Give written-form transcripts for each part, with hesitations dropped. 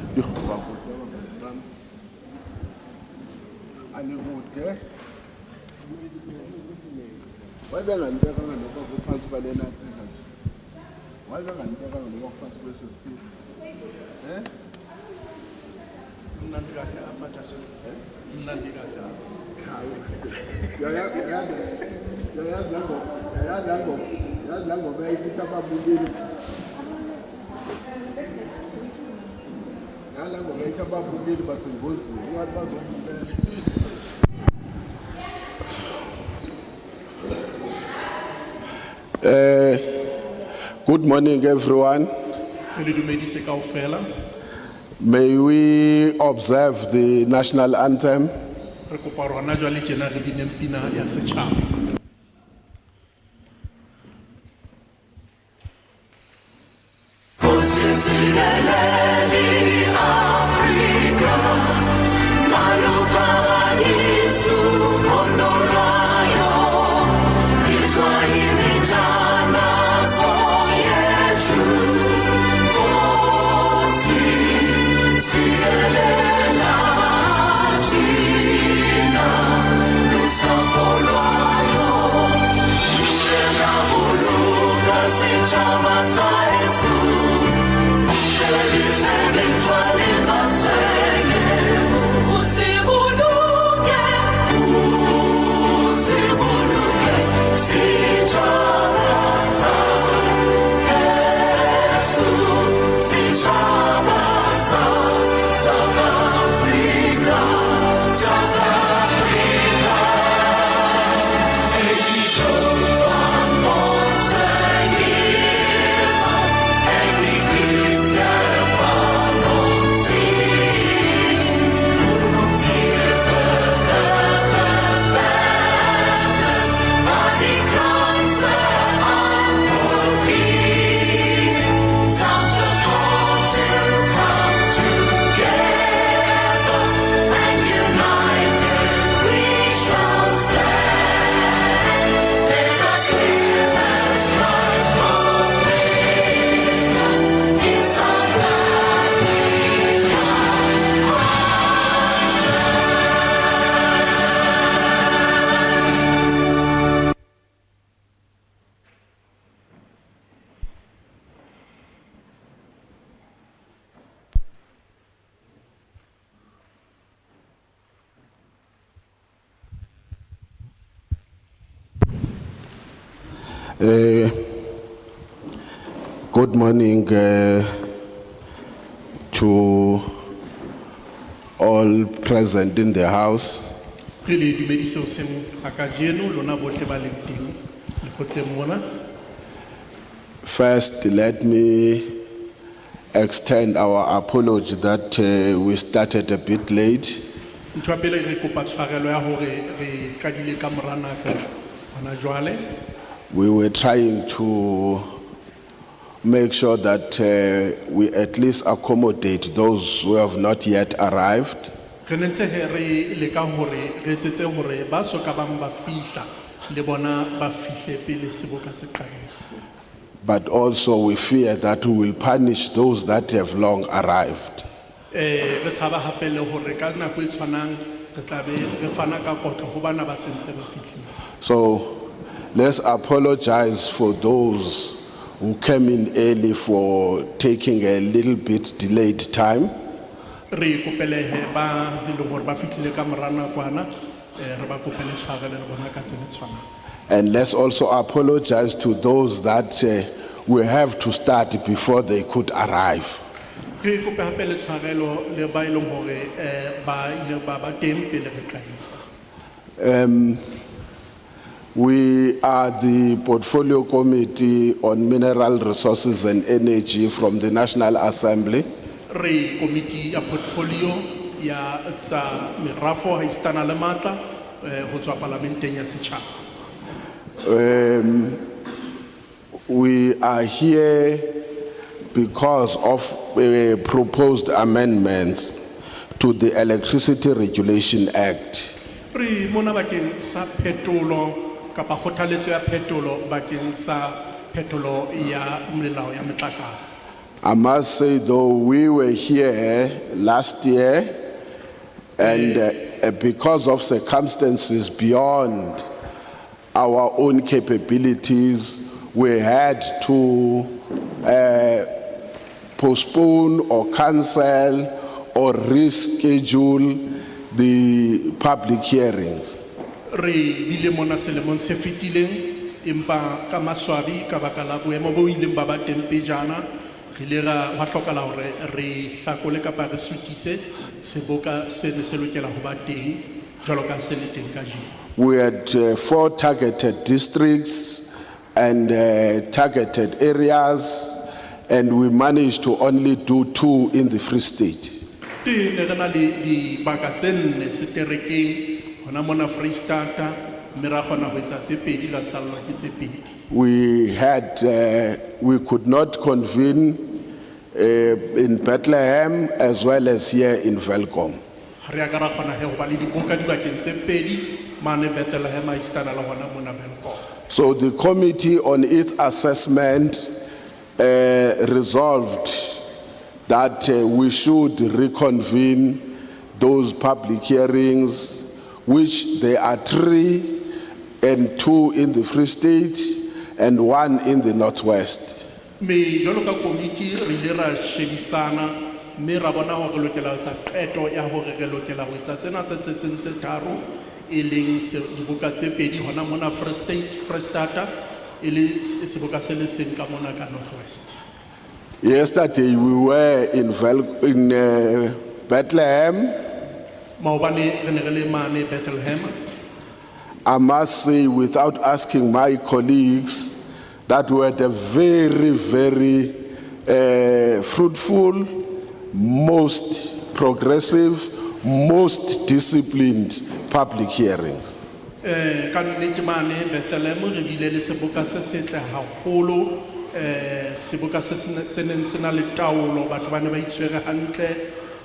Why don't I take on the possible energy? Why don't I take on the work spaces? Good morning, everyone. May we observe the national anthem. Good morning to all present in the house. First, let me extend our apology that we started a bit late. We were trying to make sure that we at least accommodate those who have not yet arrived. But also we fear that we will punish those that have long arrived. So let's apologize for those who came in early for taking a little bit delayed time. And let's also apologize to those that we have to start before they could arrive. We are the Portfolio Committee on Mineral Resources and Energy from the National Assembly. Committee ya portfolio ya tsa merafo ha istana le matla ho tswa parlamenteng ya setjhaba. We are here because of proposed amendments to the Electricity Regulation Act. Re mona bakeng sa phetolo kapa kgothaletso ya phetolo bakeng sa phetolo ya molao ya motlakase. I must say, though, we were here last year, and because of circumstances beyond our own capabilities, we had to postpone or cancel or reschedule the public hearings. Re bile mona selemong se fetileng empa ka maswabi ka baka la boemo bo ileng ba ba teng pejana re ile ra hwa hlokahala hore re hlakole kapa re sutise seboka se ne se lokela ho ba teng jwalo ka se le teng kajeno. We had 4 targeted districts and targeted areas, and we managed to only do 2 in the Free State. Te ne re na le dibaka tse nne seterekeng hona mona Freistata mme ra kgona ho etsa tse pedi ra sallwa ke tse pedi. We could not convene in Bethlehem as well as here in Velkom. Re ka ra kgona ho ba le diboka dibakeng tse pedi mane Bethlehem a istana la hona mona Velkom. So the committee on its assessment resolved that we should reconvene those public hearings, which there are 3 and 2 in the Free State and 1 in the Northwest. Me jwalo ka committee re ile ra shebisana mme ra bona hore re lokela ho etsa qeto ya hore re lokela ho etsa tsena tse setseng tse 3 e leng diboka tse pedi hona mona Free State, Freistata e le seboka se le seng ka mona ka Northwest. Yesterday we were in Bethlehem. Maobane re ne re le mane Bethlehem. I must say, without asking my colleagues, that we had a very, very fruitful, most progressive, most disciplined public hearings. Ka nnete mane Bethlehem re bile le seboka se setle haholo seboka se neng se na le taolo batho ba ne ba itshwere hantle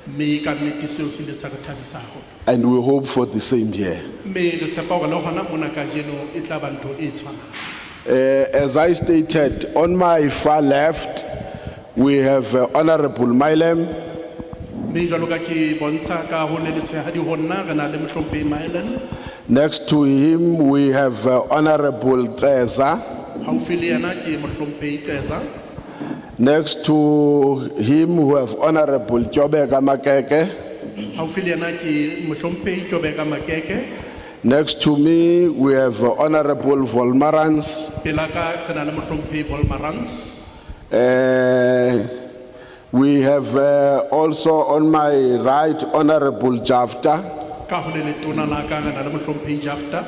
mme ka nnete seo se le sa re thabisa haholo. And we hope for the same here. Mme re tshepa hore le hona mona kajeno e tla ba ntho e tshwanang. As I stated, on my far left, we have Honorable Mailem. Mme jwalo ka ke bontsha ka ho le letshehadi ho nna re na le Mohlomphehi Maelen. Next to him, we have Honorable Teza. Haufi le yena ke Mohlomphehi Teza. Next to him, we have Honorable Jobeka Makeke. Haufi le yena ke Mohlomphehi Jobeka Makeke. Next to me, we have Honorable Volmarans. Pela ka re na le Mohlomphehi Volmarans. We have also on my right Honorable Jafta. Ka ho le letona la ka re na le Mohlomphehi Jafta.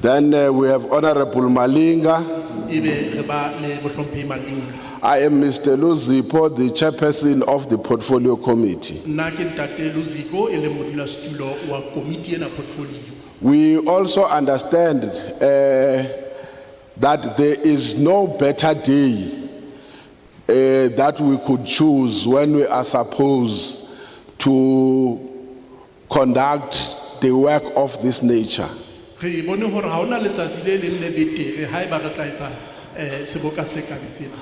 Then we have Honorable Malinga. Ebe re ba le Mohlomphehi Malinga. I am Mr. Luzipo, the chairperson of the Portfolio Committee. Nna ke Ntate Luziko e le modulasetulo wa committee ena portfolio. We also understand that there is no better day that we could choose when we are supposed to conduct the work of this nature. Re bone hore ha ona letsatsi le leng le betere ha eba re tla etsa seboka se kang sena.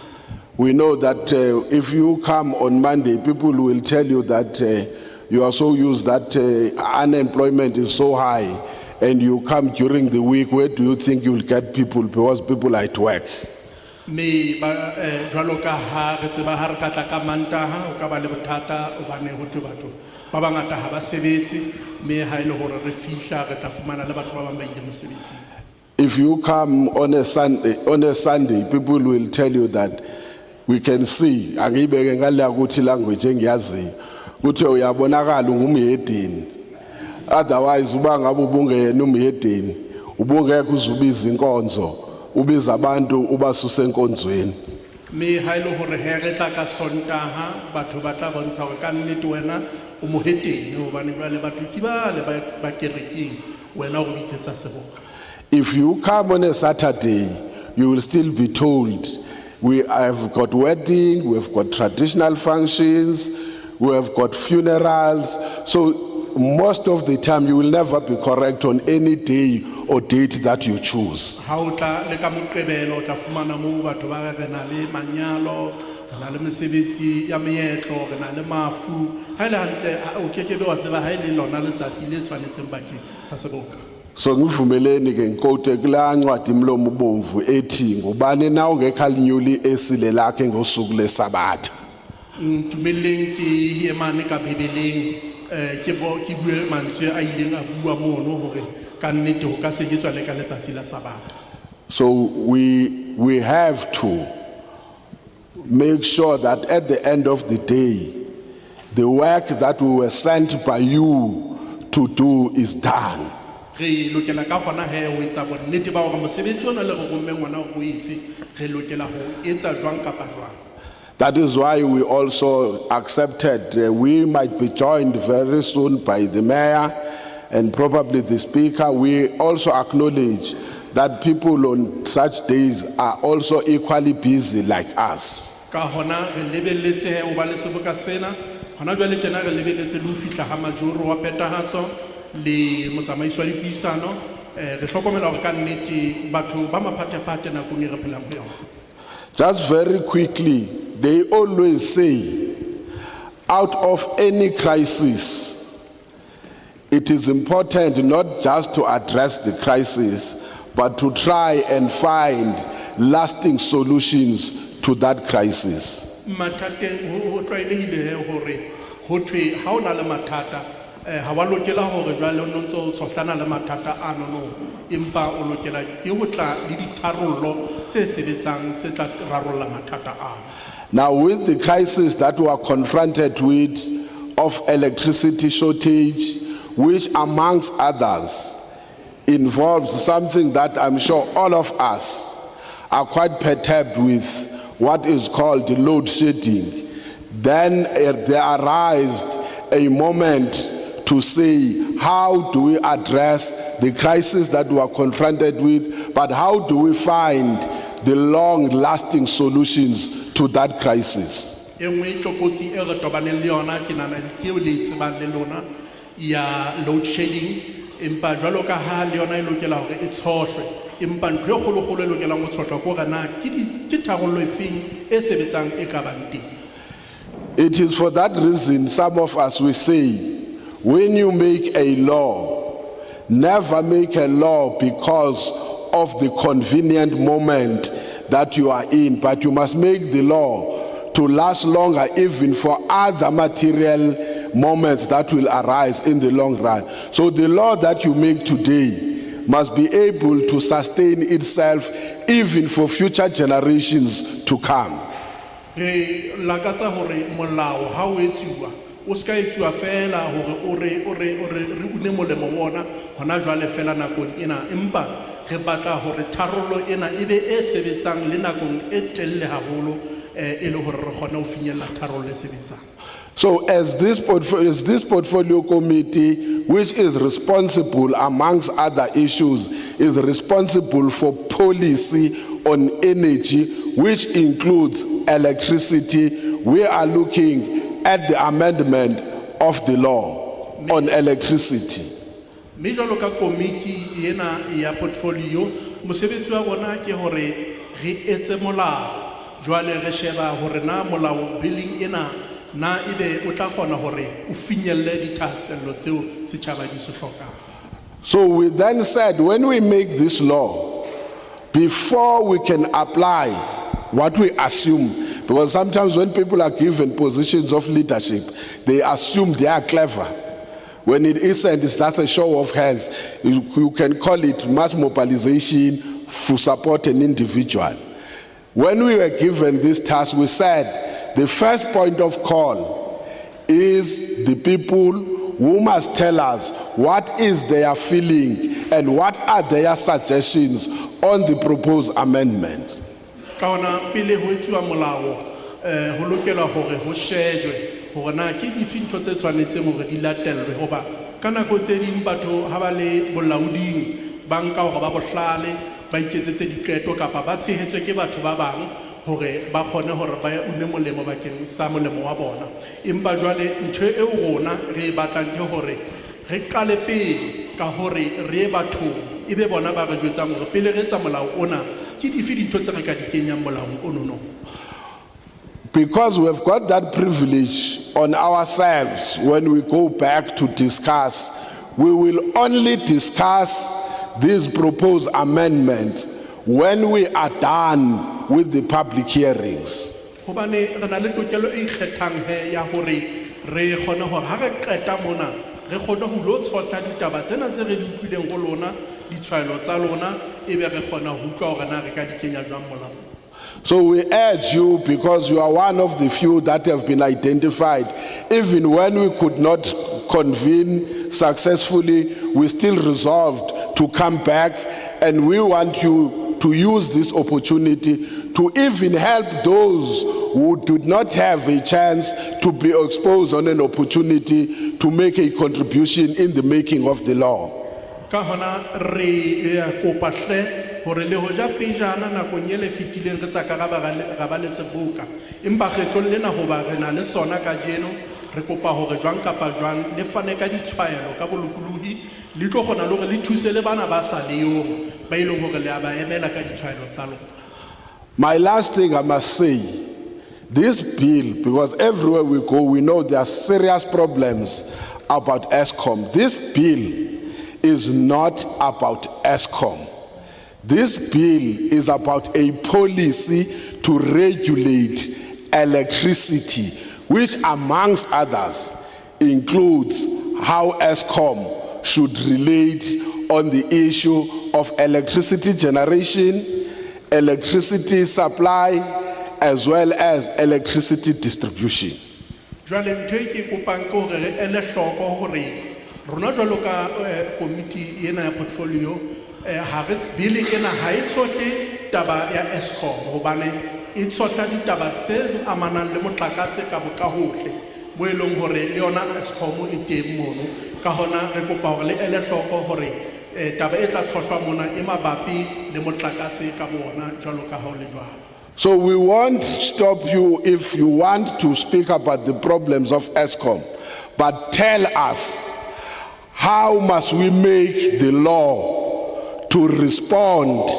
We know that if you come on Monday, people will tell you that you are so used that unemployment is so high, and you come during the week. Where do you think you will get people? Because people are at work. Me ba jwalo ka ha re tseba ha re ka tla ka Mantaha o ka ba le bothata o bane ho tu batho ba bangata ha ba sebetse me ha ile hore re fihla re tla fumana le batho ba bang ba ile mosebetsing. If you come on a Sunday, people will tell you that we can see angiyibeke ngale ukuthi language engiyazi ukuthi uyabonakala ungumhedeni, otherwise uba ngabe ubungeyena umhedeni ubungeke uzubiza inkonzo ubiza abantu ubasuse enkonzweni. Me ha ile hore he re tla ka Sontaha batho ba tla bontsha hore ka nnete wena o mohedeni hobane jwale batho ke ba le ba kerekeng wena o bitsetsa seboka. If you come on a Saturday, you will still be told we have got wedding, we have got traditional functions, we have got funerals. So most of the time you will never be correct on any day or date that you choose. Ha o tla le ka Moqebelo o tla fumana moo batho ba re na le manyalo re na le mesebetsi ya meetlo re na le mafu ha ile hantle o kekebe wa tseba ha ile lona letsatsi le tshwanetseng bakeng sa seboka. So ngivumeleni ke ngikote kula ncwadi imlomo obomvu ethi ngubani na ongekalinyuli esile lakhe ngosuku lesabatha. Tumeleng ke yemane ka bebeleng ke bue mantswe a ileng a bua mono hore ka nnete ho ka sejetswa le ka letsatsi la Sabatha. So we have to make sure that at the end of the day, the work that we were sent by you to do is done. Re lokela ka hona he ho etsa bonnete ba hore mosebetsi ona le go romme ngwana o itse re lokela ho etsa jwang kapa jwang. That is why we also accepted we might be joined very soon by the mayor and probably the speaker. We also acknowledge that people on such days are also equally busy like us. Ka hona re lebelletse he o ba le seboka sena hona jwale tjena re lebelletse le ho fihla ha majoro wa petahatso le motsamaiso wa dipuisano re hlokomela hore ka nnete batho ba maphathephathe nakong e re phelang ho yona. Just very quickly, they always say, out of any crisis, it is important not just to address the crisis, but to try and find lasting solutions to that crisis. Mathateng ho tlwaelehile hore ho thwe ha o na le mathata ha wa lokela hore jwale o ntso tshohlana le mathata ano no empa o lokela ke ho tla le ditharollo tse sebetsang tse tla rarolla mathata ano. Now, with the crisis that we are confronted with of electricity shortage, which amongst others involves something that I'm sure all of us are quite perturbed with, what is called load shedding, then there arose a moment to say, how do we address the crisis that we are confronted with, but how do we find the long-lasting solutions to that crisis? Engwe tlokotsi e re tobaneng le yona ke nana ke o le tsebang le lona ya load shedding empa jwalo ka ha le yona e lokela hore e tshohlwe empa ntho e kgolo e lokelang ho tshohlwa ko rena ke tharollo e feng e sebetsang e ka bang teng. It is for that reason some of us will say, when you make a law, never make a law because of the convenient moment that you are in, but you must make the law to last longer even for other material moments that will arise in the long run. So the law that you make today must be able to sustain itself even for future generations to come. Re lakatsa hore molao ha o etsuwa o ska etsuwa fela hore re une molemo wona hona jwale fela nakong ena empa re batla hore tharollo ena ebe e sebetsang le nakong e telle haholo e le hore re kgone ho finyella tharollo e sebetsang. So as this portfolio committee, which is responsible amongst other issues, is responsible for policy on energy, which includes electricity, we are looking at the amendment of the law on electricity. Major ka committee ena ya portfolio mosebetsi wa bona ke hore re etse molao jwale re sheba hore na molao billing ena na ibe o tla kgona hore o finyelle dithasello tseo setjhaba di se hlokang. So we then said, when we make this law, before we can apply what we assume, because sometimes when people are given positions of leadership, they assume they are clever. When it isn't, it's just a show of hands. You can call it mass mobilization to support an individual. When we were given this task, we said the first point of call is the people who must tell us what is their feeling and what are their suggestions on the proposed amendment. Kaona pele ho etsuwa molao ho lokela hore ho shejwe hore na ke difintho tse tshwanetseng hore di latellwe hoba ka nako tse ding batho ha ba le bolaoding ba nka hore ba bohlale ba iketsetse diqeto kapa ba tshehetswe ke batho ba bang hore ba kgone hore ba une molemo bakeng sa molemo wa bona empa jwale ntho eo rona re batlang ke hore re qale pele ka hore re bathong ebe bona ba re jwetsang hore pele re etsa molao ona ke dife dintho tse re ka di kenyang molaong ono no. because we've got that privilege on ourselves when we go back to discuss, we will only discuss these proposed amendments when we are done with the public hearings. Hobane re na le tokelo e ikgethang he ya hore re kgone hore ha re qeta mona re kgone ho lo tshotla ditaba tsena tse re di utlwileng go lona ditshwaelo tsa lona ebe re kgona ho utlwa hore na re ka di kenya jwang molaong. So we urge you, because you are one of the few that have been identified, even when we could not convene successfully, we still resolved to come back, and we want you to use this opportunity to even help those who did not have a chance to be exposed on an opportunity to make a contribution in the making of the law. Ka hona re kopa hle hore le hoja pejana nakong e le fetileng re sa ka ga ba le seboka empa kgetlong lena hoba re na le sona ka jeno re kopa hore jwang kapa jwang le fane ka ditshwaelo ka bolokolohi le tlo gona le hore le thuse le bana ba sa leong ba ileng hore le a ba emela ka ditshwaelo tsa lona. My last thing I must say, this bill, because everywhere we go we know there are serious problems about ESCOM. This bill is not about ESCOM. This bill is about a policy to regulate electricity, which amongst others includes how ESCOM should relate on the issue of electricity generation, electricity supply, as well as electricity distribution. Jwale ntho e ke kopang ke hore re ele hloko hore rona jwalo ka committee ena ya portfolio ha re bili ena ha e tsohle taba ya ESCOM hobane e tsohla ditaba tse amanang le motlakase ka bokahohle mo eleng hore le yona ESCOM e teng mono ka hona re kopa hore le ele hloko hore taba e tla tshohlwa mona e mabapi le motlakase ka bona jwalo ka ha le jwalo. So we won't stop you if you want to speak about the problems of ESCOM, but tell us, how must we make the law to respond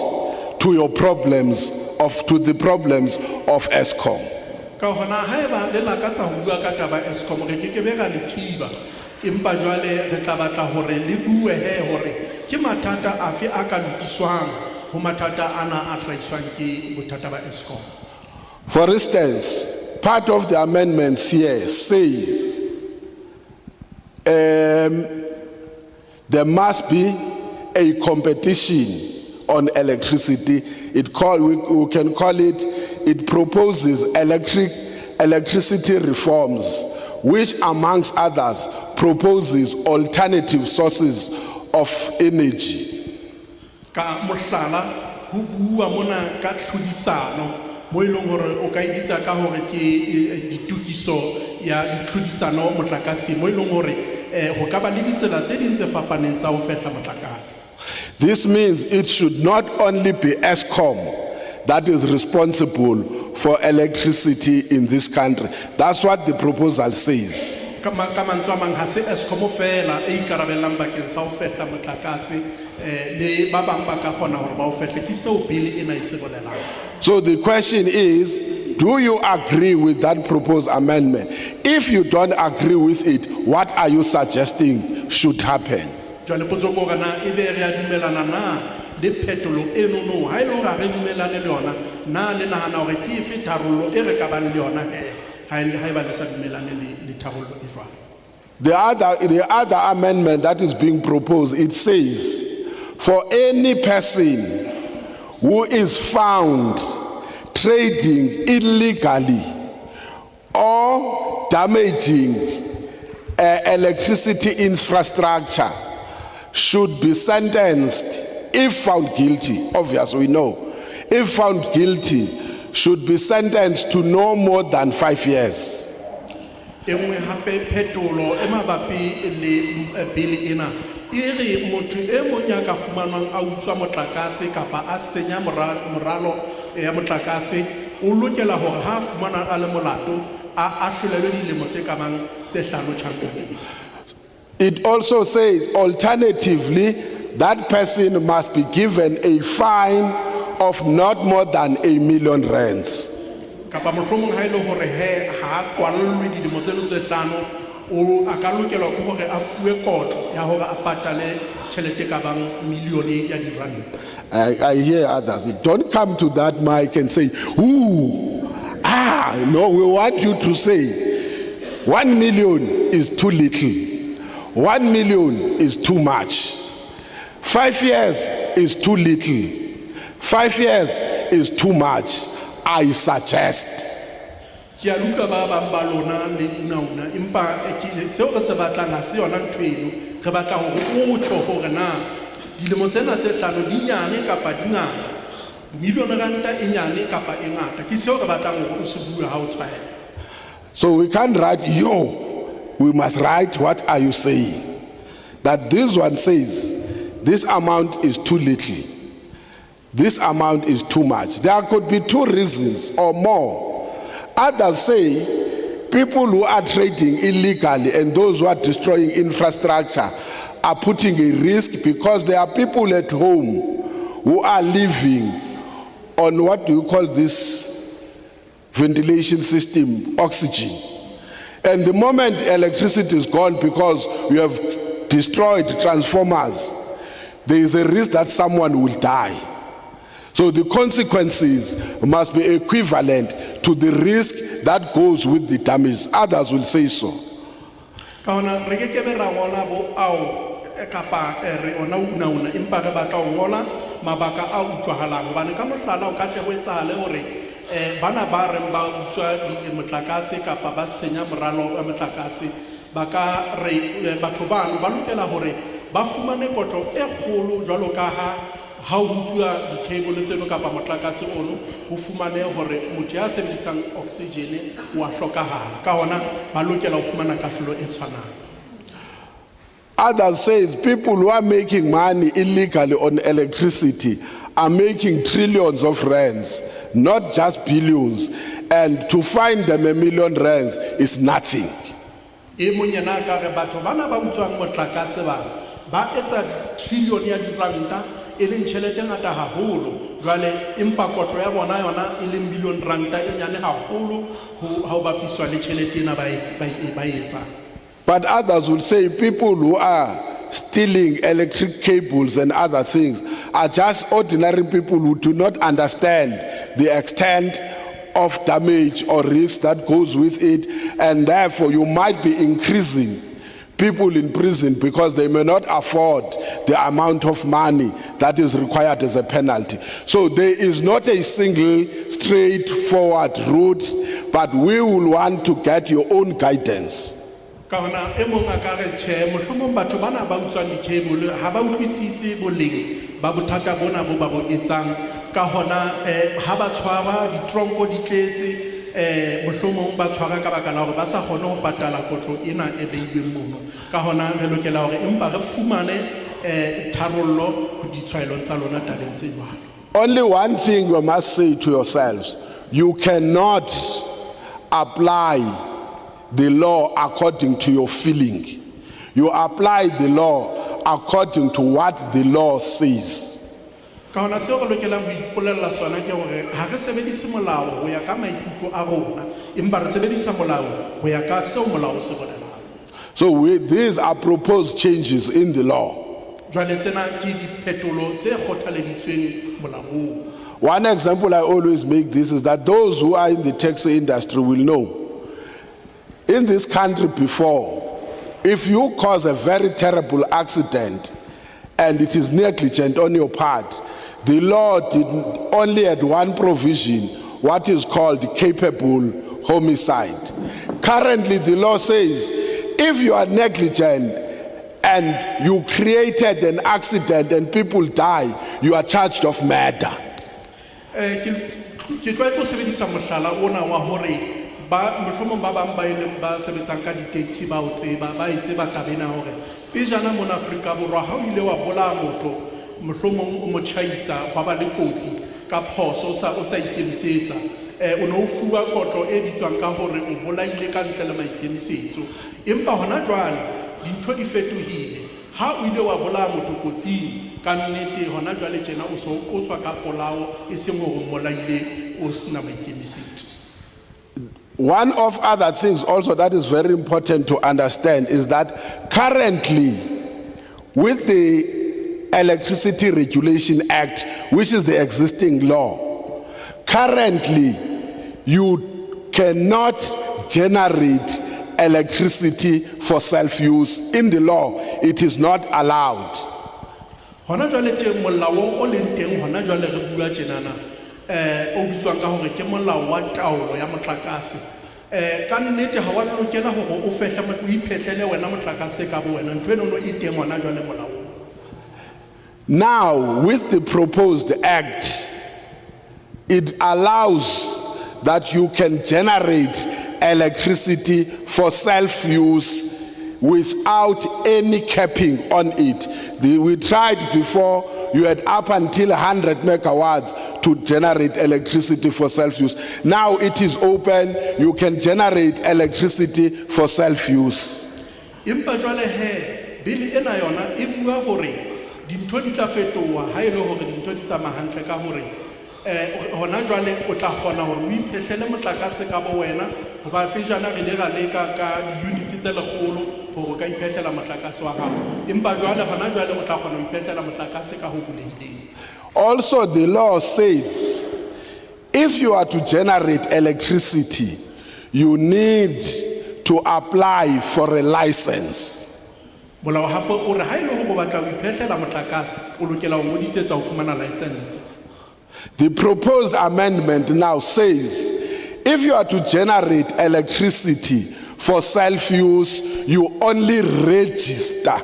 to your problems to the problems of ESCOM? Ka hona haeba le lakatsa ho bua ka taba ESCOM re ke be ga le thiba empa jwale re tla batla hore le bue he hore ke mathata afe a ka lokiswang ho mathata ana a hlaiswang ke bothata ba ESCOM. For instance, part of the amendments here says there must be a competition on electricity. We can call it, it proposes electricity reforms, which amongst others proposes alternative sources of energy. Ka mohlala ho bua mona ka tlhodisano mo ileng hore o ka ibitsa ka hore ke ditukiso ya ditlhodisano motlakase mo ileng hore ho ka ba le ditsela tse ding tse fapaneng tsa ho fehla motlakase. This means it should not only be ESCOM that is responsible for electricity in this country. That's what the proposal says. Ka mantswe a mang ha se ESCOM fela e ikarabellang bakeng sa ho fehla motlakase le ba bang ba ka kgona hore ba o fehle ke seo bill ena e se bolelang. So the question is, do you agree with that proposed amendment? If you don't agree with it, what are you suggesting should happen? Jwale potso ko kana e be re a dumelana na le phetolo eno no ha ile hore re dumelane le yona na le nahana hore ke efe tharollo e re ka bang le yona ha e ba le sa dumelane le tharollo e jwang. The other amendment that is being proposed, it says, for any person who is found trading illegally or damaging electricity infrastructure should be sentenced, if found guilty, obviously we know, if found guilty, should be sentenced to no more than 5 years. Engwe hape phetolo e mabapi le bill ena e re motho e mong ya ka fumanwang a utswa motlakase kapa a senya moralo ya motlakase o lokela hore ha fumana a le molato a hlolelwe dilemo tse ka bang tse 5 tjhankaneng. It also says, alternatively, that person must be given a fine of not more than R1 million. kapa mohlomong ha ile hore ha kwallwe dilemo tse 5 o a ka lokela ke hore a fuwe kotlo ya hore a patale tjhelete ka bang milione ya diranta. I hear others. Don't come to that mic and say, ooh, no, we want you to say 1 million is too little. 1 million is too much. 5 years is too little. 5 years is too much. I suggest. Ke a luka ba bang ba lona le dinauna empa seo re se batlang ha se yona ntho eno re batla hore o tjho hore na dilemo tsena tse 5 di nyane kapa di ngata milione ranta e nyane kapa e ngata ke seo re batlang hore o se bue ha o tshwaela. So we can't write we must write what are you saying. That this one says this amount is too little, this amount is too much. There could be 2 reasons or more. Others say people who are trading illegally and those who are destroying infrastructure are putting a risk because there are people at home who are living on what do you call this ventilation system, oxygen. And the moment electricity is gone because we have destroyed transformers, there is a risk that someone will die. So the consequences must be equivalent to the risk that goes with the damage. Others will say so. Kaona re ke be ra ngola bo ao kapa re ona una empa re batla ho ngola mabaka a utlwahalang hobane ka mohlala o ka hle ho etsahale hore bana ba reng ba utswa motlakase kapa ba senya moralo wa motlakase ba ka re batho bano ba lokela hore ba fumane kotlo e kgolo jwalo ka ha o utswa di-cable tseno kapa motlakase ono ho fumane hore motho ya sebedisang oxygen wa hlokahala ka hona ba lokela ho fumana katlolo e tshwanang. Others says people who are making money illegally on electricity are making trillions of rands, not just billions, and to find them R1 million is nothing. E monyana ka re batho bana ba utswang motlakase ba etsa trillion ya diranta e leng tjhelete ngata haholo jwale empa kotlo ya bona yona e leng million ranta e nyane haholo ha o bapiswa le tjhelete ena ba etsa. But others will say people who are stealing electric cables and other things are just ordinary people who do not understand the extent of damage or risk that goes with it, and therefore you might be increasing people in prison because they may not afford the amount of money that is required as a penalty. So there is not a single straightforward route, but we will want to get your own guidance. Ka hona e mong a ka re tjhe mohlomong batho bana ba utswang di-cable ha ba utlwisise boleng ba bothata bona bo ba bo etsang ka hona ha ba tshwara ditronko di tletse mohlomong ba tshwara ka baka la hore ba sa kgone ho patala kotlo ena e beilweng mono ka hona re lokela hore empa re fumane tharollo ho ditshwaelong tsa lona tabeng tse jwalo. Only one thing you must say to yourselves: you cannot apply the law according to your feeling. You apply the law according to what the law says. Ka hona seo re lokelang ho ipolella sona ke hore ha re sebedise molao ho ya ka maikutlo a rona empa re sebedisa molao ho ya ka seo molao se bolelang. So these are proposed changes in the law. Jwale tsena ke diphetolo tse kgothaleditsweng molaong. One example I always make this is that those who are in the taxi industry will know. In this country before, if you cause a very terrible accident and it is negligent on your part, the law did only had one provision, what is called capable homicide. Currently, the law says if you are negligent and you created an accident and people die, you are charged of murder. Ke tlwaetse ho sebedisa mohlala ona wa hore ba mohlomong ba bang ba ileng ba sebetsang ka di-taxi ba o tseba ba itseba tabena hore pejana mona Afrika Borwa ha o ile wa bolaya motho mohlomong o mo tjhaisa hwa ba le kotsi ka phoso o sa ikemisetsa o no fuwa kotlo e bitswang ka hore o bolaile ka ntle le maikemisetso empa hona jwale dintho di fetohile ha o ile wa bolaya motho kotsing ka nnete hona jwale tjena o so qoswa ka polao e seng hore molaile o sena maikemisetso. One of other things also that is very important to understand is that currently with the Electricity Regulation Act, which is the existing law, currently you cannot generate electricity for self-use. In the law, it is not allowed. Hona jwale teng molaong o leng teng hona jwale re bua tjenana o bitswang ka hore ke molao wa taolo ya motlakase ka nnete ha wa lokela hore o fehle o iphetlele wena motlakase ka bo wena ntwe eno e teng hona jwale molaong. Now with the proposed act, it allows that you can generate electricity for self-use without any capping on it. We tried before, you had up until 100 megawatts to generate electricity for self-use. Now it is open, you can generate electricity for self-use. Impa jwale he bili ena yona e bua hore dintho di tla fetoha ha ile hore dintho di tsamaya hantle ka hore hona jwale o tla kgona hore o iphehlele motlakase ka bo wena hoba pejana re le ga leka ka di-units tse lekgolo hore o ka iphetlhela motlakase wa gago empa jwale hona jwale o tla kgona ho iphetlhela motlakase ka ho bulehileng. Also, the law says if you are to generate electricity, you need to apply for a license. Molao hape o re ha ile hore o batla ho iphetlhela motlakase o lokela ho ngodisetsa ho fumana license. The proposed amendment now says if you are to generate electricity for self-use, you only register.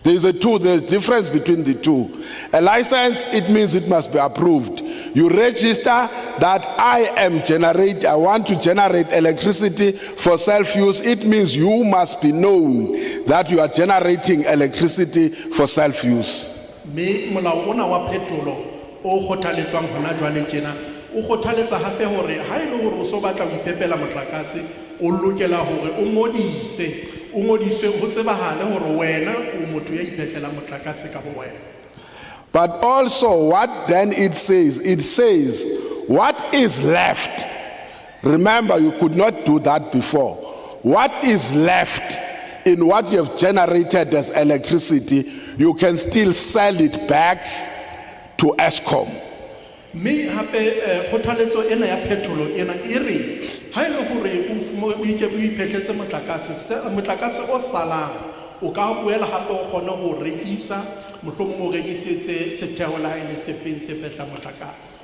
There's a difference between the two. A license, it means it must be approved. You register that I want to generate electricity for self-use. It means you must be known that you are generating electricity for self-use. Me molao ona wa phetolo o kgothaletswang hona jwale tjena o kgothaletsa hape hore ha ile hore o so batla ho ipepela motlakase o lokela hore o ngodiswe ho tsebahale hore wena o motho ya iphetlela motlakase ka bo wena. But also what then it says what is left. Remember, you could not do that before. What is left in what you have generated as electricity, you can still sell it back to ESCOM. Me hape kgothaletso ena ya phetolo ena e re ha ile hore o iphetletse motlakase o salang o ka boela hape o kgona ho rekisa mohlomong o rekisetse setheo la ile se feng se fehla motlakase.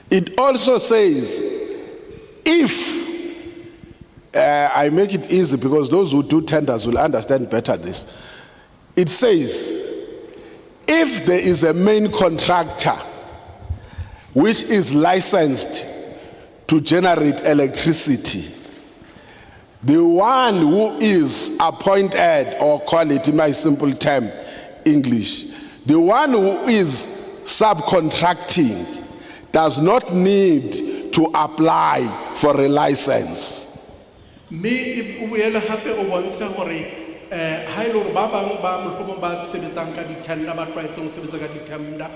It also says if I make it easy because those who do tenders will understand better this. It says if there is a main contractor which is licensed to generate electricity, the one who is appointed, or call it in my simple term English, the one who is subcontracting does not need to apply for a license. Me o boela hape o bontsha hore ha ile hore ba bang ba mohlomong ba sebetsang ka ditenda ba tlwaetseng ho sebetsa ka ditenda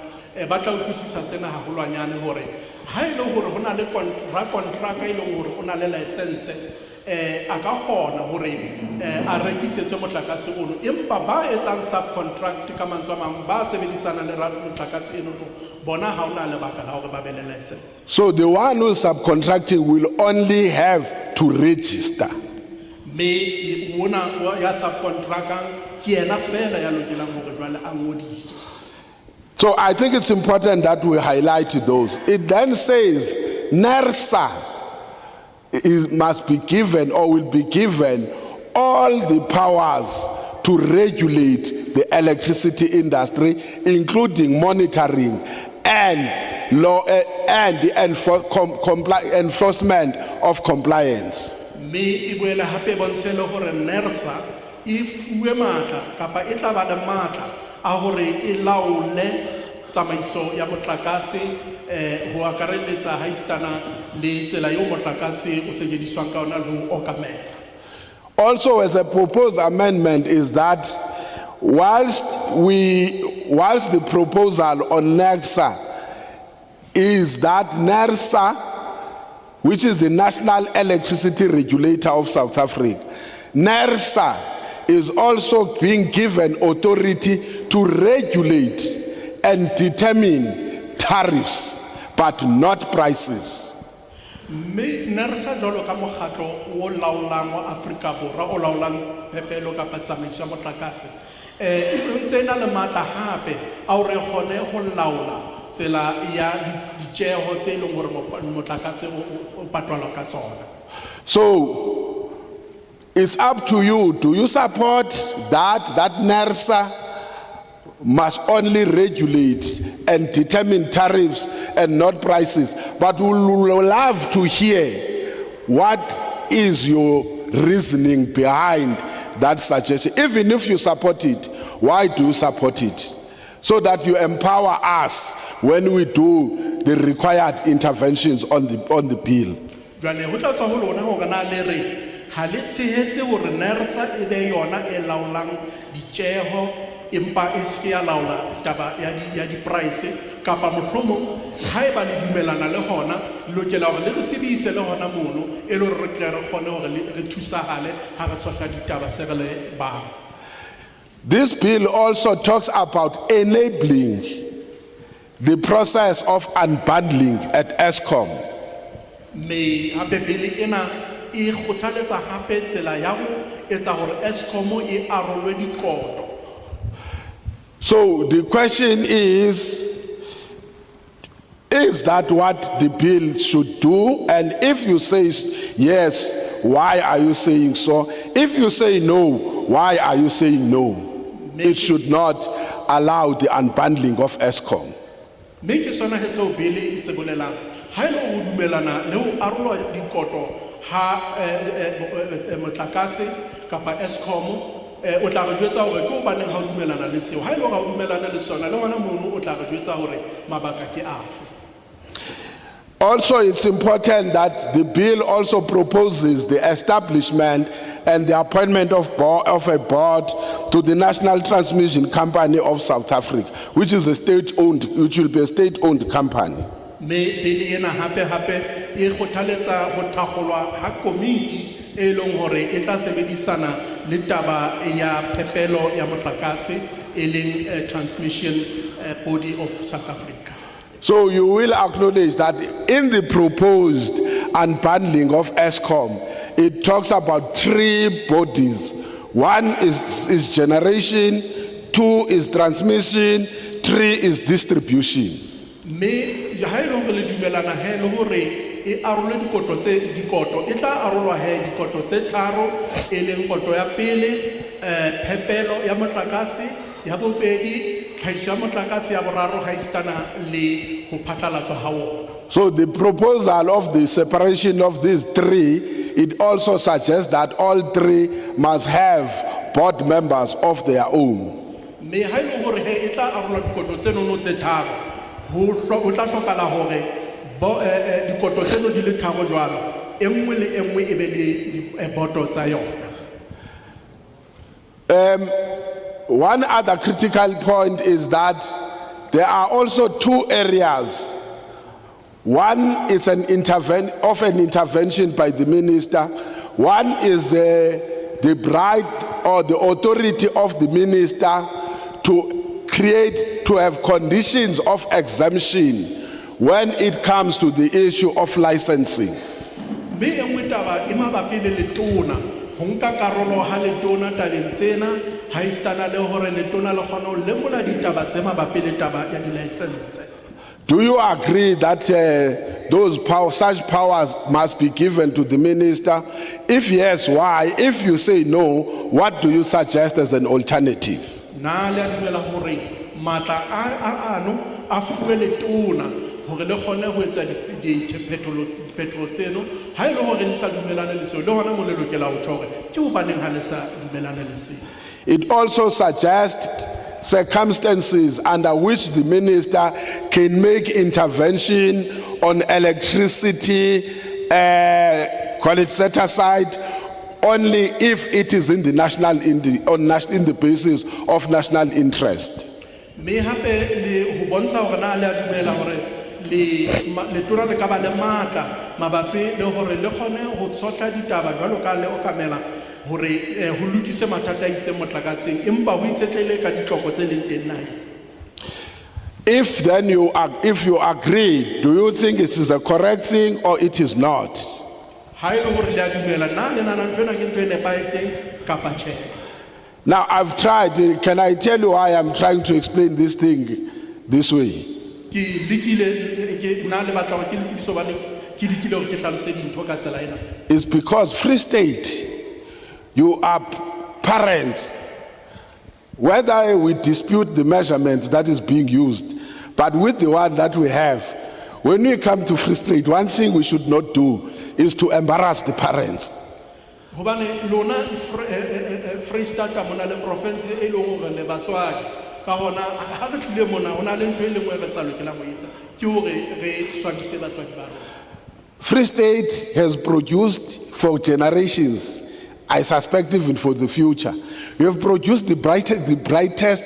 ba tla utlwisisa sena haholwanyane hore ha ile hore hona le contract ile hore ona le license a ka kgona hore a rekisetse motlakase ono empa ba etsang subcontract ka mantswe a mang ba sebedisana le motlakase eno bona ha ona le baka la hore ba be le license. So the one who is subcontracting will only have to register. Me wona ya subcontractang ke ena fela ya lokelang hore jwale a ngodiswe. So I think it's important that we highlight those. It then says NERSA must be given or will be given all the powers to regulate the electricity industry, including monitoring and law and the enforcement of compliance. Me e boela hape bontshele hore NERSA e fuwe matla kapa e tla ba le matla a hore e laole tsamaiso ya motlakase ho akareletsa haistana le tsela yo motlakase o sebediswang ka ona le ho okamela. Also, as a proposed amendment is that whilst the proposal on NERSA is that NERSA which is the National Electricity Regulator of South Africa, NERSA is also being given authority to regulate and determine tariffs, but not prices. Me NERSA jwalo ka mokgatlo o laolang wa Afrika Borwa o laolang phepelo kapa tsamaiso ya motlakase ntse na le matla hape a hore re kgone ho laola tsela ya ditjeho tse leng hore motlakase o patalwa ka tsona. So it's up to you. Do you support that NERSA must only regulate and determine tariffs and not prices? But we will love to hear what is your reasoning behind that suggestion. Even if you support it, why do you support it? So that you empower us when we do the required interventions on the bill. Jwale ho tla tswa ho lona hore na le re ha le tshehetse hore NERSA e be yona e laolang ditjeho empa e se ya laola taba ya di price kapa mohlomong ha eba le dumelana le hona lokela hore le re tsebise le hona mono e le hore re tle re kgone hore re thusahale ha re tsohla ditaba se re le bang. This bill also talks about enabling the process of unbundling at ESCOM. Me hape bili ena e kgothaletsa hape tsela ya ho etsa hore ESCOM e arolwe dikoto. So the question is that what the bill should do? And if you say yes, why are you saying so? If you say no, why are you saying no? It should not allow the unbundling of ESCOM. Me ke sona he seo bili e se bolelang ha ile ho dumelana le ho arolwa dikoto ha motlakase kapa ESCOM o tla re jwetsa hore ke hobaneng ha o dumelana le seo ha ile ga o dumelana le sona le ngwana mono o tla re jwetsa hore mabaka ke afe. Also, it's important that the bill also proposes the establishment and the appointment of a board to the National Transmission Company of South Africa, which is which will be a state-owned company. Me bili ena hape e kgothaletsa ho thakgolwa ha komiti e leng hore e tla sebedisana le taba ya phepelo ya motlakase e leng transmission body of South Africa. So you will acknowledge that in the proposed unbundling of ESCOM, it talks about 3 bodies. 1 is generation, 2 is transmission, 3 is distribution. Me ha ile hore le dumelana he le hore e arolwe dikoto e tla arolwa he dikoto tse 3 e leng koto ya pele phepelo ya motlakase ya bobedi tlhahiso ya motlakase ya boraro ha istana le ho phatlalatswa ha wona. So the proposal of the separation of these 3, it also suggests that all 3 must have board members of their own. Me ha ile hore he e tla arolwa dikoto tseno tse 3 ho tla hlokahala hore dikoto tseno di le 3 jwalo enngwe le enngwe e be le boto tsa yona. One other critical point is that there are also 2 areas. One is an intervention by the minister. One is the right or the authority of the minister to have conditions of exemption when it comes to the issue of licensing. Me engwe taba e mabapi le letona ho nka karolo ha letona tabeng tsena ha istana le hore letona le kgona ho lemola ditaba tse mabapi le taba ya di-license. Do you agree that such powers must be given to the minister? If yes, why? If you say no, what do you suggest as an alternative? Na le dumela hore matla ano a fuwe letona hore le kgone ho etsa diphetolo tseno ha ile hore le sa dumelane le seo le hona mo le lokela ho tjhore ke hobaneng ha le sa dumelane le seo. It also suggests circumstances under which the minister can make intervention on electricity, call it set aside, only if it is in the in the basis of national interest. Me hape le ho bontsha hore na le dumela hore le tona le ka ba le matla mabapi le hore le kgone ho tshotla ditaba jwalo ka le okamela hore ho lokise mathata a itseng motlakaseng empa ho itsetlele ka ditlhoko tse leng teng naheng. If you agree, do you think it is a correct thing or it is not? Ha e le hore le a dumela na le nana ntho ena ke ntho e nepahetseng kapa tjhe. Now I've tried, can I tell you why I'm trying to explain this thing this way? Ke likile ke na le batla ke letsebiso ba le ke likile hore ke hlalose dintho ka tsela ena. It's because Free State, you are parents. Whether we dispute the measurement that is being used, but with the one that we have, when we come to Free State, one thing we should not do is to embarrass the parents. Hobane lona Free State mona le province e leng hore le batswadi ka hona ha re tlile mona hona le ntho e lengwe re sa lokelang ho etsa ke hore re swabise batswadi ba rona. Free State has produced for generations, I suspect even for the future, you have produced the brightest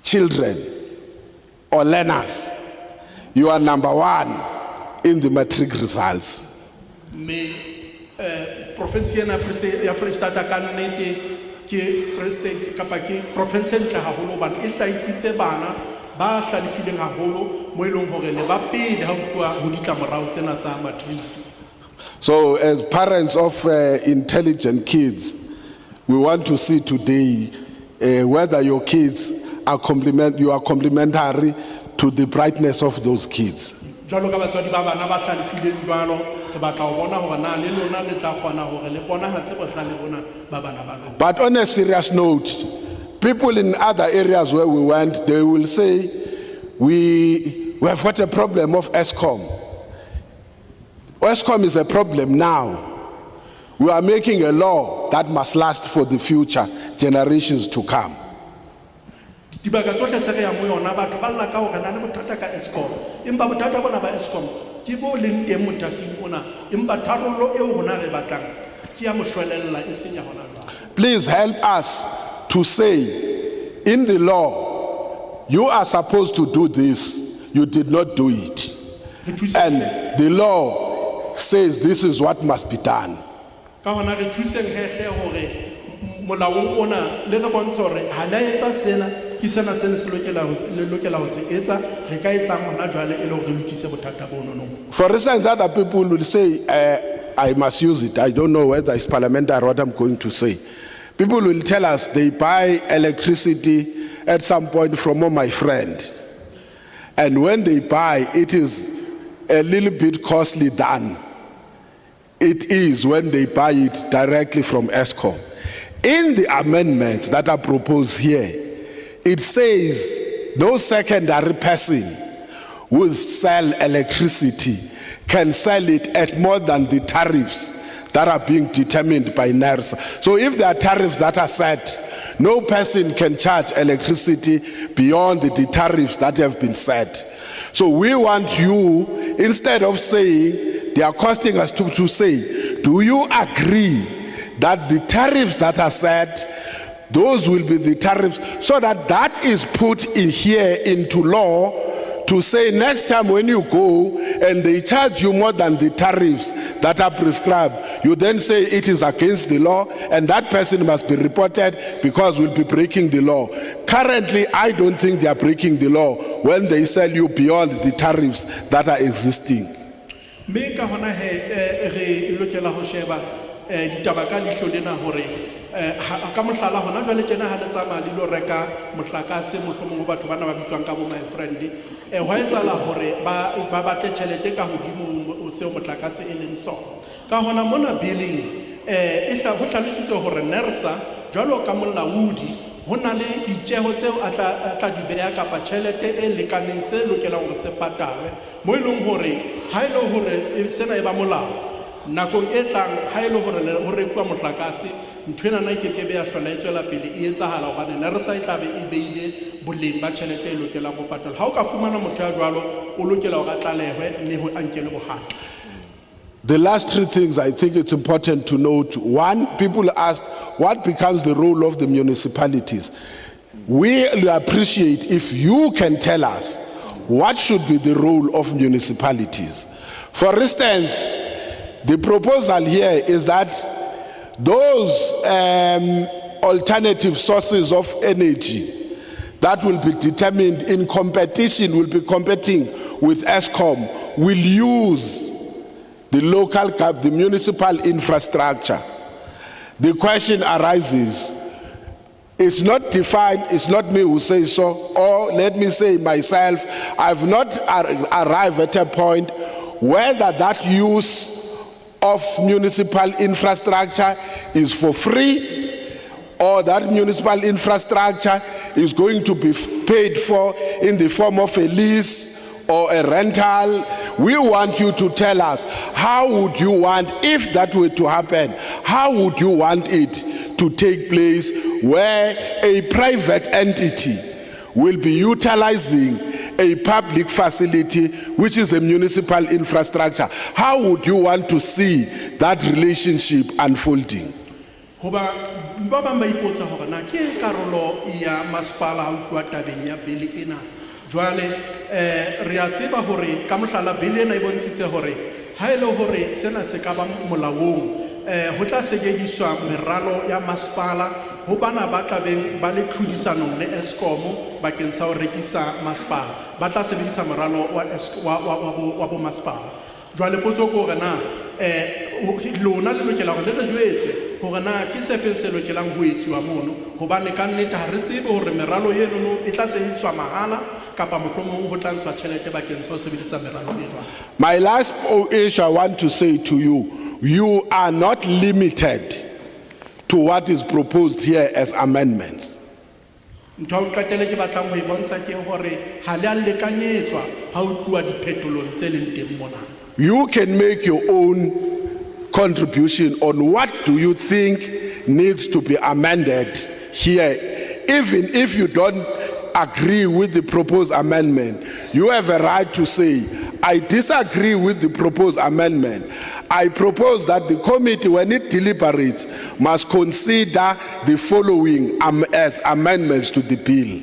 children or learners. You are number one in the matric results. Province ya Free State ka nnete ke Free State kapa ke province ntle haholo bana e hlaisitse bana ba hlalefileng haholo mo eleng hore le ba pele ha ho tloa ho ditlamorao tsena tsa matric. So as parents of intelligent kids, we want to see today whether your kids are complementary to the brightness of those kids. Jwalo ka batswadi ba bana ba hlalefileng jwalo re batla ho bona hore na le lona le tla kgona hore le bonahatse bohlale bona ba bana ba lona. But on a serious note, people in other areas where we went, they will say we have got a problem of ESCOM. ESCOM is a problem now. We are making a law that must last for the future generations to come. Dibaka tsohle tse re yang mo yona batho ba lla ka hore na le bothata ka ESCOM empa bothata bona ba ESCOM ke bo leng teng mothating ona empa tharollo eo rona re batlang ke ya moshwelella e seng ya hona jwale. Please help us to say in the law you are supposed to do this, you did not do it, and the law says this is what must be done. Ka hona re thuseng hehle hore molaong ona le re bontsha hore ha la etsa sena ke sena se se lokela ho se etsa re ka etsang hona jwale e le hore re lokise bothata bono no. For instance, other people will say I must use it. I don't know whether it's parliamentary what I'm going to say. People will tell us they buy electricity at some point from my friend, and when they buy it is a little bit costly than it is when they buy it directly from ESCOM. In the amendments that are proposed here, it says no secondary person who sell electricity can sell it at more than the tariffs that are being determined by NERSA. So if there are tariffs that are set, no person can charge electricity beyond the tariffs that have been set. So we want you, instead of saying they are costing us to say, do you agree that the tariffs that are set, those will be the tariffs, so that that is put in here into law to say next time when you go and they charge you more than the tariffs that are prescribed, you then say it is against the law and that person must be reported because we'll be breaking the law. Currently, I don't think they are breaking the law when they sell you beyond the tariffs that are existing. Me ka hona he re lokela ho sheba ditaba ka lihlo lena hore ka mohlala hona jwale tjena ha le tsamaya le lo reka motlakase mohlomong ho batho bana ba bitswang ka bo my friend ho etsala hore ba batle tjhelete ka hodimo o seo motlakase e leng sona ka hona mona billing e ho hlalositswe hore NERSA jwalo ka molaodi ho na le ditjeho tseo a tla di beha kapa tjhelete e lekaneng se lokelang hore se patalwe mo ileng hore ha ile hore sena e ba molao nakong e tlang ha ile hore ho rekwa motlakase ntwena na ke be ya hlola e tswela pele e etsahala hobane NERSA e tla be e beile boleng ba tjhelete e lokelang ho patalwa ha o ka fumana motho ya jwalo o lokela hore a tlalehwe mme ho ankele bohato. The last three things I think it's important to note. One, people asked what becomes the role of the municipalities. We appreciate if you can tell us what should be the role of municipalities. For instance, the proposal here is that those alternative sources of energy that will be determined in competition, will be competing with ESCOM, will use the municipal infrastructure. The question arises, it's not defined, it's not me who says so, or let me say myself, I've not arrived at a point whether that use of municipal infrastructure is for free or that municipal infrastructure is going to be paid for in the form of a lease or a rental. We want you to tell us, how would you want, if that were to happen, how would you want it to take place where a private entity will be utilizing a public facility which is a municipal infrastructure? How would you want to see that relationship unfolding? Hoba ba ba ipotsa hore na ke karolo ya masepala ha utlwa tabeng ya bili ena. Jwale re a tseba hore ka mohlala bili ena e bontshitse hore ha ele hore sena se ka ba molaong ho tla sebediswa meralo ya masepala ho bana ba tlabeng ba le tlhodisano le ESCOM bakeng sa ho rekisa masepala, ba tla sebedisa moralo wa bo masepala. Jwale potso ko hore na lona le lokela hore le re jwetse hore na ke sefe se lokelang ho etsuwa mono, hobane ka nnete ha re tsebe hore meralo eno e tla sebediswa mahala kapa mohlomong ho tla ntshwa tjhelete bakeng sa ho sebedisa meralo e jwalo. My last issue I want to say to you, you are not limited to what is proposed here as amendments. Ntho o qetele ke batlang ho e bontsha ke hore ha le a lekanyetswa ha o tluwa diphetolong tse leng teng mona. You can make your own contribution on what do you think needs to be amended here. Even if you don't agree with the proposed amendment, you have a right to say, I disagree with the proposed amendment. I propose that the committee, when it deliberates, must consider the following as amendments to the bill.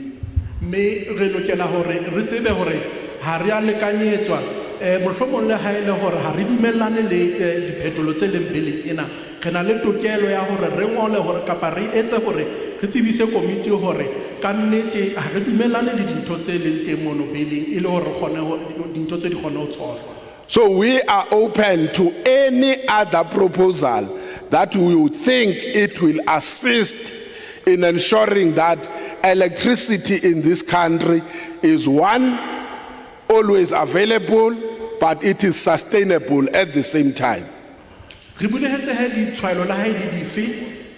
Me re lokela hore re tsebe hore ha re a lekanyetswa mohlomong le ha ele hore ha re dumellane le diphetolo tse leng billing ena, re na le tokelo ya hore re ngole hore kapa re etse hore re tsebise committee hore ka nnete ha re dumellane le dintho tse leng teng mono billing e le hore kgone dintho tse di kgone ho tsholwa. So we are open to any other proposal that we would think it will assist in ensuring that electricity in this country is one, always available, but it is sustainable at the same time. Re bulehetse ha di tshwaelo la ha di dife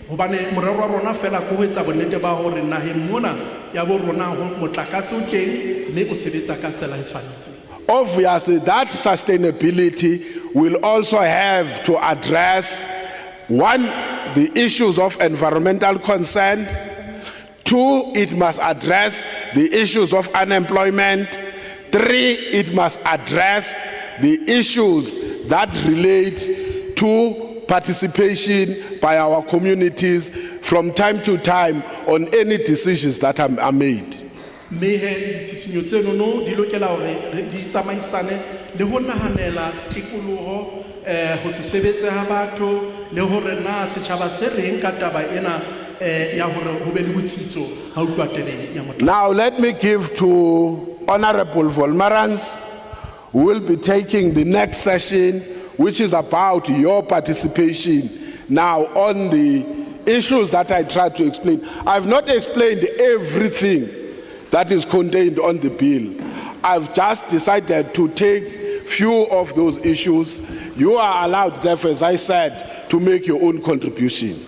hobane morero wa rona fela ko ho etsa bonnete ba hore naheng mona ya bo rona motlakase o teng mme o sebetsa ka tsela e tshwanetseng. Obviously, that sustainability will also have to address, one, the issues of environmental consent. Two, it must address the issues of unemployment. Three, it must address the issues that relate to participation by our communities from time to time on any decisions that are made. Mehe ditshisinyo tseno no di lokela hore di tsamaisane le ho nahanela tikoloho ho se sebetse ha batho le hore na setjhaba se reng ka taba ena ya hore ho be le botsitso ha o tloa tabeng ya motho. Now let me give to Honorable Volmarans, who will be taking the next session, which is about your participation now on the issues that I tried to explain. I've not explained everything that is contained on the bill. I've just decided to take few of those issues. You are allowed, therefore, as I said, to make your own contribution.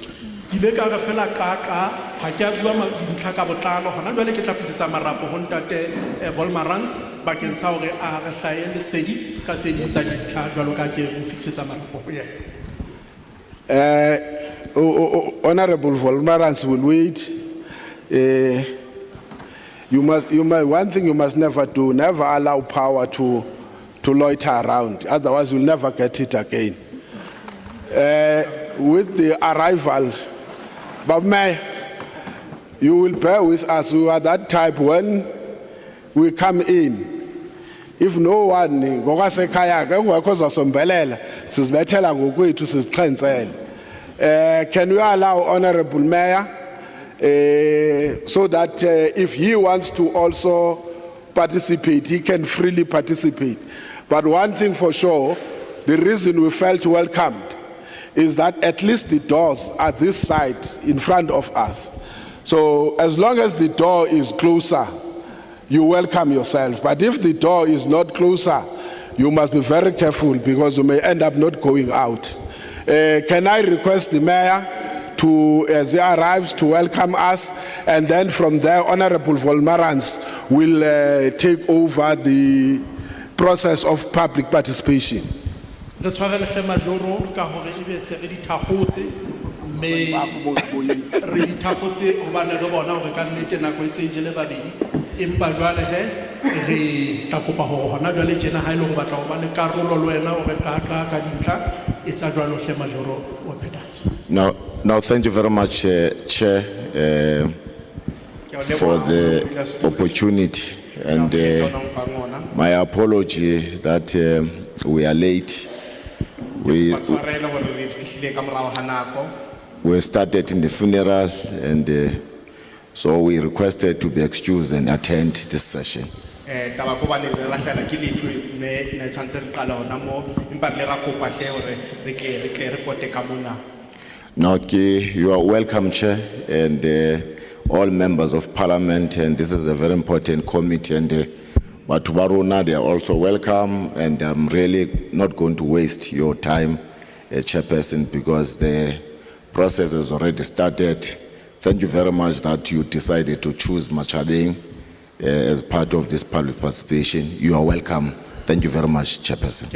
Honorable Volmarans will wait. One thing you must never do, never allow power to loiter around. Otherwise, you'll never get it again. With the arrival, but you will bear with us. We are that type when we come in, if no one ngokwasekhaya ke ungekho uzosombelela sizibethela ngokwethu sizixhentsele. Can you allow Honorable Mayor so that if he wants to also participate, he can freely participate. But one thing for sure, the reason we felt welcomed is that at least the doors are this side in front of us. So as long as the door is closer, you welcome yourself. But if the door is not closer, you must be very careful because you may end up not going out. Can I request the mayor to, as he arrives, to welcome us, and then from there, Honorable Volmarans will take over the process of public participation. Re tshwarele hle majoro ka hore ebe se re di thakgotse mme re di thakgotse hobane re bona hore ka nnete nako e se jele babedi empa jwale he re tla kopa hore hona jwale tjena ha ile go batla ho ba le karolo le wena hore ka dintlha e tsa jwalo hle majoro wa phetatso. Now, thank you very much, Chair, for the opportunity, and my apology that we are late. We started in the funeral, and so we requested to be excused and attend this session. Now, you are welcome, Chair, and all members of Parliament, and this is a very important committee, and Batubaruna, they are also welcome, and I'm really not going to waste your time, Chairperson, because the process has already started. Thank you very much that you decided to choose Machabeng as part of this public participation. You are welcome. Thank you very much, Chairperson.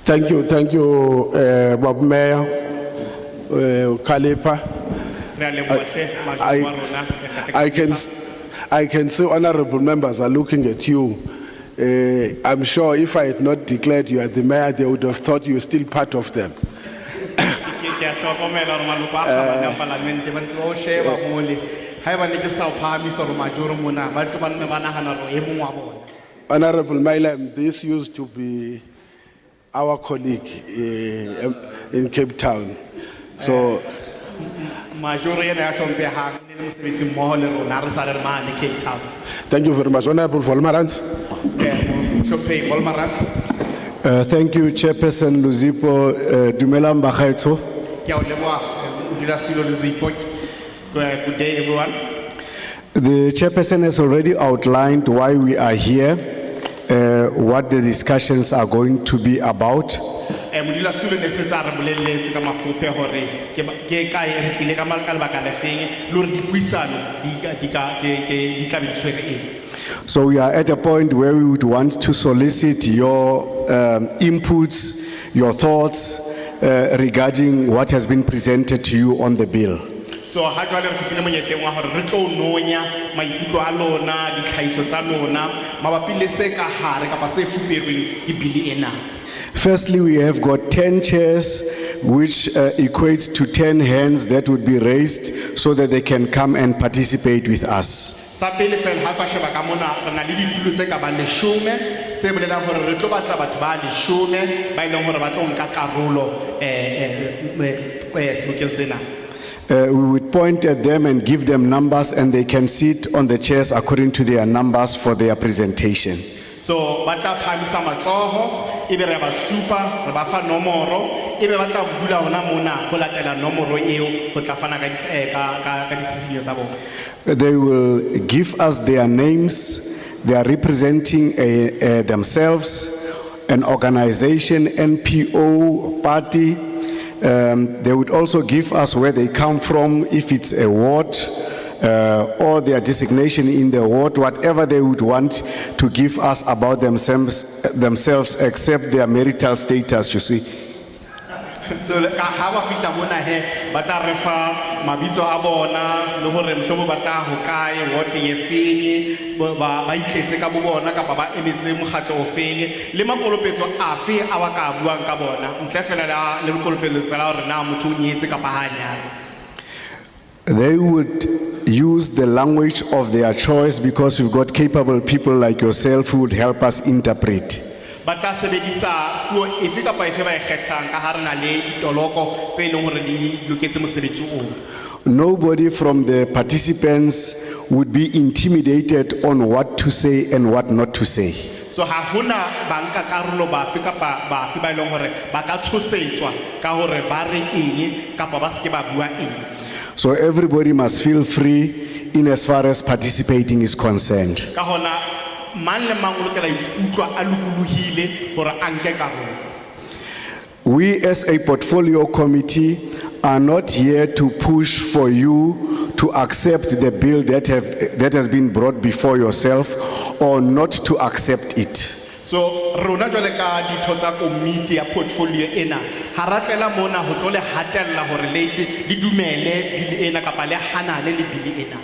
Thank you, Bob Mayor, Kalipa. I can see honorable members are looking at you. I'm sure if I had not declared you as the mayor, they would have thought you were still part of them. Honorable Mailem, this used to be our colleague in Cape Town. So thank you very much. Honorable Volmarans. Thank you, Chairperson Luzipo. Dumelang Bagaetsho. Good day, everyone. The Chairperson has already outlined why we are here, what the discussions are going to be about. So we are at a point where we would want to solicit your inputs, your thoughts regarding what has been presented to you on the bill. So ha jwale re fihlile monyetleng wa hore re tlo nonya maikutlo a lona ditlhaiso tsa lona mabapi le se ka hare kapa se fuperweng ke bili ena. Firstly, we have got 10 chairs, which equates to 10 hands that would be raised so that they can come and participate with us. Sa pele fela ha ka sheba ka mona re na le ditulo tse ka bang 10 se bolelang hore re tlo batla batho ba 10 ba ileng hore ba tlo nka karolo sebokeng sena. We would point at them and give them numbers, and they can sit on the chairs according to their numbers for their presentation. So batla phamisa matsoho ebe re ba supa re ba fa nomoro ebe batla bula hona mona ho latela nomoro eo ho tla fana ka disisinyo tsa bona. They will give us their names. They are representing themselves, an organization, NPO, party. They would also give us where they come from, if it's a ward or their designation in the ward, whatever they would want to give us about themselves except their marital status, you see. So ha ba fihla mona he ba tla re fa mabitso a bona le hore mohlomong ba tla ho kae ward e feng ba itletse ka bo bona kapa ba emetse mokgatlo o feng le makolopetso afe a ba ka buang ka bona ntle fela le makolopetso la hore na motho o nyetse kapa ha nyana. They would use the language of their choice because we've got capable people like yourself who would help us interpret. Ba tla sebedisa puo efe kapa efe ba e kgethang ka ha re na le ditoloko tse leng hore di loketse mosebetsi o. Nobody from the participants would be intimidated on what to say and what not to say. So ha hona banka karolo ba fe kapa ba fe ba leng hore ba ka tshosetswa ka hore ba re eng kapa ba se ke ba bua eng. So everybody must feel free in as far as participating is concerned. Ka hona mang le mang o lokela ikutlwa a lokolohile hore a nke karolo. We as a portfolio committee are not here to push for you to accept the bill that has been brought before yourself or not to accept it. So rona jwale ka ditho tsa committee ya portfolio ena ha ra tlela mona ho tlo le hatella hore le dumele bill ena kapa le hanane le bill ena.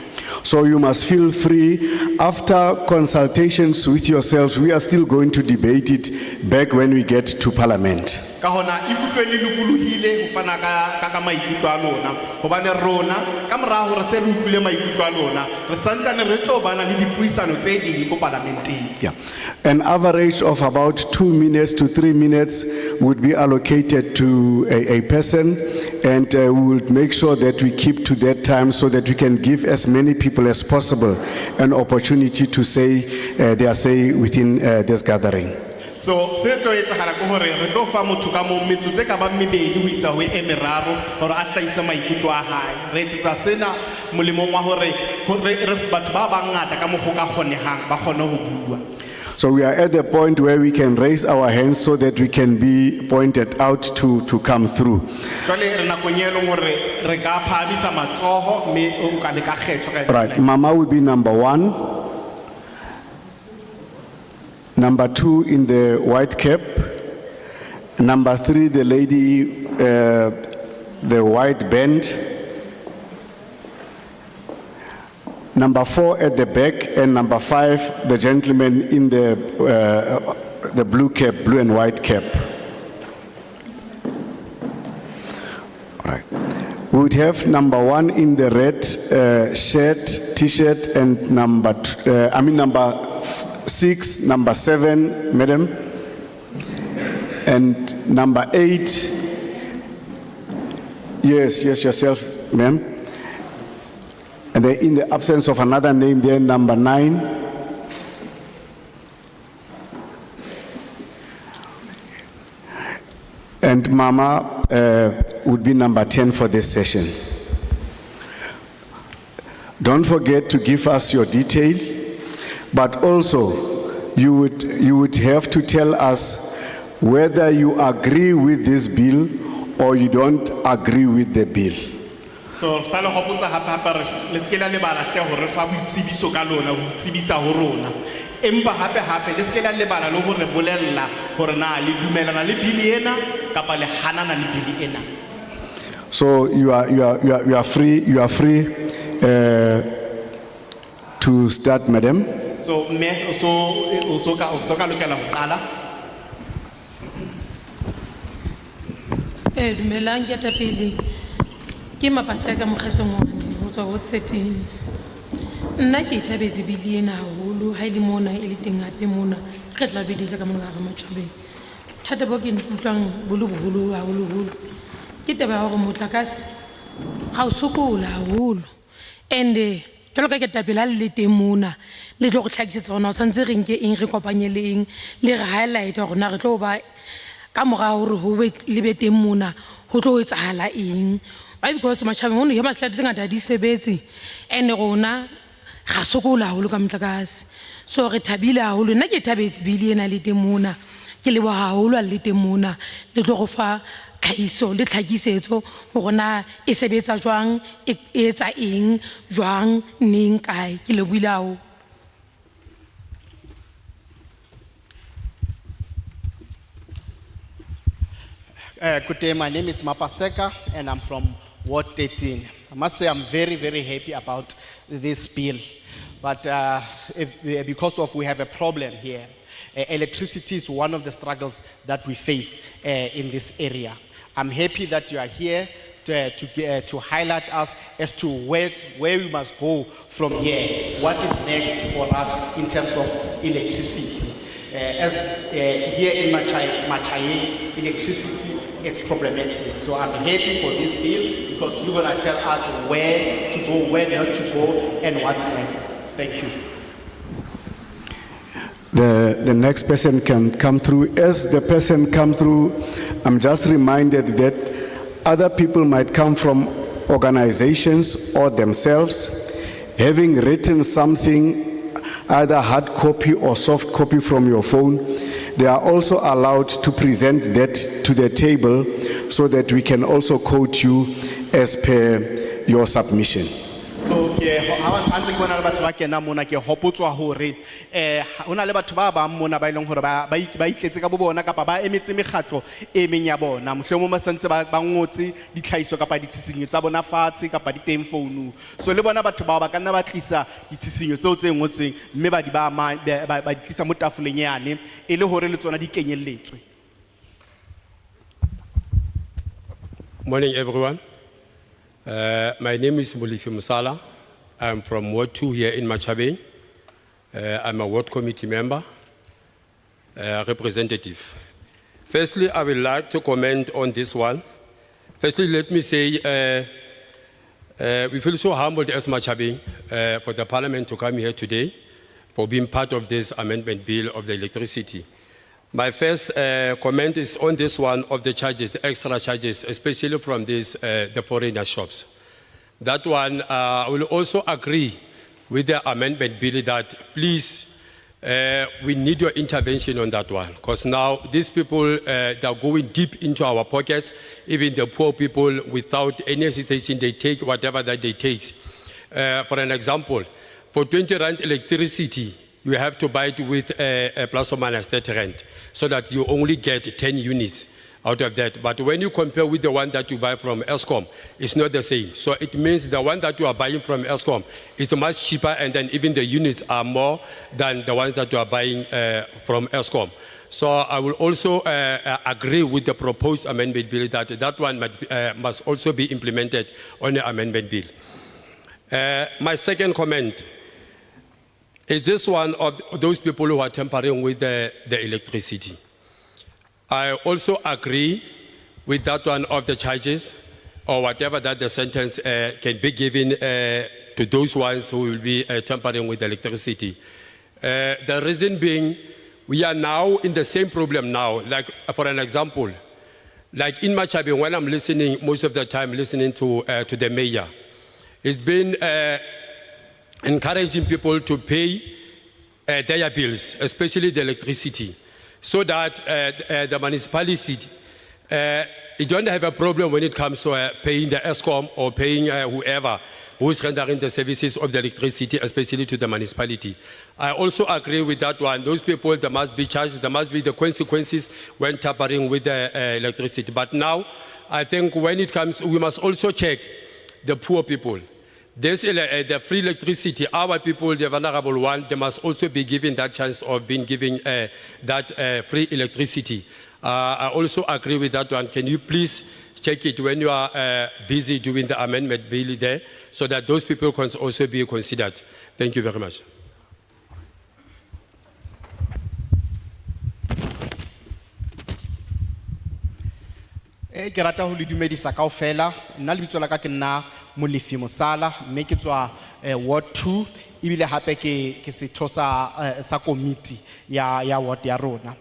So you must feel free. After consultations with yourselves, we are still going to debate it back when we get to Parliament. Ka hona ikutlweni lokolohile ho fana ka maikutlo a lona hobane rona ka mora hore se re utlwile maikutlo a lona re santsane re tlo bana le dipuisano tse ding ko parlamenteng. Yeah. An average of about 2 minutes to 3 minutes would be allocated to a person, and we will make sure that we keep to that time so that we can give as many people as possible an opportunity to say their say within this gathering. So se tlo etsagala ko hore re tlo fa motho ka mo metsotso ka ba mebedi ho isa ho e meraro hore a hlahisa maikutlo a hae. Re etsetsa sena molemong wa hore batho ba bangata ka mokgo ka kgonehang ba kgone ho bua. So we are at the point where we can raise our hands so that we can be pointed out to come through. Jwale re nakong e leng hore re ka phahamisa matsoho mme o ka le ka kgetho ka Right, Mama will be number 1. Number 2 in the white cap. Number 3, the lady, the white band. Number 4 at the back, and number 5, the gentleman in the blue cap, blue and white cap. All right. We would have number 1 in the red shirt, t-shirt, and number 6, number 7, madam, and number 8, yes, yourself, ma'am, and then in the absence of another name there, number 9, and Mama would be number 10 for this session. Don't forget to give us your detail. But also, you would have to tell us whether you agree with this bill or you don't agree with the bill. So sala hopotsa hapa le skela le bala hle hore fa boitsebiso ka lona ho itsebisa ho rona. Empa hape le skela le bala le hore bolella hore na le dumelana le bill ena kapa le hanana le bill ena. So you are free to start, madam. So me so ka lokela ho qala. Dumelang ke tapele ke mapasa ka mokgetsengwane ho tswa ho 13. Nna ke ithabetse bili ena haholo ha ile mona e le teng hape mona re tla be dile ka mona ga matjhabeng. Thata bo ke nkutlwang boloholo haholo ke taba ya hore motlakase ga o sokola haholo and jalo ka ke tapela le teng mona le tlo go tlhakisetsa gona o tshwanetse re nke eng re kopanye le eng le re highlight gona re tlo ba ka moga hore ho be le be teng mona ho tlo etsahala eng why because matjhabeng ono ya maslate tse ngata di sebetse and rona ga sokola haholo ka motlakase so re thabile haholo nna ke thabetse bili ena le teng mona ke lebo haholo le teng mona le tlo go fa tlhahiso le tlhakisetso hore na e sebetsa jwang e etsa eng jwang neng kae ke lebohile haholo. Good day, my name is Mapaseka and I'm from Ward 13. I must say I'm very, very happy about this bill. But because of we have a problem here, electricity is one of the struggles that we face in this area. I'm happy that you are here to highlight us as to where we must go from here. What is next for us in terms of electricity? As here in Machayeng, electricity is problematic. So I'm happy for this bill because you're going to tell us where to go, where not to go, and what's next. Thank you. The next person can come through. As the person come through, I'm just reminded that other people might come from organizations or themselves, having written something, either hard copy or soft copy from your phone. They are also allowed to present that to the table so that we can also quote you as per your submission. So ha ntse ke bona le batho ba kena mona ke hopotswa hore hona le batho ba bang mona ba ileng hore ba itletse ka bobona kapa ba emetse mekgatlo e meng ya bona mohlomong ba sentse ba ngotse ditlhaiso kapa ditshisinyo tsa bona fatshe kapa di teng founu. So le bona batho ba ka nna ba tlisa ditshisinyo tseo tse ngotsweng mme ba di ba di tlisa mo tafoleng yane e le hore le tsona di kenyelletswe. Morning, everyone. My name is Mulifi Musala. I'm from Ward 2 here in Machabeng. I'm a Ward Committee member, representative. Firstly, I would like to comment on this one. Firstly, let me say we feel so humbled as Machabeng for the Parliament to come here today for being part of this amendment bill of the electricity. My first comment is on this one of the charges, the extra charges, especially from this, the foreigner shops. That one, I will also agree with the amendment bill that please, we need your intervention on that one. Because now these people, they are going deep into our pockets, even the poor people without any hesitation, they take whatever that they take. For an example, for 20 rand electricity, you have to buy it with a plus or minus 30 rand, so that you only get 10 units out of that. But when you compare with the one that you buy from Eskom, it's not the same. So it means the one that you are buying from Eskom is much cheaper, and then even the units are more than the ones that you are buying from Eskom. So I will also agree with the proposed amendment bill that that one must also be implemented on the amendment bill. My second comment is this one of those people who are tampering with the electricity. I also agree with that one of the charges or whatever that the sentence can be given to those ones who will be tampering with electricity. The reason being, we are now in the same problem now. Like for an example, like in Machabeng, when I'm listening, most of the time listening to the mayor, it's been encouraging people to pay their bills, especially the electricity, so that the municipality, you don't have a problem when it comes to paying the Eskom or paying whoever who is rendering the services of the electricity, especially to the municipality. I also agree with that one. Those people, there must be charges, there must be the consequences when tampering with the electricity. But now, I think when it comes, we must also check the poor people. There's the free electricity. Our people, the vulnerable one, they must also be given that chance of being given that free electricity. I also agree with that one. Can you please check it when you are busy doing the amendment bill there, so that those people can also be considered. Thank you very much. Ke rata ho le dumedisa kaofela nna le bitso la ka ke nna Molefi Mosala mme ke tswa Ward 2 ibile hape ke setho sa committee ya ward ya rona.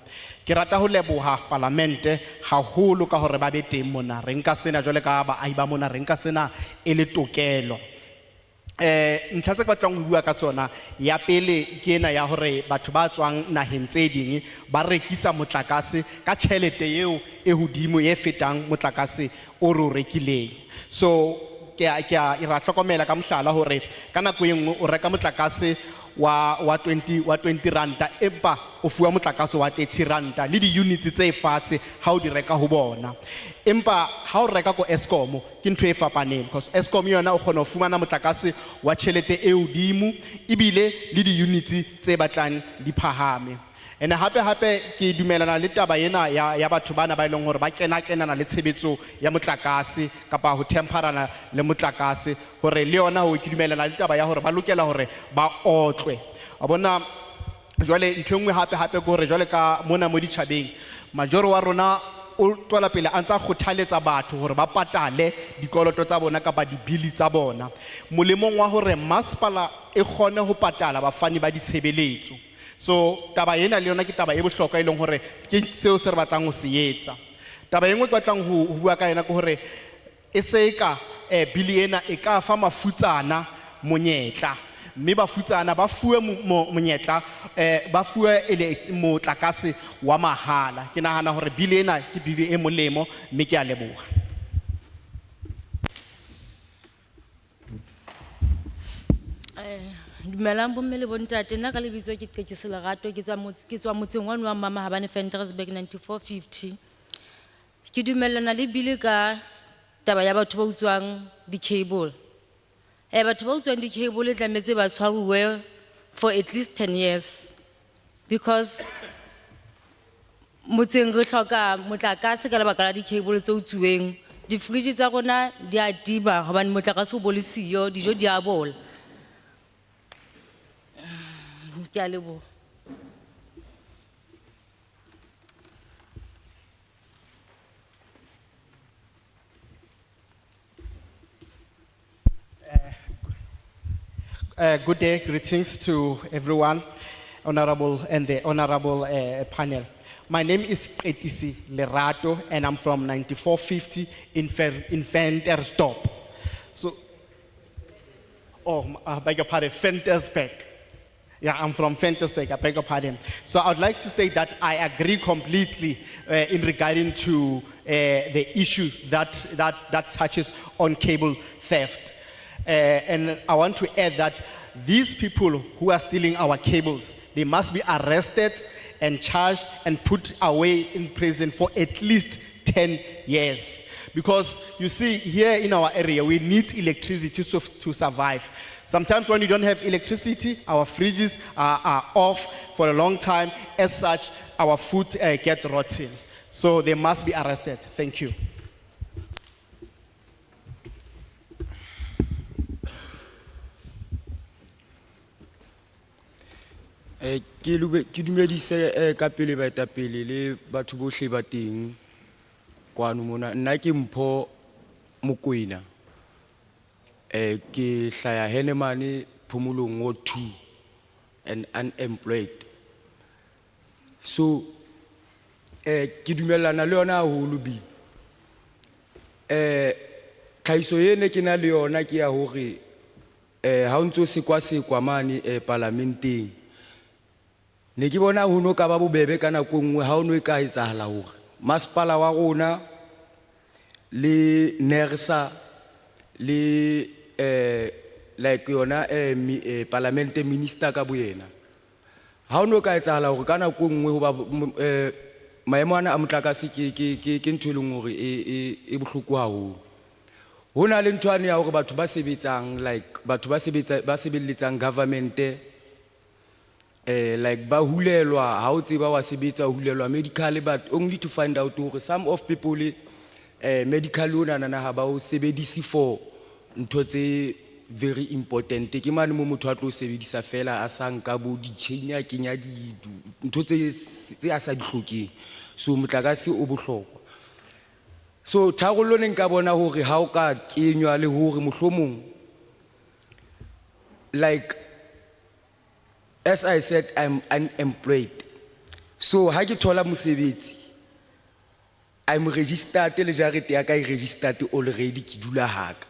Ke rata ho leboha parlamente haholo ka hore ba be teng mona re nka sena jwale ka baahi ba mona re nka sena e le tokelo. Ntlha tse ke batlang ho bua ka tsona ya pele ke ena ya hore batho ba tswang naheng tse ding ba rekisa motlakase ka tjhelete eo e hodimo e fetang motlakase o re o rekileng. So ra hlokomela ka mohlala hore ka nako e nngwe o reka motlakase wa 20 ranta empa o fuwa motlakase wa 30 ranta le di units tse fatshe ha o di reka ho bona, empa ha o reka ko Eskom ke ntho e fapaneng because Eskom yona o kgona ho fumana motlakase wa tjhelete e hodimo ebile le di units tse batlang di phahame. And hape ke dumelana le taba ena ya batho bana ba ileng hore ba kenana le tshebetso ya motlakase kapa ho temperana le motlakase hore le yona ho ke dumelana le taba ya hore ba lokela hore ba otlwe. A bona jwale ntho engwe hape ke hore jwale ka mona mo ditjhabeng majoro wa rona o tswela pele a ntsa kgothaletsa batho hore ba patale dikoloto tsa bona kapa dibili tsa bona molemong wa hore masepala e kgone ho patala bafani ba ditshebeletso. So taba ena le yona ke taba e bohlokwa e leng hore ke seo se re batlang ho se etsa. Taba engwe ke batlang ho bua ka ena ke hore e se ka bili ena e ka fa mafutsana monyetla, mme bafutsana ba fuwe monyetla ba fuwe motlakase wa mahala. Ke nahana hore bili ena ke bili e molemo mme ke a leboha. Dumelang bomme le bontate, nna ka lebitso ke Electricity Regul, ke tswa motseng wa Mama Habane Ventersburg 9450. Ke dumellana le bile ka taba ya batho ba utswang di-cable. Batho ba utswang di-cable tlametse ba tshwaruwe for at least 10 years because motseng re hloka motlakase ka lebaka la di-cable tse utsuweng. Di-fridge tsa rona di a tima hobane motlakase o bolesiyo, dijo di a bola. Ke a leboha. Good day, greetings to everyone, honorable and the honorable panel. My name is Electricity Regul and I'm from 9450 in Ventersdorp. So, I beg your pardon, Ventersburg. Yeah, I'm from Ventersburg, I beg your pardon. So I would like to state that I agree completely in regarding to the issue that touches on cable theft. And I want to add that these people who are stealing our cables, they must be arrested and charged and put away in prison for at least 10 years. Because you see, here in our area, we need electricity to survive. Sometimes when you don't have electricity, our fridges are off for a long time. As such, our food get rotten. So they must be arrested. Thank you. Ke dumedise ka pele baetapele le batho bohle ba teng kwano mona. Nna ke Mpho Mokoena, ke hlaya Henemane Phomolong Ward 2 and unemployed. So ke dumellana le yona haholo bi tlhahiso ene ke na le yona ke ya hore ha o ntso sekwa mane parlamenteng ne ke bona ho no ka ba bobebe ka nako nngwe ha o no e ka etsahala hore masepala wa rona le NERSA le like yona parliament minister ka boyena ha o no ka etsahala hore ka nako nngwe ho ba maemo ana a motlakase ke ntho e leng hore e bohloko haholo. Ho na le ntho ane ya hore batho ba sebetsang like batho ba sebeletsang government like ba hulelwa ha o tseba wa sebetsa hulelwa medical, but only to find out hore some of people medical ona na ha ba o sebedisi for ntho tse very important. Ke mane mo motho a tlo sebedisa fela a sa nka bo di chain a kenya di ntho tse a sa di hlokeng. So motlakase o bohlokwa. So tharollo ne nka bona hore ha o ka kenywa le hore mohlomong like as I said, I'm unemployed. So ha ke thola mosebetsi, I'm registered le jarete ya ka I registered already ke dula haka.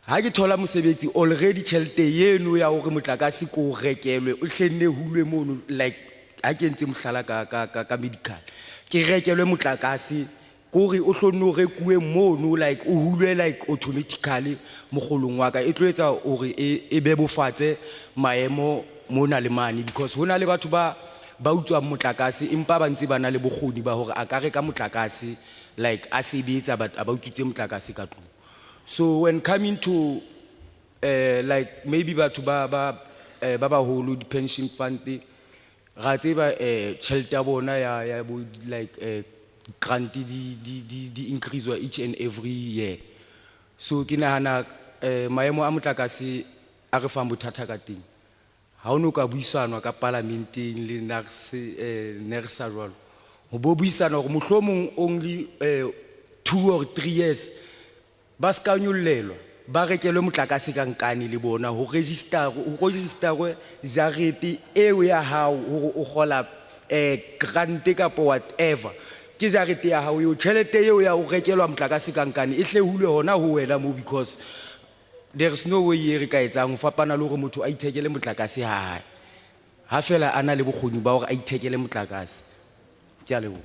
Ha ke thola mosebetsi already tjhelete yeno ya hore motlakase ko rekelwe o hlenne hulwe mono like ha ke ntse mohlala ka medical ke rekelwe motlakase ko kore o hlonno rekuwe mono like o hulwe like automatically mogolong wa ka e tlo etsa hore e bebofatse maemo mona le mane because hona le batho ba utswang motlakase empa ba ntse ba na le bokgoni ba hore a ka reka motlakase like a sebetsa but a ba utswitse motlakase ka tlung. So when coming to like maybe batho ba holo di pension fund ga tseba tšhelete ya bona ya bo like grant di increase each and every year. So ke nahana maemo a motlakase a re fang bothata ka teng ha o no ka buisanwa ka parlamenteng le NERSA jwalo ho bo buisana hore mohlomong only 2 or 3 years ba ska nyollelwa ba rekelwe motlakase ka nkane le bona ho registerwe jarete eo ya hao hore o gola grant kapo whatever ke jarete ya hao yo tšhelete eo ya o rekelwa motlakase ka nkane e hlehule hona ho wena mo because there is no way re ka etsang ho fapana le hore motho a ithekele motlakase ha fela ana le bokgoni ba hore a ithekele motlakase. Ke a leboha.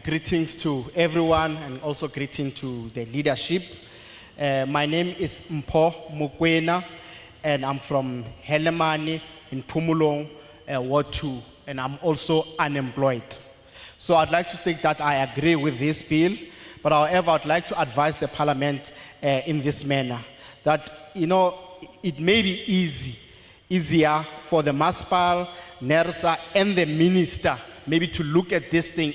Greetings to everyone and also greeting to the leadership. My name is Mpho Mokwena and I'm from Helemane in Pumulong, Ward 2, and I'm also unemployed. So I'd like to state that I agree with this bill, but however I'd like to advise the Parliament in this manner, that it may be easier for the MASPAL, NERSA and the Minister maybe to look at this thing,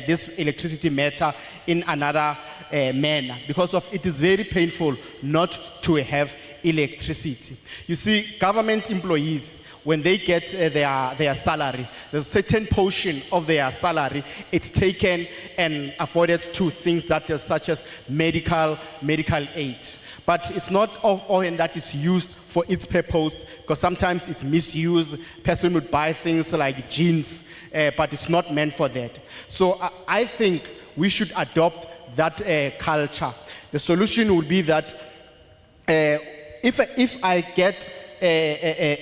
this electricity matter in another manner, because of it is very painful not to have electricity. You see, government employees, when they get their salary, there's a certain portion of their salary, it's taken and afforded to things that are such as medical aid. But it's not often that it's used for its purpose, because sometimes it's misused. Person would buy things like jeans, but it's not meant for that. So I think we should adopt that culture. The solution would be that if I get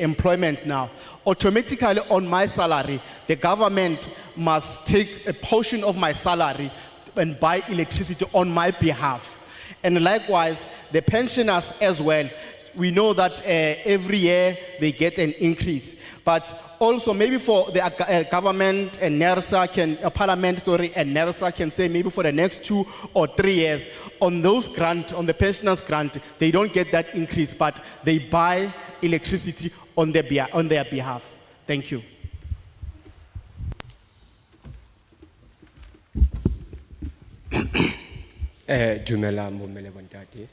employment now, automatically on my salary, the government must take a portion of my salary and buy electricity on my behalf. And likewise, the pensioners as well. We know that every year they get an increase. But also maybe for the government and NERSA Parliament, and NERSA can say maybe for the next 2 or 3 years, on those grant, on the pensioners grant, they don't get that increase, but they buy electricity on their behalf. Thank you. Dumela mmele bontate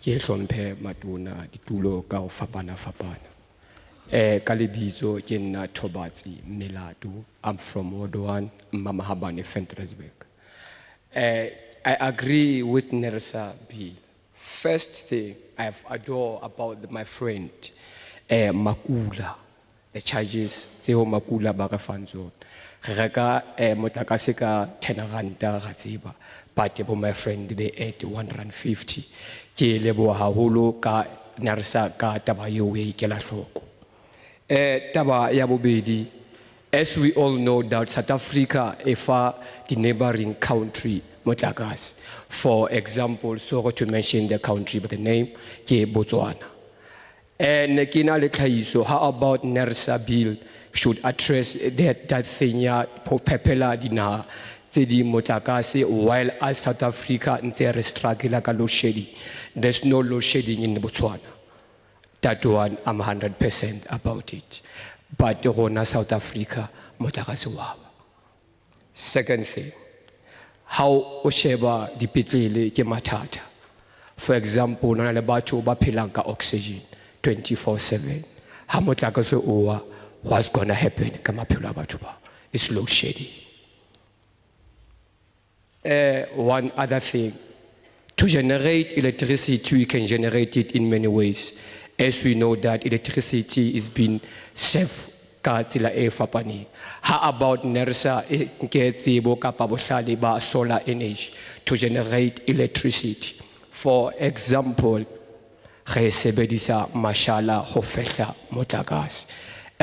ke hlomphe matona ditulo ka ho fapana ka lebitso ke nna Thobatsi Melatu. I'm from Ward 1 Mamahabane Ventersburg. I agree with NERSA bill. First thing I have adore about my friend Makula, the charges tseo Makula ba re fang tsona re reka motlakase ka 10 ranta ga tseba, but for my friend they add 150. Ke leboha haholo ka NERSA ka taba eo e ke la hloko. Taba ya bobedi, as we all know that South Africa efa the neighboring country motlakase. For example, so to mention the country by the name ke Botswana. And kina le tlhahiso, how about NERSA bill should address that thing ya popular dina tse di motlakase, while as South Africa ntse re struggle ka load shedding. There's no load shedding in Botswana. That one I'm 100% about it. But rona South Africa motlakase wa. Second thing, how o sheba dipetlele ke mathata. For example, na le batho ba phelang ka oxygen 24/7. Ha motlakase owa, what's gonna happen ka maphelo a batho ba? It's load shedding. One other thing, to generate electricity, we can generate it in many ways. As we know that electricity is being safe ka tsela e fapaneng. How about NERSA ke tsebo kapa bohlale ba solar energy to generate electricity? For example, re sebedisa mashala ho fehla motlakase.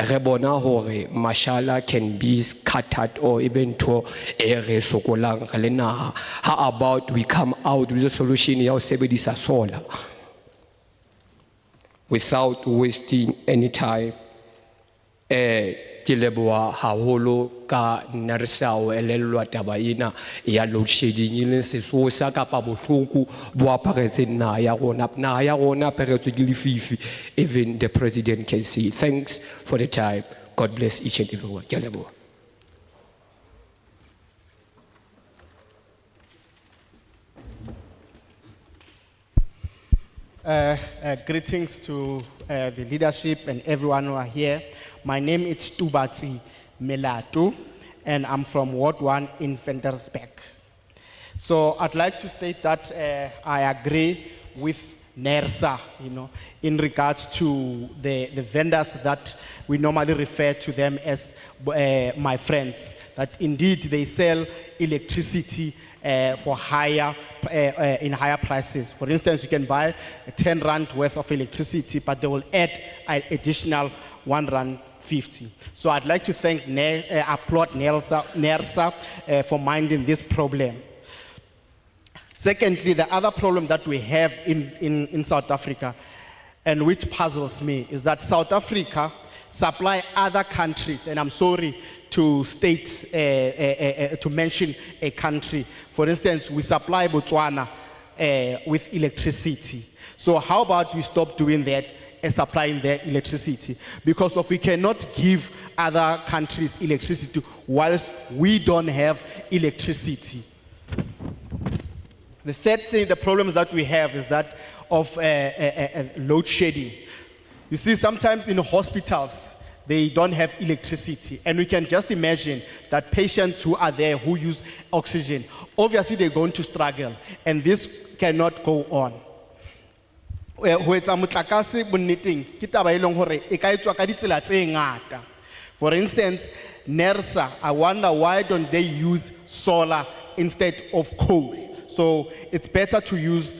re bona hore mashala can be scattered or even to re sokolang re le naha. How about we come out with a solution ya ho sebedisa solar without wasting any time? Ke leboha haholo ka Nersa o elellwa taba ena ya load shedding e leng sesosa kapa bohloko bo aparetseng naha ya rona. Naha ya rona aparetswe ke lefifi, even the president can see. Thanks for the time. God bless each and everyone. Ke a leboha. Greetings to the leadership and everyone who are here. My name is Tubatsi Melatu, and I'm from Ward 1 in Ventersburg. So I'd like to state that I agree with NERSA, in regards to the vendors that we normally refer to them as my friends, that indeed they sell electricity for higher, in higher prices. For instance, you can buy 10 rand worth of electricity, but they will add an additional 1 rand 50. So I'd like to thank applaud NERSA for minding this problem. Secondly, the other problem that we have in South Africa, and which puzzles me, is that South Africa supply other countries, and I'm sorry to state, to mention a country. For instance, we supply Botswana with electricity. So how about we stop doing that and supplying their electricity? Because if we cannot give other countries electricity whilst we don't have electricity. The third thing, the problems that we have is that of load shedding. You see, sometimes in hospitals, they don't have electricity. And we can just imagine that patients who are there who use oxygen, obviously they're going to struggle. And this cannot go on. For instance, NERSA, I wonder why don't they use solar instead of coal? So it's better to use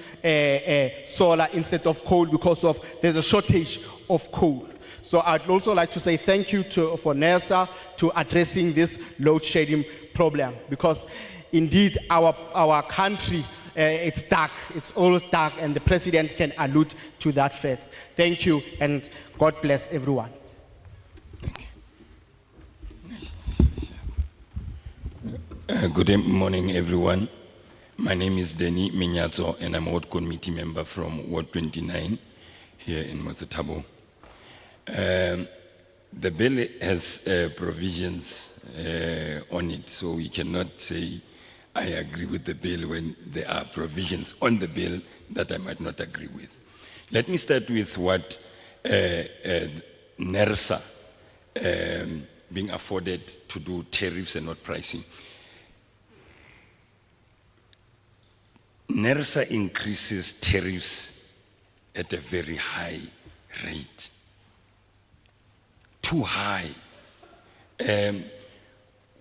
solar instead of coal because there's a shortage of coal. So I'd also like to say thank you for NERSA to addressing this load shedding problem, because indeed our country, it's dark, it's always dark, and the president can allude to that fact. Thank you, and God bless everyone. Good morning, everyone. My name is Denny Minyazo, and I'm a Ward Committee member from Ward 29 here in Motsetabo. The bill has provisions on it, so we cannot say I agree with the bill when there are provisions on the bill that I might not agree with. Let me start with what NERSA being afforded to do tariffs and not pricing. NERSA increases tariffs at a very high rate. Too high.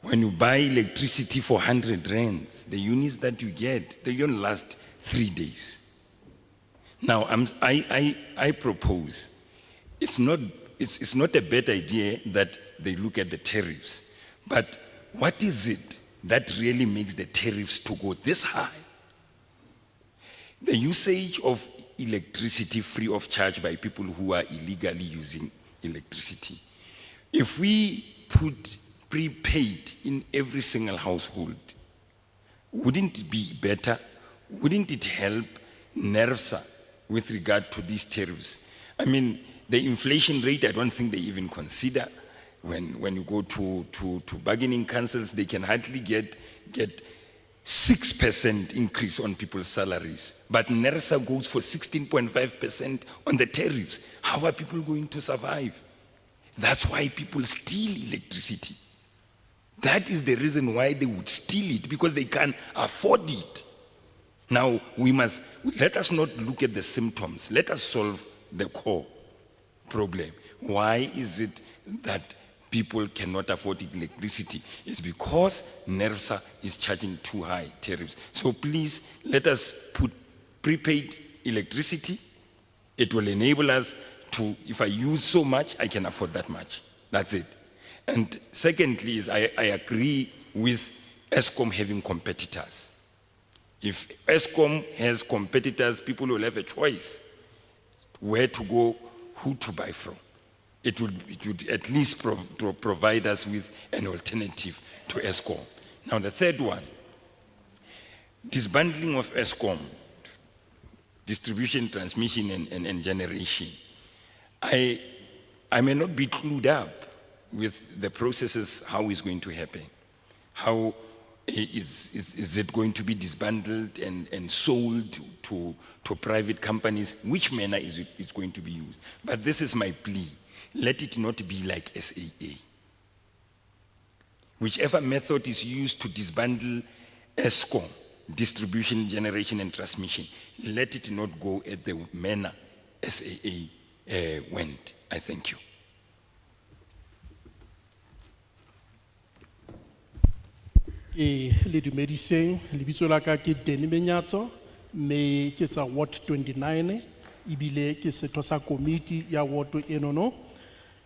When you buy electricity for 100 rands, the units that you get, they don't last 3 days. Now, I propose, it's not a bad idea that they look at the tariffs, but what is it that really makes the tariffs to go this high? The usage of electricity free of charge by people who are illegally using electricity. If we put prepaid in every single household, wouldn't it be better? Wouldn't it help NERSA with regard to these tariffs? I mean, the inflation rate, I don't think they even consider. When you go to bargaining councils, they can hardly get 6% increase on people's salaries. But NERSA goes for 16.5% on the tariffs. How are people going to survive? That's why people steal electricity. That is the reason why they would steal it, because they can't afford it. Now, let us not look at the symptoms. Let us solve the core problem. Why is it that people cannot afford electricity? It's because NERSA is charging too high tariffs. So please, let us put prepaid electricity. It will enable us to, if I use so much, I can afford that much. That's it. And secondly is I agree with ESCOM having competitors. If ESCOM has competitors, people will have a choice where to go, who to buy from. It would at least provide us with an alternative to ESCOM. Now the third one, disbandling of ESCOM, distribution, transmission, and generation. I may not be clued up with the processes, how it's going to happen. How is it going to be disbandled and sold to private companies? Which manner is it going to be used? But this is my plea. Let it not be like SAA. Whichever method is used to disbandle ESCOM, distribution, generation, and transmission, let it not go at the manner SAA went. I thank you. Le dumediseng, lebitso la ka ke Denny Menyatso, me ke tsa Ward 29, ibile ke setho sa committee ya ward enono.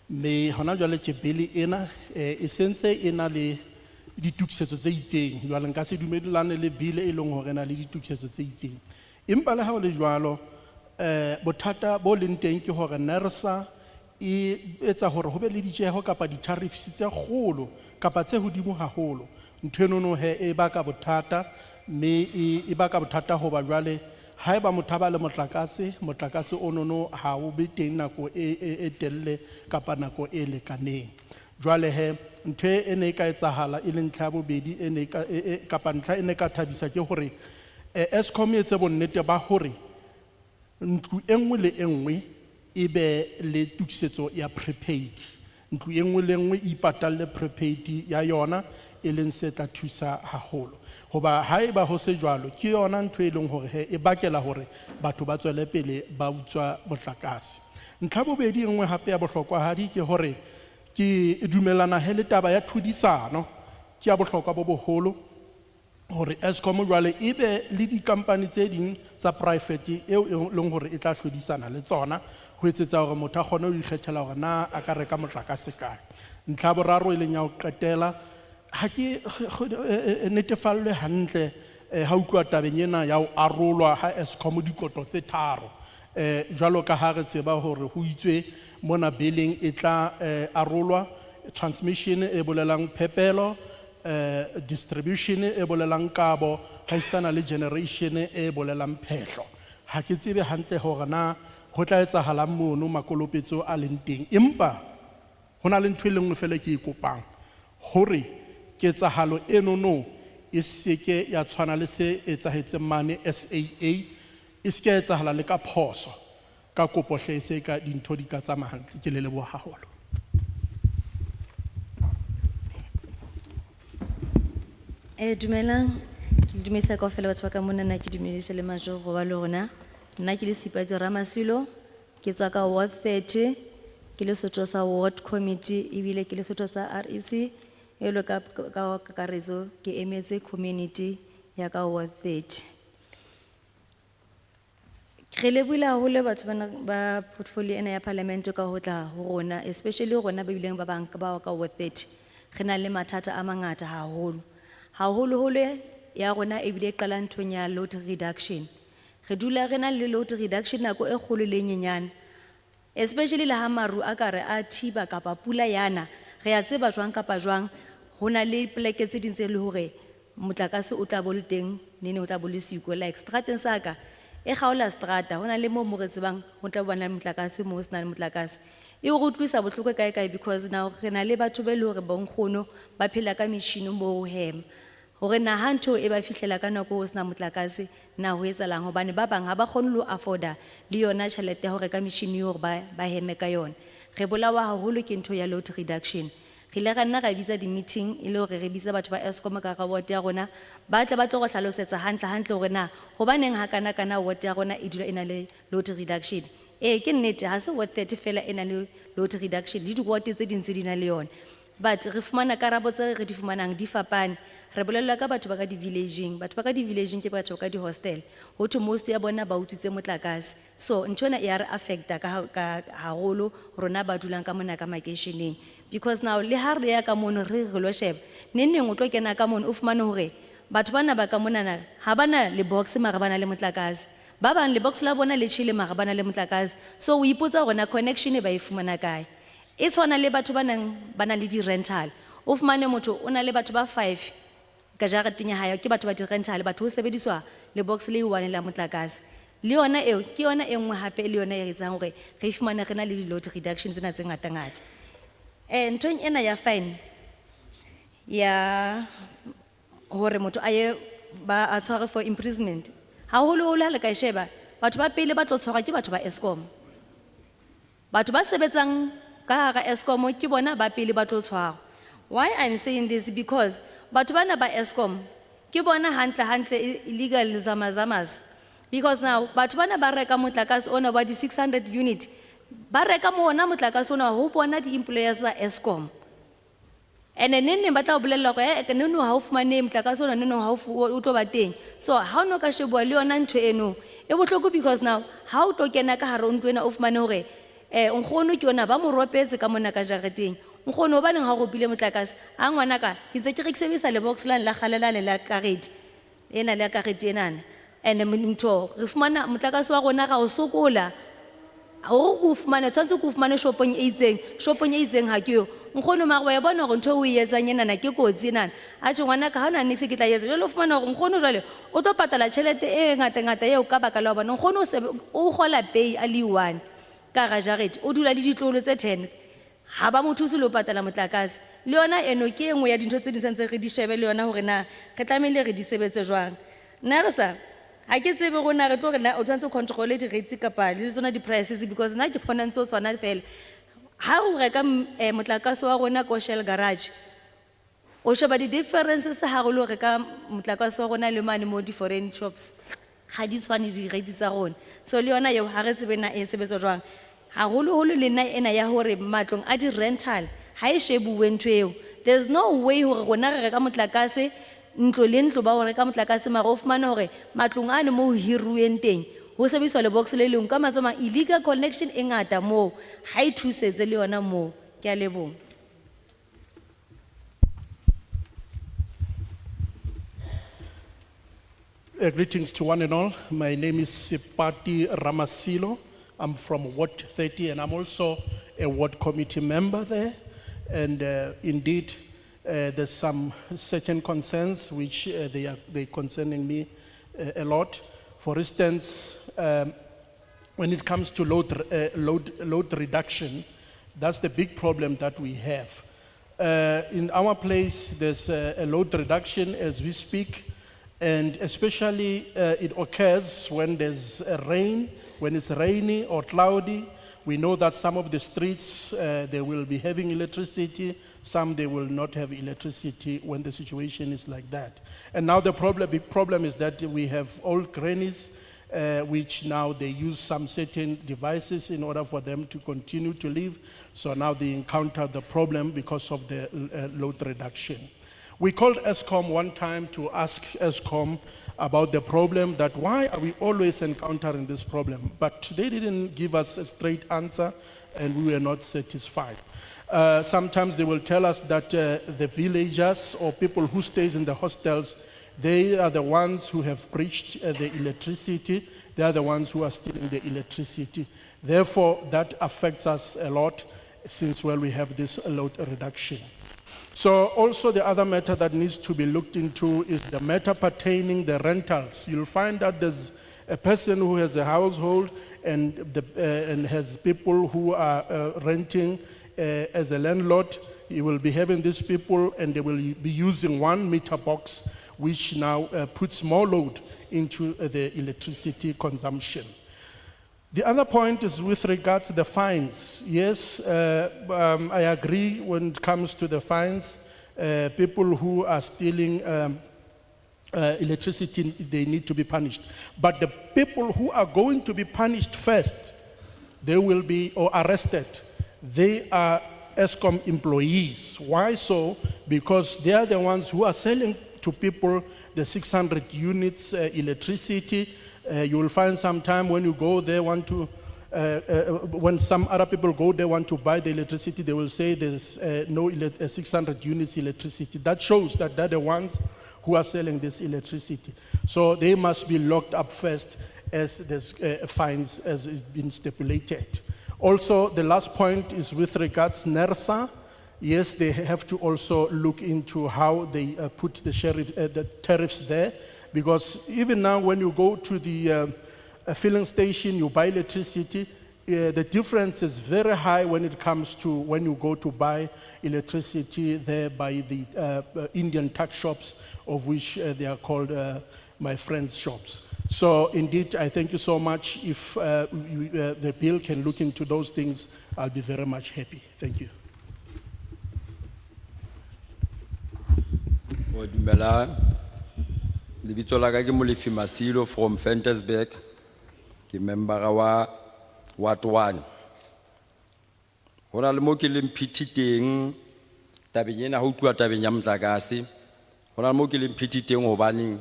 Me hona jwale tje bili ena, e sentse ena le ditukisetso tse itseng, jwale nka se dumellane le bile e leng hore na le ditukisetso tse itseng. Empa le ha o le jwalo, bothata bo leng teng ke hore NERSA e etsa hore ho be le ditjeho kapa di-tariffs tse kgolo kapa tse hodimo haholo. Ntho enono he e baka bothata, mme e baka bothata hoba jwale haeba motho a ba le motlakase onono ha o be teng nako e telele kapa nako e lekaneng. Jwale he ntho e ne ka etsahala e leng ntlha bobedi kapa ntlha e ne ka thabisa ke hore ESCOM e etse bonnete ba hore ntlu engwe le engwe e be le tukisetso ya prepaid. Ntlu engwe le engwe e ipatalle prepaid ya yona e leng se tla thusa haholo. Hoba haeba ho se jwalo ke yona ntho e leng hore he e bakela hore batho ba tswele pele ba utswa motlakase. Ntlha bobedi engwe hape ya bohlokwahadi ke hore ke dumelana he le taba ya tlhodisano ke ya bohlokwa bo boholo hore ESCOM jwale e be le di-company tse ding tsa private eo e leng hore e tla hlodisana le tsona ho etsetsa hore motho a kgone ho ikgethela hore na a ka reka motlakase kae. Ntlha boraro e leng ya ho qetela, ha ke netefallwe hantle ha utlwa tabeng ena ya ho arolwa ha ESCOM dikoto tse tharo. Jwalo ka ha re tseba hore ho itswe mona billing e tla arolwa, transmission e bolelang phepelo, distribution e bolelang kabo, ha istana le generation e bolelang phehlo. Ha ke tsebe hantle hore na ho tla etsahala mono makolopetso a leng teng, empa hona le ntho e lengwe fela ke ikopang hore ketsahalo enono e seke ya tshwana le se etsahetseng mane SAA, e seke ya etsahala le ka phoso ka kopo hle se ka dintho di ka tsamaya hantle. Ke le leboha haholo. Dumelang, ke dumedisa kaofela batho ba ka mona, nna ke dumedisa le majoro go ba le rona. Nna ke le Sipati Ramasilo, ke tswa ka Ward 30, ke le setho sa Ward Committee, ebile ke le setho sa REC, e lo ka kakaretso ke emetse community ya ka Ward 30. Re lebohile haholo batho ba portfolio ena ya parliament ka ho tla ho rona, especially rona ba bileng ba bang ba ka Ward 30. Re na le mathata a mangata haholo ya rona e bile qala nthong ya load reduction. Re dula re na le load reduction nako e kgolo le nyenyane, especially le ha maru a ka re a thiba kapa pula yana, re a tseba jwang kapa jwang hona le poleke tse ding tse le hore motlakase o tla bo le teng nene o tla bo le siko, like strateng sa ka e kgaola strata hona le mo re tsebang ho tla bona motlakase mo sena le motlakase. E go tlwisa botlhoko kae because now re na le batho ba le hore ba nkgono ba phela ka metšhini mo ho hema hore na ha ntho e ba fihlela ka nako ho sena motlakase na ho etsalang, hobane ba bang ha ba kgone ho afforda le yona tjhelete ya ho reka metšhini hore ba heme ka yona. Re bolawa haholo ke ntho ya load reduction. Re ile ra nna ra bitsa di-meeting e le hore re bitsa batho ba ESCOM ka ga ward ya rona ba tle ba tlo go hlalosetsa hantle hore na hobaneng ha kana ward ya rona e dula ena le load reduction. Ke nnete ha se Ward 30 fela ena le load reduction, le di-ward tse ding tse di na le yona, but re fumana karabo tse re di fumanang di fapane. re bolelela ka batho ba ka di-villageng batho ba ka di-villageng ke batho ba ka di-hostel ho thwe most ya bona ba utswitse motlakase so nthwena e ya re affecta ka haholo rona ba dulang ka mona ka makeisheneng because now le ha re ya ka mono re lo sheba neng o tlo kena ka mono o fumane hore batho bana ba ka monana ha bana le box mara bana le motlakase ba bang le box la bona le chile mara bana le motlakase so o ipotsa hore na connection e ba e fumana kae e tshwana le batho bana le di-rental o fumane motho o na le batho ba 5 ka jareteng ya hae ke batho ba di-rental batho ho sebediswa le box le one la motlakase le yona eo ke yona e nngwe hape le yona e etsang hore re fumane re na le di-load reductions tsena tse ngata-ngata nthong ena ya fine ya hore motho a ye ba a tshware for imprisonment haholoholo ha le ka e sheba batho ba pele ba tlo tshwarwa ke batho ba Eskom batho ba sebetsang ka hara Eskom ke bona ba pele ba tlo tshwarwa why I'm saying this because batho bana ba Eskom ke bona hantle illegal zamazamas because now batho bana ba reka motlakase ona wa di 600 unit ba reka mona motlakase ona ho bona di-employers tsa Eskom and then ba tla bolella gore ke nno ha o fumane motlakase ona nno ha o tlo ba teng so ha o no ka shebwa le yona ntho eno e bohloko because now ha o tlo kena ka hare ntwe ena o fumane hore nkgono ke yona ba mo ropetse ka mona ka jareteng nkgono ba neng ha go pile motlakase ha ngwana ka ke ntse ke re sebedisa le box la kgalela le la karete ena le karete enana and mntho re fumana motlakase wa rona ga o sokola o go fumana tshwantse go fumana shopong e itseng ha ke yo nkgono ma wa bona gore ntho o e etsang enana ke kotsi enana a tshwe ngwana ka ha ona nix ke tla etsa jalo o fumana gore nkgono jwale o tlo patala tšhelete e ngata eo ka baka la bona nkgono o gola pay a le 1 ka ga jarete o dula le ditlolo tse 10 ha ba mo thusi le o patala motlakase le yona eno ke engwe ya dintho tse di sentse re di shebe le yona hore na re tlamehile re di sebetse jwang nna re sa ha ke tsebe rona re tlo re na o tshwanetse control di-rates kapa le tsona di-prices because nna ke bona ntse o tshwana fela ha o reka motlakase wa rona ko Shell garage o sheba di-differences ha go le reka motlakase wa rona le mane mo di-foreign shops ha di tshwane di-rates tsa rona so le yona eo ha re tsebe na e sebetsa jwang haholoholo le nna ena ya hore matlong a di-rental ha e shebuwe ntho eo there's no way hore rona re reka motlakase ntlo le ntlo ba o reka motlakase mara o fumane hore matlong ane mo hiruweng teng ho sebediswa le box le leng ka matsama illegal connection e ngata mo ha e thusetse le yona mo ke a lebong Greetings to one and all. My name is Sipati Ramasilo. I'm from Ward 30 and I'm also a Ward Committee member there. And indeed, there's some certain concerns which they're concerning me a lot. For instance, when it comes to load reduction, that's the big problem that we have. In our place, there's a load reduction as we speak, and especially it occurs when there's rain, when it's rainy or cloudy. We know that some of the streets, they will be having electricity, some they will not have electricity when the situation is like that. And now the big problem is that we have old grannies, which now they use some certain devices in order for them to continue to live. So now they encounter the problem because of the load reduction. We called Eskom one time to ask Eskom about the problem, that why are we always encountering this problem? But they didn't give us a straight answer and we were not satisfied. Sometimes they will tell us that the villagers or people who stays in the hostels, they are the ones who have breached the electricity. They are the ones who are stealing the electricity. Therefore, that affects us a lot since we have this load reduction. So also the other matter that needs to be looked into is the matter pertaining the rentals. You'll find that there's a person who has a household and has people who are renting as a landlord. He will be having these people and they will be using 1 meter box, which now puts more load into the electricity consumption. The other point is with regards to the fines. Yes, I agree when it comes to the fines. People who are stealing electricity, they need to be punished. But the people who are going to be punished first, they will be or arrested. They are Eskom employees. Why so? Because they are the ones who are selling to people the 600 units electricity. You will find sometime when you go there, when some other people go there want to buy the electricity, they will say there's no 600 units electricity. That shows that they're the ones who are selling this electricity. So they must be locked up first as there's fines as is been stipulated. Also, the last point is with regards NERSA. Yes, they have to also look into how they put the tariffs there, because even now when you go to the filling station, you buy electricity, the difference is very high when it comes to when you go to buy electricity there by the Indian tax shops, of which they are called my friends' shops. So indeed, I thank you so much. If the bill can look into those things, I'll be very much happy. Thank you. Dumelang, lebitso la ka ke Molefi Masilo from Ventersburg, ke member wa Ward 1. Hona le mo ke leng piti teng tabeng ena ho tluwa tabeng ya motlakase. Hona le mo ke leng piti teng hobane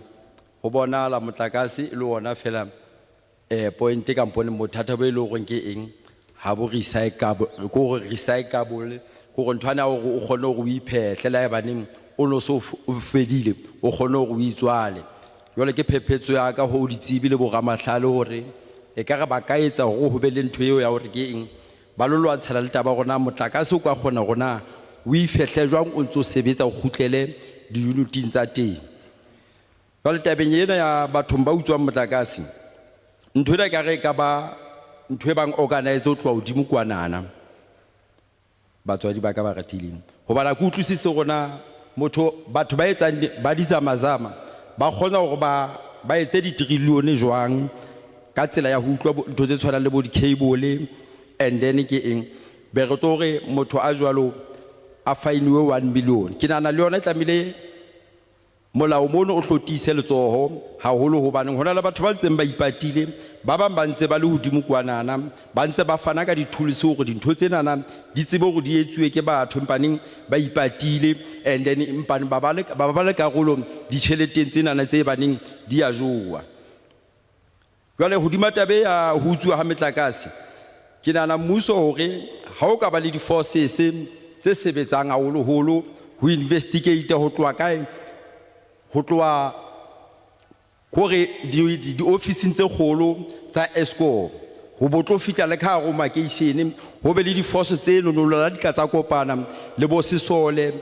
ho bonahala motlakase le ona fela point e kampone mothata bo ile go ke eng ha bo recyclable go recyclable go ntwana o kgone go iphetlela e baneng o no so o fedile o kgone go itswale jole ke phephetso ya ka ho ditsebi le bo ramahlale hore e ka re ba ka etsa go be le ntwe eo ya hore ke eng ba lo lwantshela le taba gona motlakase o ka kgona gona o ifehle jwang o ntse o sebetsa o khutlele di uniting tsa teng jole tabeng ena ya batho ba utswang motlakase ntwe da ka re ka ba ntwe bang organize o tloa hodimo kwanana batswadi ba ka ba ratileng ho bana ke utlwisise gona motho batho ba etsa ba dizamazama ba kgona hore ba etse di trillion jwang ka tsela ya ho utlwa ntho tse tshwana le bo di cable and then ke eng be re tore motho a jwalo a fainiwe 1 million ke nana le yona tlamile molao mono o hlotise letsoho haholo ho baneng hona le batho ba ntseng ba ipatile ba bang ba ntse ba le hodimo kwanana ba ntse ba fana ka di-tools hore dintho tsenana di tsebe hore di etsuwe ke batho empaneng ba ipatile and then empaneng ba ba le karolo ditjheleteng tsenana tse baneng di a jowa jwale hodima tabe ya ho utswa ha metlakase ke nana mmuso hore ha o ka ba le di-forces tse sebetsang haholoholo ho investigate ho tloa kae ho tloa kore di officing tse kgolo tsa Eskom ho botlo fitla le ka go makeishene ho be le di force tse nonola di ka tsa kopana le bo sesole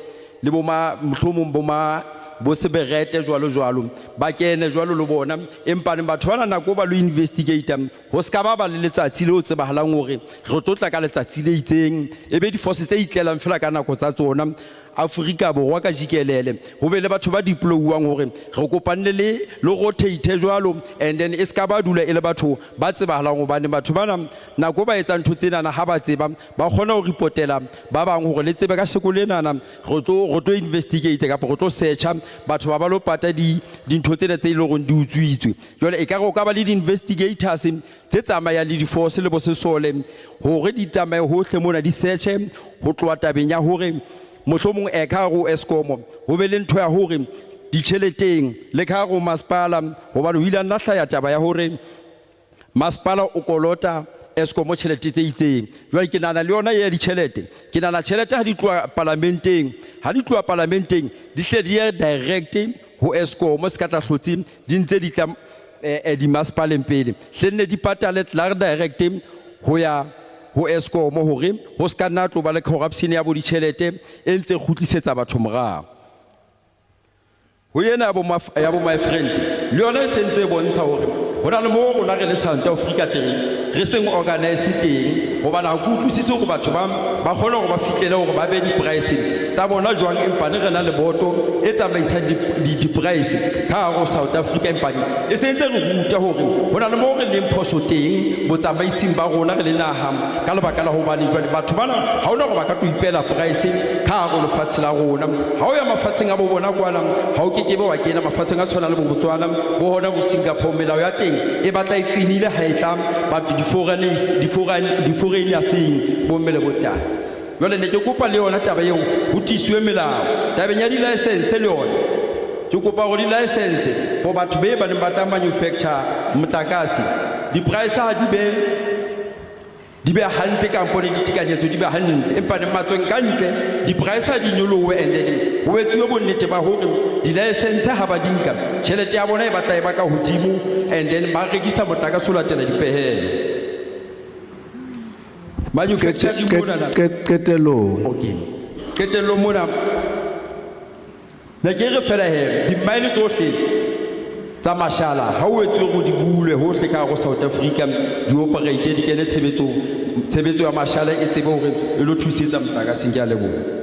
le bo ma mhlomong bo ma bo seberete jwalo ba kene jwalo le bona empa ne batho bana nako ba lo investigate ho ska ba le letsatsi le o tsebahalang hore re totla ka letsatsi le itseng ebe di force tse itlelang fela ka nako tsa tsona Afrika borwa ka jikelele ho be le batho ba deployuwang hore re kopanne le rotate jwalo and then e ska ba dula ele batho ba tsebahalang hobane batho bana nako ba etsa ntho tsena ha ba tseba ba khona ho reportela ba bang hore le tsebe ka sekolena re tlo investigate ka re tlo searcha batho ba lo pata dintho tsena tse ile gore di utswitswe jwale e ka go ka ba le di investigators tse tsamaya le di force le bo sesole hore di tsamaye hohle mona di searche ho tloa tabeng ya hore mohlomong e ka go Eskom ho be le ntho ya hore ditjheleteng le ka go masipala hobane o ile a nahla ya taba ya hore masipala o kolota Eskom tjhelete tse itseng jwale ke nana le yona ya ditjhelete ke nana tjhelete ha di tloa parlamenteng di hle di direct ho Eskom se ka tla hlotse di ntse di tla di masipaleng pele hlenne di patale tla direct ho ya ho Eskom hore ho ska nna tlo ba le corruption ya bo ditjhelete e ntse khutlisetsa batho morao ho yena ya bo my friend le yona se ntse bontsha hore hona le mo rona re le South Africa teng re seng organized teng ho bana go utlwisise go batho ba khona go ba fitlele hore ba be di price tsa bona jwang empa ne rena le boto e tsamaisa di price ka go South Africa empa e se ntse re ruta hore hona le mo re leng phoso teng bo tsamaising ba rona re le naha ka lebaka la ho bana jwale batho bana ha ona go ba ka go ipela price ka go lefatshe la rona ha o ya mafatsheng a bo bona kwana ha o kekebe wa kena mafatsheng a tshwana le bo Botswana bo hona bo Singapore melao ya teng e batla e qinile ha e tla batho di foreigners bo mmele botala jwale ne ke kopa le yona taba eo ho tiswe melao tabeng ya di license le yona ke kopa gore di-license for batho be ba neng ba tla manufacture motlakase di-price ha di be hantle kampone ditekanyetso di be hantle empa ne matsweng ka ntle di-price ha di nyolowe and then ho etsuwe bonnete ba hore di-license ha ba di nka tjhelete ya bona e batla e ba ka hodimo and then ba rekisa motlakase o latela dipehelo manufacturing mona na okay ketelo mona na ke re fela he di-mine tsohle tsa mashala ha o etswe go di bulwe hohle ka go South Africa di operate di kene tshebetso ya mashala e tsebe hore e lo thusetsa motlakase ke a leboha.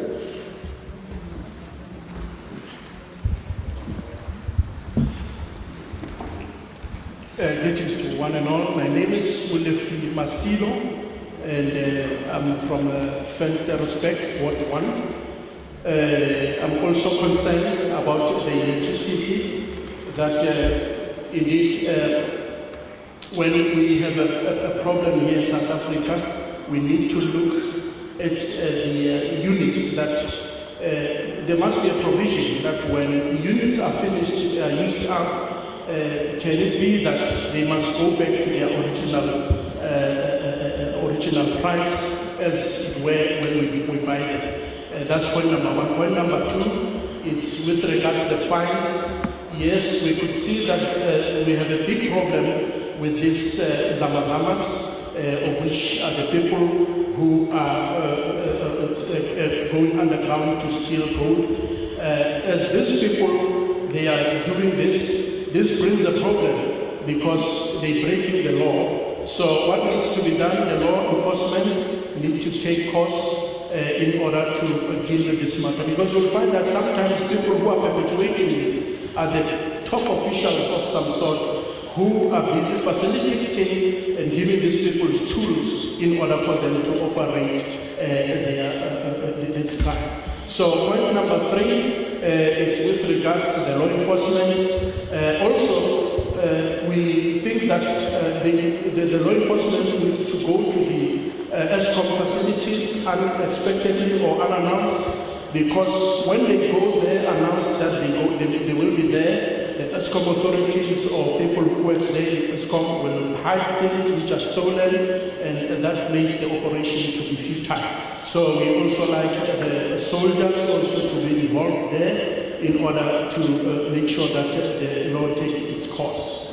Greetings to one and all. My name is Electricity Regul, and I'm from Fentersbeck, Ward 1. I'm also concerned about the electricity, that indeed when we have a problem here in South Africa, we need to look at the units that there must be a provision that when units are finished, used up, can it be that they must go back to their original price as it were when we buy them? That's point number one. Point number two, it's with regards to the fines. Yes, we could see that we have a big problem with these zamazamas, of which are the people who are going underground to steal gold. As these people, they are doing this brings a problem because they're breaking the law. So what needs to be done? The law enforcement need to take course in order to deal with this matter, because you'll find that sometimes people who are perpetuating this are the top officials of some sort who are busy facilitating and giving these people tools in order for them to operate this crime. So point number three is with regards to the law enforcement. We think that the law enforcement needs to go to the ESCOM facilities unexpectedly or unannounced, because when they go there, announce that they will be there, the ESCOM authorities or people who work there in ESCOM will hide things which are stolen, and that makes the operation to be futile. So we also like the soldiers also to be involved there in order to make sure that the law takes its course.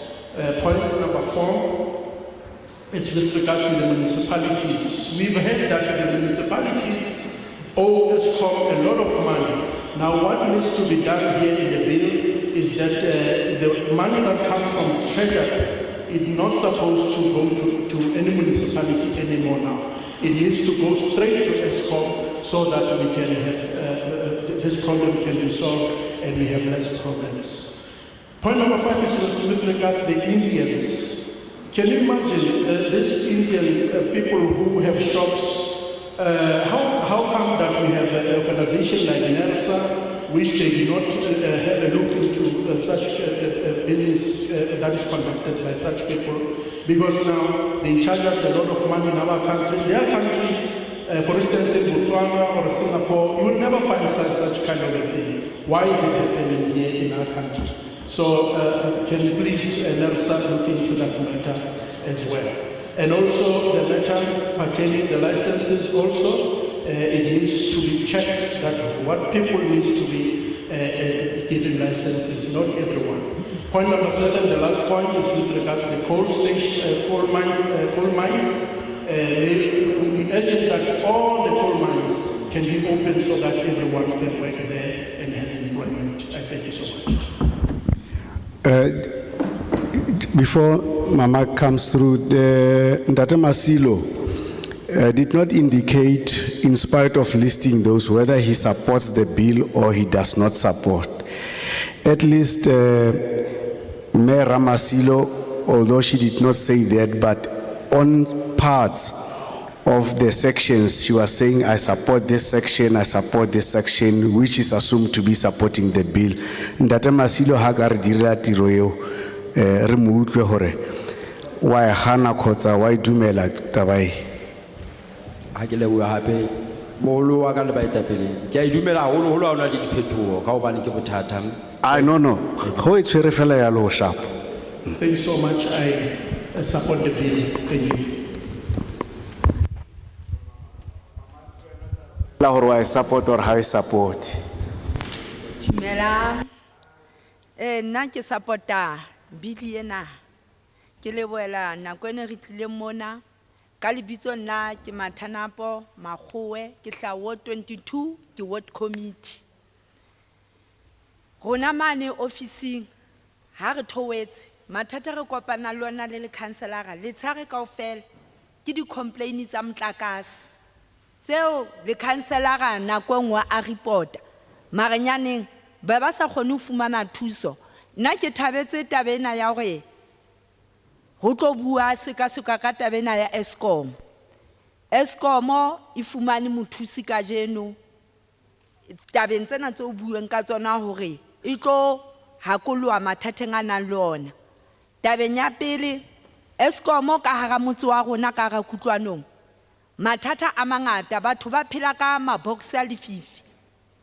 Point number four, it's with regard to the municipalities. We've heard that the municipalities owe ESCOM a lot of money. Now what needs to be done here in the bill is that the money that comes from treasury is not supposed to go to any municipality anymore now. It needs to go straight to ESCOM so that we can have, this problem can be solved and we have less problems. Point number five is with regards to the Indians. Can you imagine these Indian people who have shops? How come that we have an organization like NERSA, which they do not have a look into such business that is conducted by such people? Because now they charge us a lot of money in our country. Their countries, for instance, in Botswana or Singapore, you will never find such kind of a thing. Why is it happening here in our country? So can you please NERSA look into that matter as well? And also the matter pertaining the licenses also, it needs to be checked that what people needs to be given licenses, not everyone. Point number seven, the last point, is with regards to the coal mines. We urge that all the coal mines can be open so that everyone can work there and have employment. I thank you so much. Before Mama comes through, Ndate Masilo did not indicate, in spite of listing those, whether he supports the bill or he does not support. At least Mayor Masilo, although she did not say that, but on parts of the sections, she was saying, I support this section, I support this section, which is assumed to be supporting the bill. Ndate Masilo hagar dira tiro eo. Remove hore why hana kotsa why dumela tabai ha ke leboha hape moholo wa ka le baetapele ke a dumela haholoholo ha hona le diphetoho ka hobane ke bothata. no ho e tshwere fela ya lo sharp. Thank you so much. I support the bill. Thank you. La hore wa e support or ha e support. Dumela. Nna ke supporta bili ena. Ke leboela nako ene re tlile mona. Ka lebitso nna ke Mathanapo Makgowe ke hla ward 22 ke ward committee. Rona mane officing ha re thowetse mathata re kopana le ona le councilor le tshare kaofela ke di complaints tsa motlakase. Tseo le councilor nako nngwe a report marenyaneng ba ba sa kgone ho fumana thuso. Nna ke thabetse tabena ya hore ho tlo bua seka ka tabena ya Eskom. Eskom e fumane mothusi ka jeno tabeng tsena tse o bueng ka tsona hore e tlo hakolwa mathateng a nang le ona. Tabeng ya pele Eskom ka hara motse wa rona ka hara kutlwanong mathata a mangata batho ba phela ka mabox a lefifi.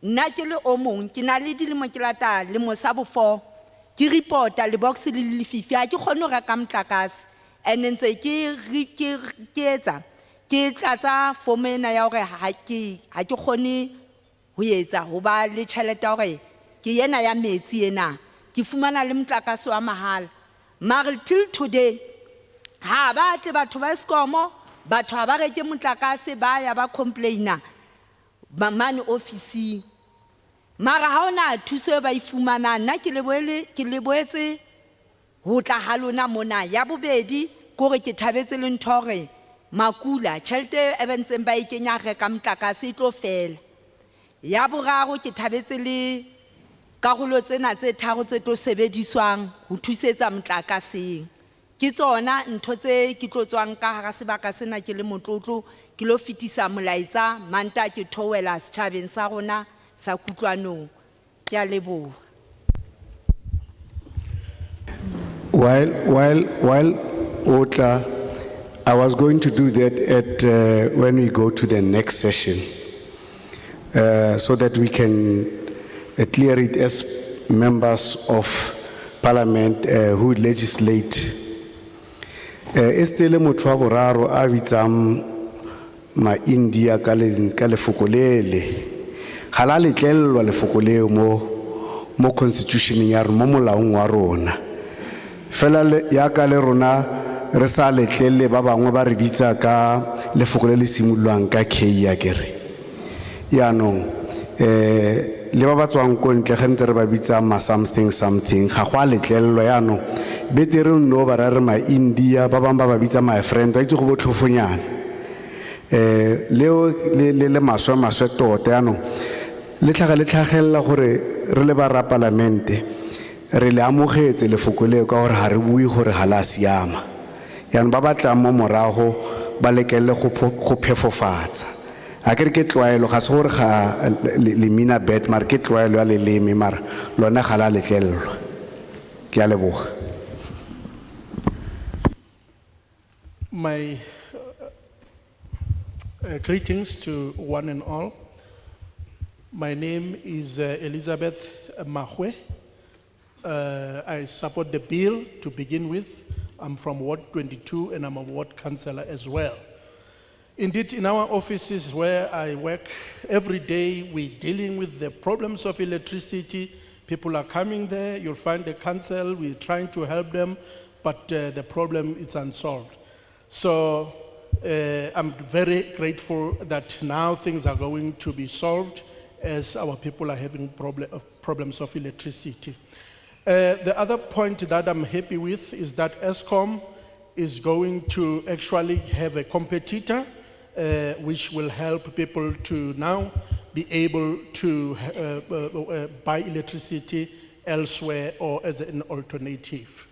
Nna ke le o mong ke na le dilemo ke lata le mo sa bo 4 ke reporta le box le lefifi ha ke kgone ho reka motlakase and ntse ke etsa ke tlatsa form ena ya hore ha ke kgone ho etsa ho ba le tjhelete hore ke yena ya metsi ena ke fumana le motlakase wa mahala. Mara till today ha ba tle batho ba Eskom batho ha ba reke motlakase ba ya ba complaina mane office. Mara ha ona thuso ba ifumana nna ke leboetse ho tla ha lona mona. Ya bobedi gore ke thabetse le nthore makula tjhelete e bentseng ba ikenya reka motlakase e tlo fela. Ya boraro ke thabetse le karolo tsena tse tharo tse tlo sebediswang ho thusetsa motlakaseng. Ke tsona ntho tse ke tlo tswang ka hara sebaka sena ke le motlotlo ke lo fitisa molaetsa manta ke thowela setjhabeng sa rona sa kutlwanong. Ke a leboha. While Otla, I was going to do that at when we go to the next session, so that we can clear it as members of parliament who legislate. Estele motho wa boraro a bitsang ma India ka lefoko lele ga la letlellwa lefoko leo mo constitution ya rona mo molaong wa rona fela ya ka le rona re sa letlelle ba bangwe ba re bitsa ka lefoko le le simolwang ka K ya kere ya no le ba tswang ko ntle ge ntse re ba bitsa ma something ga gwa letlellwa ya no betere no ba re ma India ba bang ba bitsa my friend ba itse go botlhofonyana leo le maswe tota ya no le tlhagella gore re le ba ra parlamente re le amogetse lefoko leo ka gore ha re bui gore ha la siama ya no ba batla mo morago ba lekelle go phefofatsa a ke re ke tlwaelo ga se gore ga le mina bet mar ke tlwaelo ya leleme mar lona ga la letlellwa ke a leboga. My greetings to one and all. My name is Elizabeth Mahwe. I support the bill to begin with. I'm from Ward 22 and I'm a ward councillor as well. Indeed, in our offices where I work, every day we're dealing with the problems of electricity. People are coming there, you'll find the council, we're trying to help them, but the problem is unsolved. So I'm very grateful that now things are going to be solved as our people are having problems of electricity. The other point that I'm happy with is that Eskom is going to actually have a competitor which will help people to now be able to buy electricity elsewhere or as an alternative.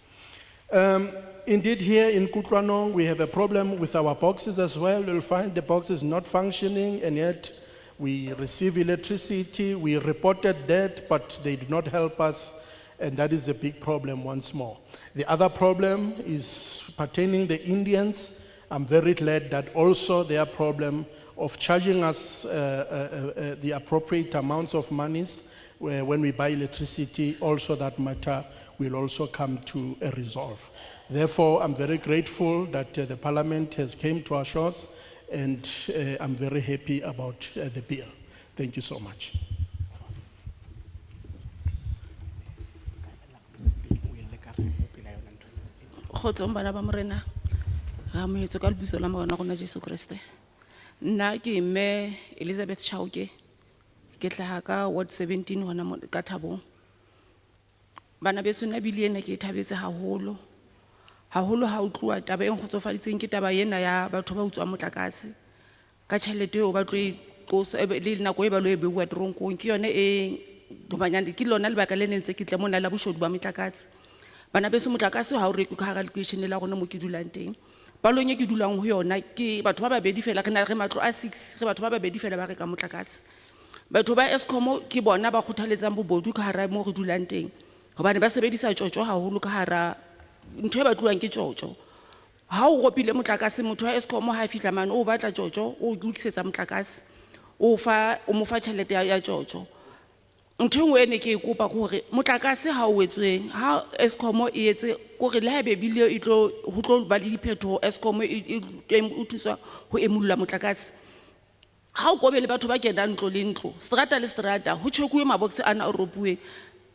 Indeed, here in Kutlwanong, we have a problem with our boxes as well. You'll find the boxes not functioning, and yet we receive electricity. We reported that, but they do not help us, and that is a big problem once more. The other problem is pertaining the Indians. I'm very glad that also their problem of charging us the appropriate amounts of monies when we buy electricity, also that matter will also come to a resolve. Therefore, I'm very grateful that the Parliament has came to our shores, and I'm very happy about the bill. Thank you so much. Kgotsong bana ba morena ga moetso ka lebitso la morena gona Jesu Kriste. Nna ke mme Elizabeth Chauke ke tla ka ward 17 hona mo ka Thabong. Bana beso nna bile ena ke thabetse haholo ha o tloa taba e nkgotsofaditseng ke taba ena ya batho ba utswa motlakase ka tšhelete o ba tlo qoso le nako e ba lo e bewa tronkong ke yone e domanyane ke lona lebaka le nentse ke tle mona la boshodu ba motlakase. Bana beso motlakase ha o re ka ga location la gona mo ke dulang teng palonye ke dulang ho yona ke batho ba babedi fela re na re matlo a 6 re batho ba babedi fela ba re ka motlakase. Batho ba Eskom ke bona ba khuthaletsang bobodu ka hara mo re dulang teng hobane ba sebedisa tjotjo haholo ka hara ntho e ba tluang ke tjotjo. Ha o gopile motlakase motho wa Eskom ha fihla mane o batla tjotjo o lokisetsa motlakase o mo fa tšhelete ya tjotjo. Ntho engwe ne ke kopa gore motlakase ha o wetsweng ha Eskom e etse gore le ha bebile e tlo ho tlo ba le diphetho Eskom e thusa ho emulla motlakase. Ha o kobele batho ba kena ntlo le ntlo strata le strata ho tšhokuwe mabox ana o ropuwe.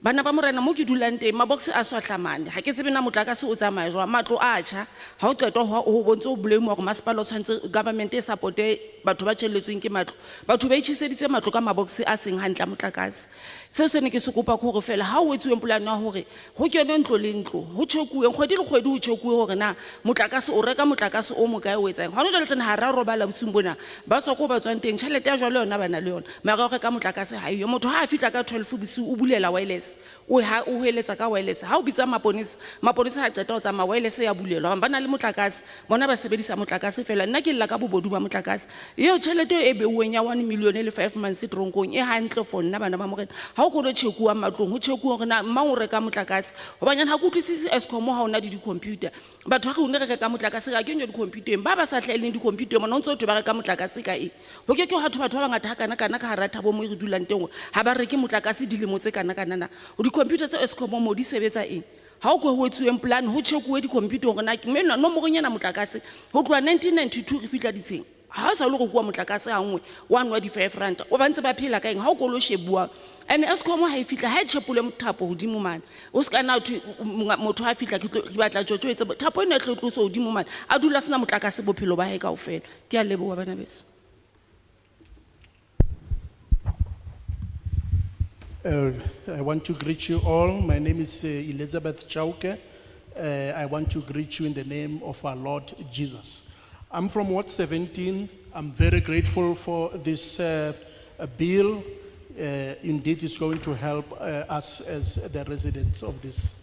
Bana ba morena mo ke dulang teng mabox a swahlamane ha ke tsebe na motlakase o tsamaya jwa matlo a tjha ha o qetwa ho bontse o blame gore masepala o tshwantse government e supporte batho ba tshelletsweng ke matlo batho ba itšiseditse matlo ka mabox a seng hantla motlakase. Se se ne ke se kopa gore fela ha o etsuwe polane ya hore ho kene ntlo le ntlo ho tšhokuwe kgwedi le kgwedi ho tšhokuwe gore na motlakase o reka motlakase o mo kae o etsang hona jwale tsena ha ra robala bosung bona ba tswa ko ba tswang teng tšhelete ya jwale yona bana le yona mara o reka motlakase ha iyo motho ha a fitla ka 12 bosiu o bulela wireless o heletsa ka wireless ha o bitsa maponisa ha qeta o tsamaya wireless ya bulelwa ba na le motlakase bona ba sebedisa motlakase fela nna ke lla ka bobodu ba motlakase eo tšhelete e beuweng ya 1 million le 5 months tronkong e hantle for nna bana ba morena ha o go lo tšhekuwa matlong ho tšhekuwa gore na mang o reka motlakase hobanyana ha go tlisise Eskom ha ona di computer batho ga go ne re reka motlakase ga ke nyo di computer ba sa hlaeleng di computer mona o ntse o tlo ba reka motlakase ka eng ho ke batho ba bangata ha kana ka hara Thabo mo re dulang teng ha ba reke motlakase dilemo tse kana na di computer tse Eskom mo di sebetsa eng ha o go ho etsuweng plan ho tšhekuwe di computer gore na mme no mo gonyana motlakase ho tloa 1992 re fitla ditsheng ha sa le go kwa motlakase gangwe wa nwa di 5 rand o bantse ba phela ka eng ha o go lo shebua ene Eskom ha e fitla ha e tšhepole mothapo hodimo mane o ska na motho ha fitla ke batla tjotjo etse thapo ene tlo tloso hodimo mane a dula sena motlakase bophelo ba hae kaofela ke a leboga bana beso. I want to greet you all. My name is Elizabeth Chauke. I want to greet you in the name of our Lord Jesus. I'm from Ward 17. I'm very grateful for this bill. Indeed, it's going to help us as the residents of this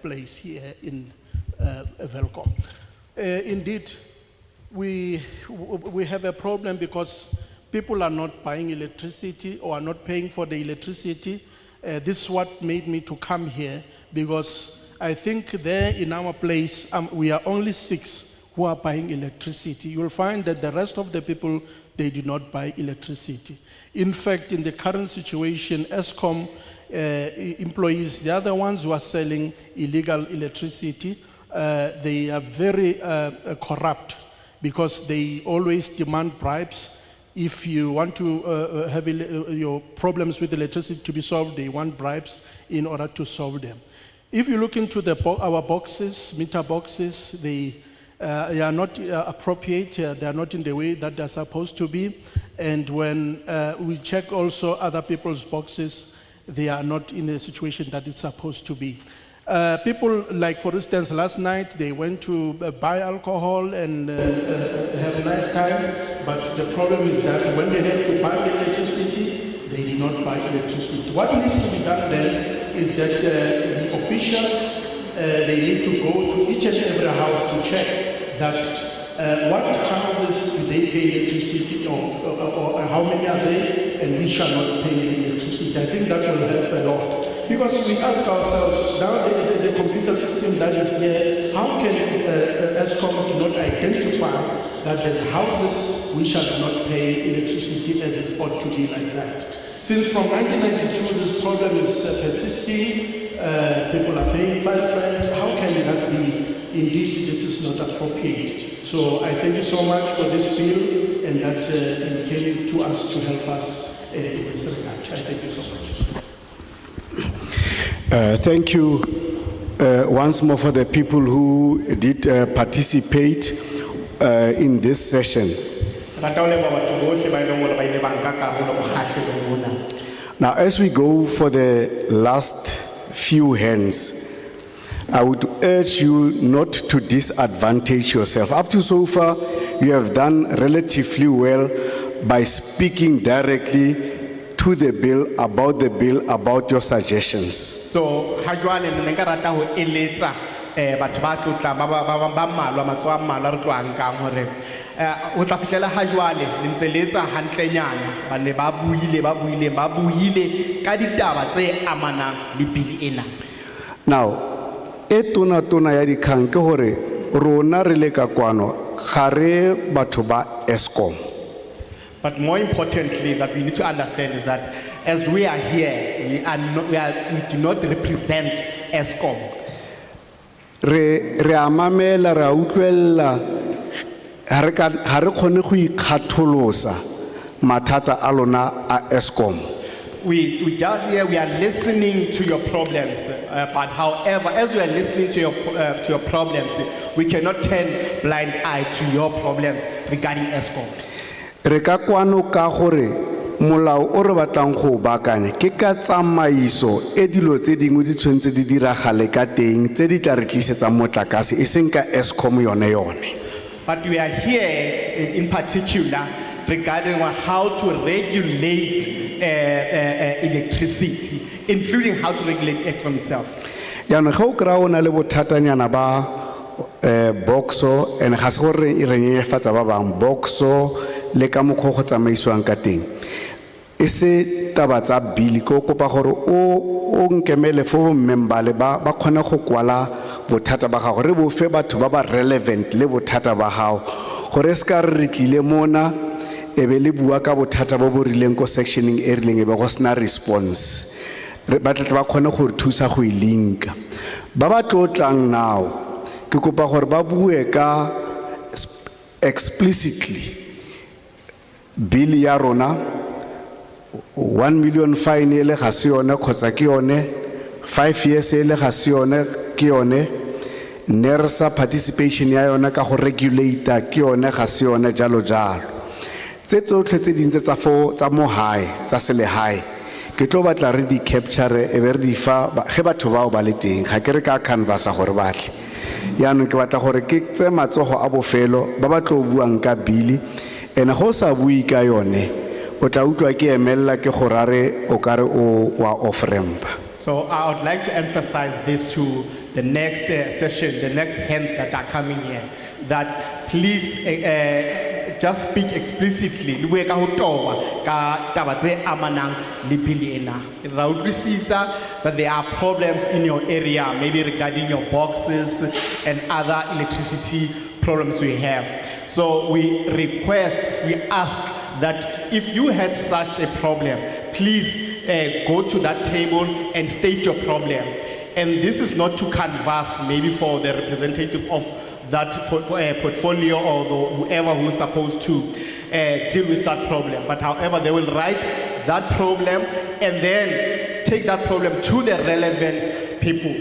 place here in Velkom. Indeed, we have a problem because people are not buying electricity or are not paying for the electricity. This is what made me to come here, because I think there in our place, we are only 6 who are buying electricity. You'll find that the rest of the people, they do not buy electricity. In fact, in the current situation, Eskom employees, they are the ones who are selling illegal electricity. They are very corrupt because they always demand bribes. If you want to have your problems with electricity to be solved, they want bribes in order to solve them. If you look into our boxes, meter boxes, they are not appropriate. They are not in the way that they're supposed to be. And when we check also other people's boxes, they are not in a situation that it's supposed to be. People, like for instance, last night they went to buy alcohol and have a nice time, but the problem is that when they have to buy electricity, they did not buy electricity. What needs to be done then is that the officials, they need to go to each and every house to check that what houses do they pay electricity or how many are they, and which are not paying electricity. I think that will help a lot. Because we ask ourselves, now the computer system that is here, how can ESCOM do not identify that there's houses which shall not pay electricity as it ought to be like that. Since from 1992 this problem is persisting, people are paying 5 rand, how can that be? Indeed, this is not appropriate. So I thank you so much for this bill and that you came to us to help us in this regard. I thank you so much. Thank you once more for the people who did participate in this session. Now, as we go for the last few hands, I would urge you not to disadvantage yourself. Up to so far, you have done relatively well by speaking directly to the bill, about your suggestions. So, hajwale ne nka rata ho eletsa batho ba tlotla ba mmalwa matsoa mmalwa re tlo ankang hore o tla fitlela hajwale le ntse letsa hantlenyana ba ne ba buile ka ditaba tse amanang le bill ena. Now, tona ya dikgang ke hore rona re le ka kwano ga re batho ba ESCOM. But more importantly, that we need to understand is that as we are here, we do not represent ESCOM. Re amamela ra utlwella ha re kgone go ikgatholosa mathata a lona a ESCOM. We just here, we are listening to your problems, but however, as we are listening to your problems, we cannot turn blind eye to your problems regarding ESCOM. Re ka kwano ka gore molao o re batlang go baakanya ke ka tsamaiso e dilo tse dingwe di tshwentse di diragale ka teng tse di tla re tlisetsa motlakase e seng ka ESCOM yone. But we are here in particular regarding how to regulate electricity, including how to regulate ESCOM itself. Yaanong ge o kry-a o na le bothatanyana ba boxo and ga se gore re nyenyefatsa ba bang boxo le ka mokgwa go tsamaisiwang ka teng e se taba tsa bill ko kopa gore o nkemele fo membale ba kgona go kwala bothata ba gago re bo fe batho ba ba relevant le bothata ba gago gore se ka re tlile mona e be le bua ka bothata bo bo rileng ko sectioning e rileng e be go sena response ba tla ba kgone go thusa go ilinka ba tlotlang now ke kopa gore ba bue ka explicitly bill ya rona 1 million fine ele ga se yone kgotsa ke yone 5 years ele ga se yone ke yone NERSA participation ya yona ka go regulate ke yone ga se yone jalo tse tsotlhe tse dintse tsa mo hae tsa sele hae ke tlo batla re di capture e be re di fa ge batho bao ba le teng ga ke re ka canvasa gore batle yaanong ke batla gore ke tse matsogo a bofelo ba tlo buang ka bill ene go sa bui ka yone o tla utlwa ke emella ke gorare o kare o wa off ramp. So I would like to emphasize this to the next session, the next hands that are coming here, that please just speak explicitly. That there are problems in your area, maybe regarding your boxes and other electricity problems we have. So we ask that if you had such a problem, please go to that table and state your problem. And this is not to canvass maybe for the representative of that portfolio or whoever who is supposed to deal with that problem. But however, they will write that problem and then take that problem to the relevant people.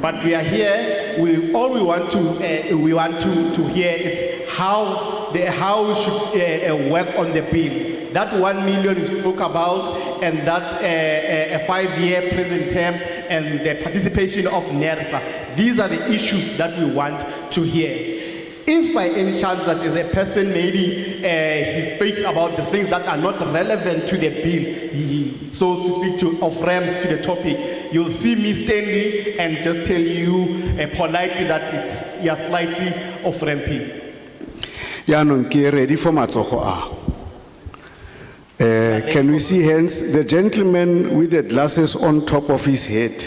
But we are here, all we want to hear is how we should work on the bill. That 1 million you spoke about and that a 5-year prison term and the participation of NERSA. These are the issues that we want to hear. If by any chance that is a person maybe he speaks about the things that are not relevant to the bill, he, so to speak, to off ramps to the topic, you'll see me standing and just tell you politely that you're slightly off ramping. Yaanong ke ready for matsogo can we see hands? The gentleman with the glasses on top of his head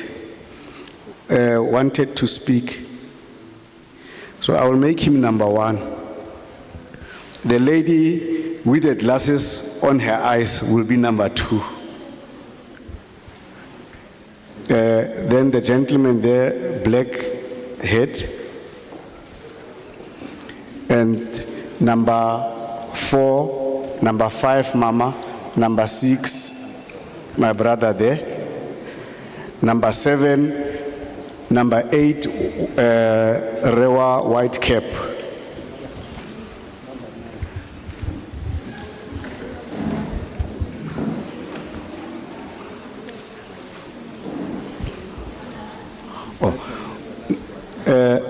wanted to speak. So I will make him number 1. The lady with the glasses on her eyes will be number 2. Then the gentleman there, black head. And number 4, number 5, Mama. Number 6, my brother there. Number 7, number 8, Rewa white cap.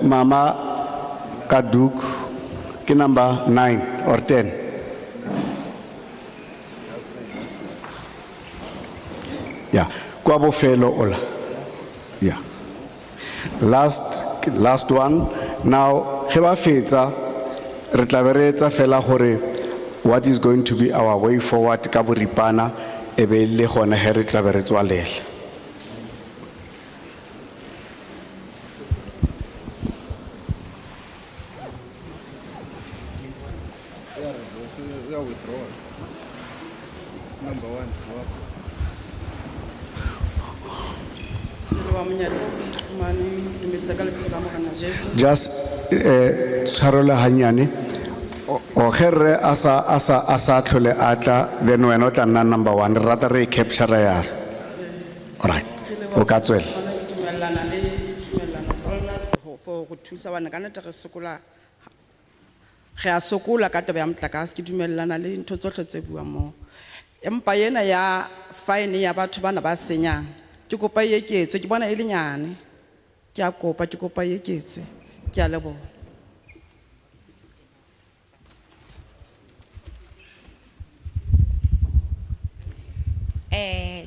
Mama Kaduk, ki number 9 or 10. Yeah, Kwabo fellow Ola. Yeah. Last one. Now, Heba Feta, Retlaveretsa Fela Hore, what is going to be our way forward, Kaburipana, Ebe Lehona Heritlaveretwalel. Just Sarola Hanyani or her asa tlhole atla, then we're not number 1, rather a capture ya. All right. Okay, for go thusa bana ka nete re sokola re a sokola ka taba ya motlakase ke dumellana le ntho tsotlhe tse buang mo empa yena ya fine ya batho bana ba senyang ke kopa e eketswe ke bona e le nyane ke a kopa e eketswe ke a leboha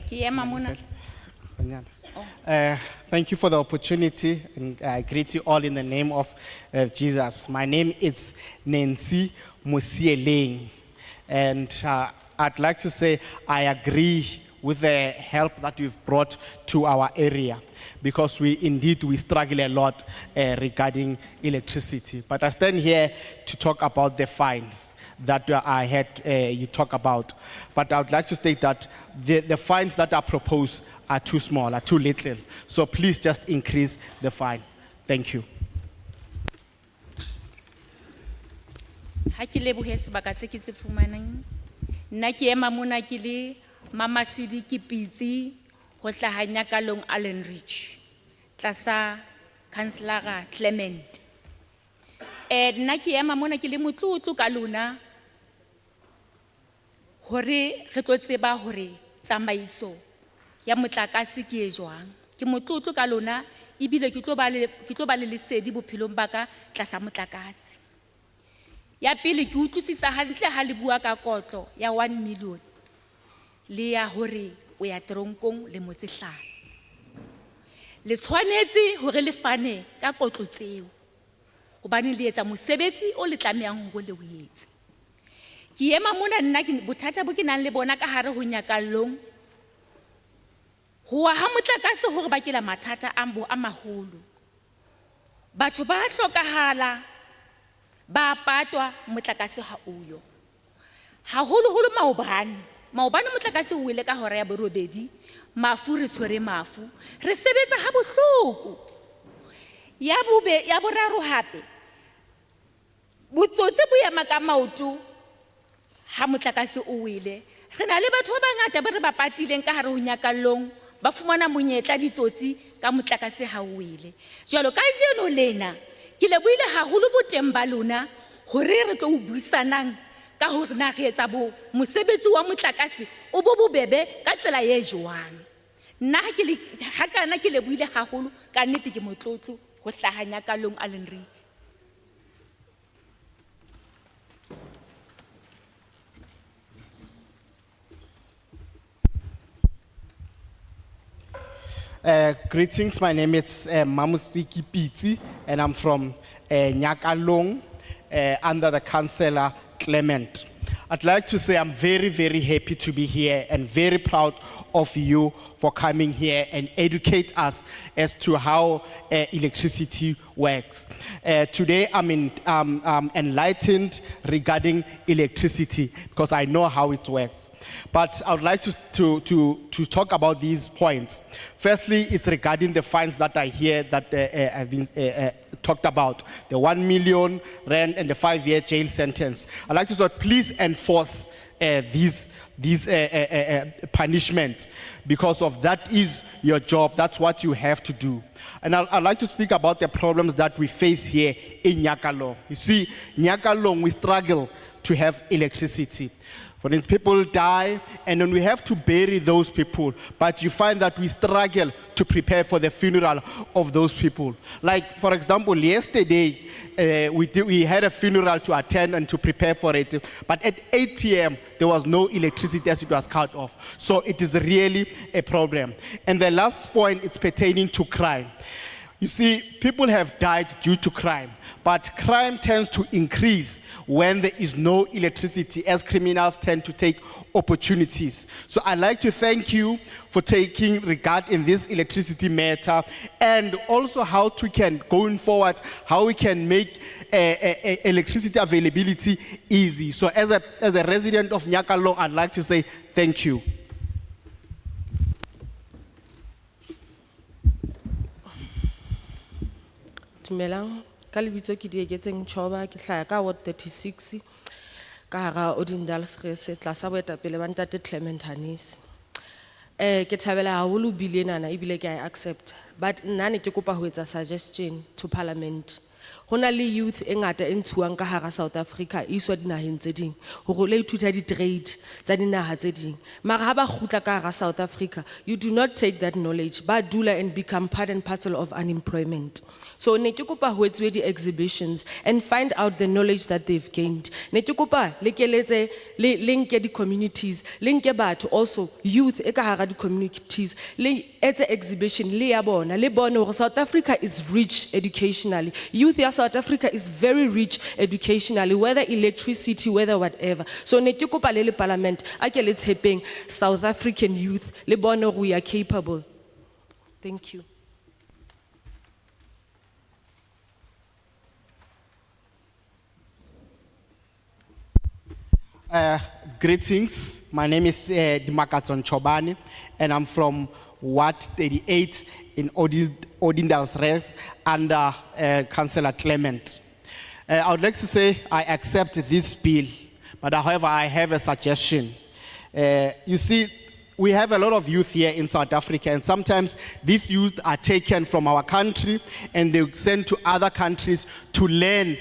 ke ema mona. Thank you for the opportunity, and I greet you all in the name of Jesus. My name is Nancy Musieleng, and I'd like to say I agree with the help that you've brought to our area, because we struggle a lot regarding electricity. But I stand here to talk about the fines that I had you talk about. But I would like to state that the fines that are proposed are too small, are too little. So please just increase the fine. Thank you. Ha ke lebohe sebaka se ke se fumanang. Nna ke ema mona ke le Mama Sidi Kipitsi ho tlahanya kalong Allen Ridge. Tlasa Councillor Clement. Nna ke ema mona ke le motlotlo ka lona hore re tlo tseba hore tsamaiso ya motlakase ke e jwang. Ke motlotlo ka lona ebile ke tlo ba le lesedi bophelong ba ka tlasa motlakase. Ya pele ke utlwisisa hantle ha le bua ka kotlo ya 1 million le ya hore o ya tronkong le motse hlano. Le tshwanetse hore le fane ka kotlo tseo hobane le etsa mosebetsi o le tlamehang ho le o etse. Ke ema mona nna ke bothata bo ke nang le bona ka hare ho nyakallong ho ha motlakase hore ba ke la mathata a maholo. Batho ba hlokahala ba patwa motlakase ha uyo. Haholo maobane motlakase o ile ka hora ya borobedi, mafu re tshwere mafu, re sebetsa ha bohloko. Ya boraro hape, botsotsi bo ema ka maoto ha motlakase o ile. Re na le batho ba bangata ba re ba patileng ka hare ho nyakallong, ba fumana monyetla ditsotsi ka motlakase ha o ile. Jwalo ka jeno lena, ke lebohile haholo boteng ba lona hore re tlo o buisanang ka hore na re etsa mosebetsi wa motlakase o bo bobebe ka tsela e jwang. Nna ha kana ke lebohile haholo ka nnete ke motlotlo ho hlahanya kalong Allen Ridge. Greetings, my name is Mamusiki Piti, and I'm from Nyakalong under the Councillor Clement. I'd like to say I'm very, very happy to be here and very proud of you for coming here and educate us as to how electricity works. Today I'm enlightened regarding electricity because I know how it works. But I would like to talk about these points. Firstly, it's regarding the fines that I hear that have been talked about, the 1 million rand and the 5-year jail sentence. I'd like to say, please enforce these punishments, because of that is your job. That's what you have to do. And I'd like to speak about the problems that we face here in Nyakalong. You see, Nyakalong, we struggle to have electricity. For instance, people die, and then we have to bury those people. But you find that we struggle to prepare for the funeral of those people. Like, for example, yesterday, we had a funeral to attend and to prepare for it. But at 8 p.m., there was no electricity as it was cut off. So it is really a problem. And the last point, it's pertaining to crime. You see, people have died due to crime, but crime tends to increase when there is no electricity, as criminals tend to take opportunities. So I'd like to thank you for taking regard in this electricity matter, and also how we can, going forward, how we can make electricity availability easy. So as a resident of Nyakalong, I'd like to say thank you. Dumelang, ka lebitso ke Dieketseng Choba, ke hlaya ka Ward 36 ka hara Odindalsrese tlasa boetapele ba Ntate Clement Hanisi. Ke thabela haholo bile enana ebile ke a accept, but nna ne ke kopa ho etsa suggestion to parliament. Hona le youth e ngata e ntshuwang ka hara South Africa e iswa dinaheng tse ding hore le ithuta di trade tsa dinaha tse ding. Mara ha ba kgutla ka hara South Africa, you do not take that knowledge, ba dula and become part and parcel of unemployment. So ne ke kopa ho etsuwe di exhibitions and find out the knowledge that they've gained. Ne ke kopa le keletse le lenke di communities, lenke batho also youth e ka hara di communities, le etse exhibition le ya bona, le bone hore South Africa is rich educationally. Youth ya South Africa is very rich educationally, whether electricity, whether whatever. So ne ke kopa le parliament a ke le tshepeng South African youth le bone hore we are capable. Thank you. Greetings, my name is Dimakatson Chobani, and I'm from Ward 38 in Odindalsrese under Councillor Clement. I would like to say I accept this bill, but however I have a suggestion. You see, we have a lot of youth here in South Africa, and sometimes these youth are taken from our country and they're sent to other countries to learn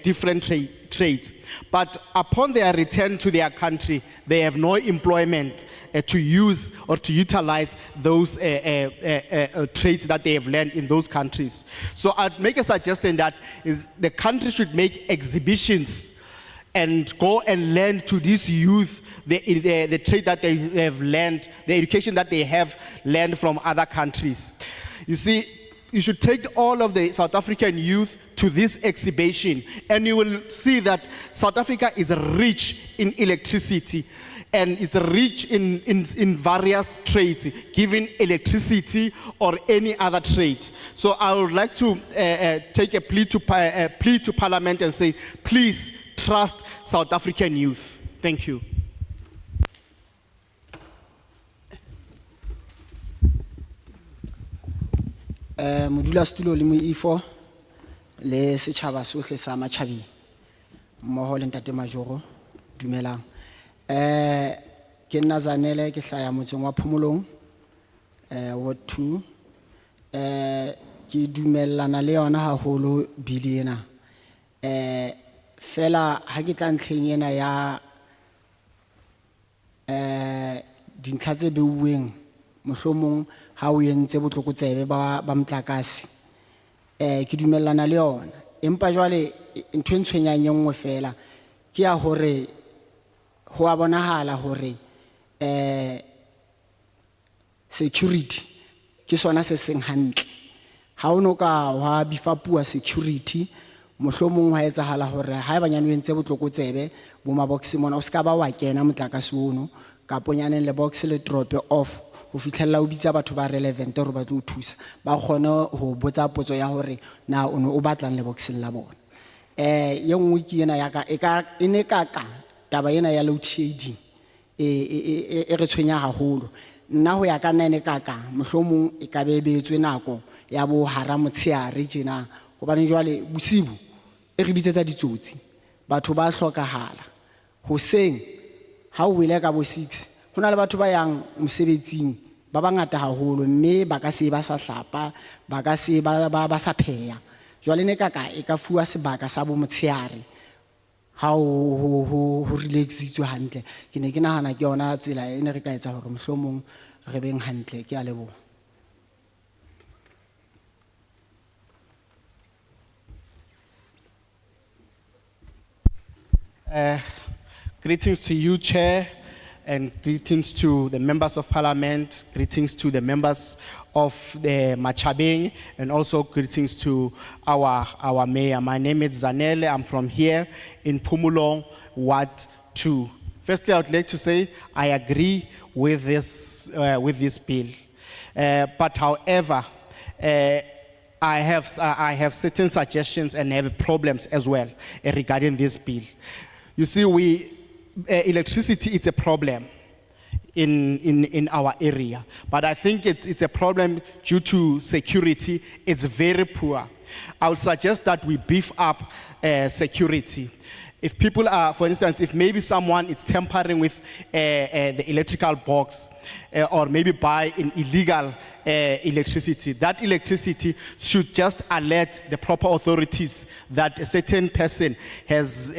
different trades. But upon their return to their country, they have no employment to use or to utilize those trades that they have learned in those countries. So I'd make a suggestion that is the country should make exhibitions and go and learn to these youth the trade that they have learned, the education that they have learned from other countries. You see, you should take all of the South African youth to this exhibition, and you will see that South Africa is rich in electricity and is rich in various trades, given electricity or any other trade. So I would like to take a plea to Parliament and say, please trust South African youth. Thank you. Modula stulo le moifo le setjhaba sohle sa matjhabeng mmoho le Ntate Majoro dumelang. Ke nna Zanele ke hlaya motseng wa Phomolong Ward 2. Ke dumellana le yona haholo bili ena. Fela ha ke tla ntlheng ena ya dintlha tse beuweng mohlomong ha o entse botlokotsebe ba motlakase ke dumellana le yona, empa jwale ntwe ntshwenyang engwe fela ke ya hore ho a bonahala hore security ke sona se seng hantle. Ha o no ka wa bifapua security mohlomong ha etsahala hore ha eba nyane o entse botlokotsebe bo mabox mona o ska ba wa kena motlakase ono ka ponyaneng le box le drop off ho fitlhella o bitsa batho ba relevant hore ba tlo o thusa ba kgone ho botsa potso ya hore na o ne o batlang le boxing la bona ye nngwe ke ena ya ka e ne kaka taba ena ya load shedding e re tshwenya haholo nna ho ya ka nna ene kaka mohlomong e ka be betswe nako ya bo hara motsheare tjena hobane jwale bosibu e re bitsetsa ditsotsi batho ba hlokahala hoseng ha o wele ka bo 6 hona le batho ba yang mosebetsing ba bangata haholo mme ba ka se ba sa hlapa ba ka se ba sa pheya jwale ne kaka e ka fuwa sebaka sa bo motsheare ha ho relaxitswe hantle ke ne ke nahana ke yona tsela e ne re ka etsa hore mohlomong re beng hantle ke a leboha. Greetings to you, Chair, and greetings to the members of Parliament, greetings to the members of the Machabeng, and also greetings to our mayor. My name is Zanele. I'm from here in Pumulong, Ward 2. Firstly, I would like to say I agree with this bill. But however, I have certain suggestions and have problems as well regarding this bill. You see, electricity is a problem in our area, but I think it's a problem due to security. It's very poor. I would suggest that we beef up security. If people are, for instance, if maybe someone is tampering with the electrical box or maybe buy an illegal electricity, that electricity should just alert the proper authorities that a certain person has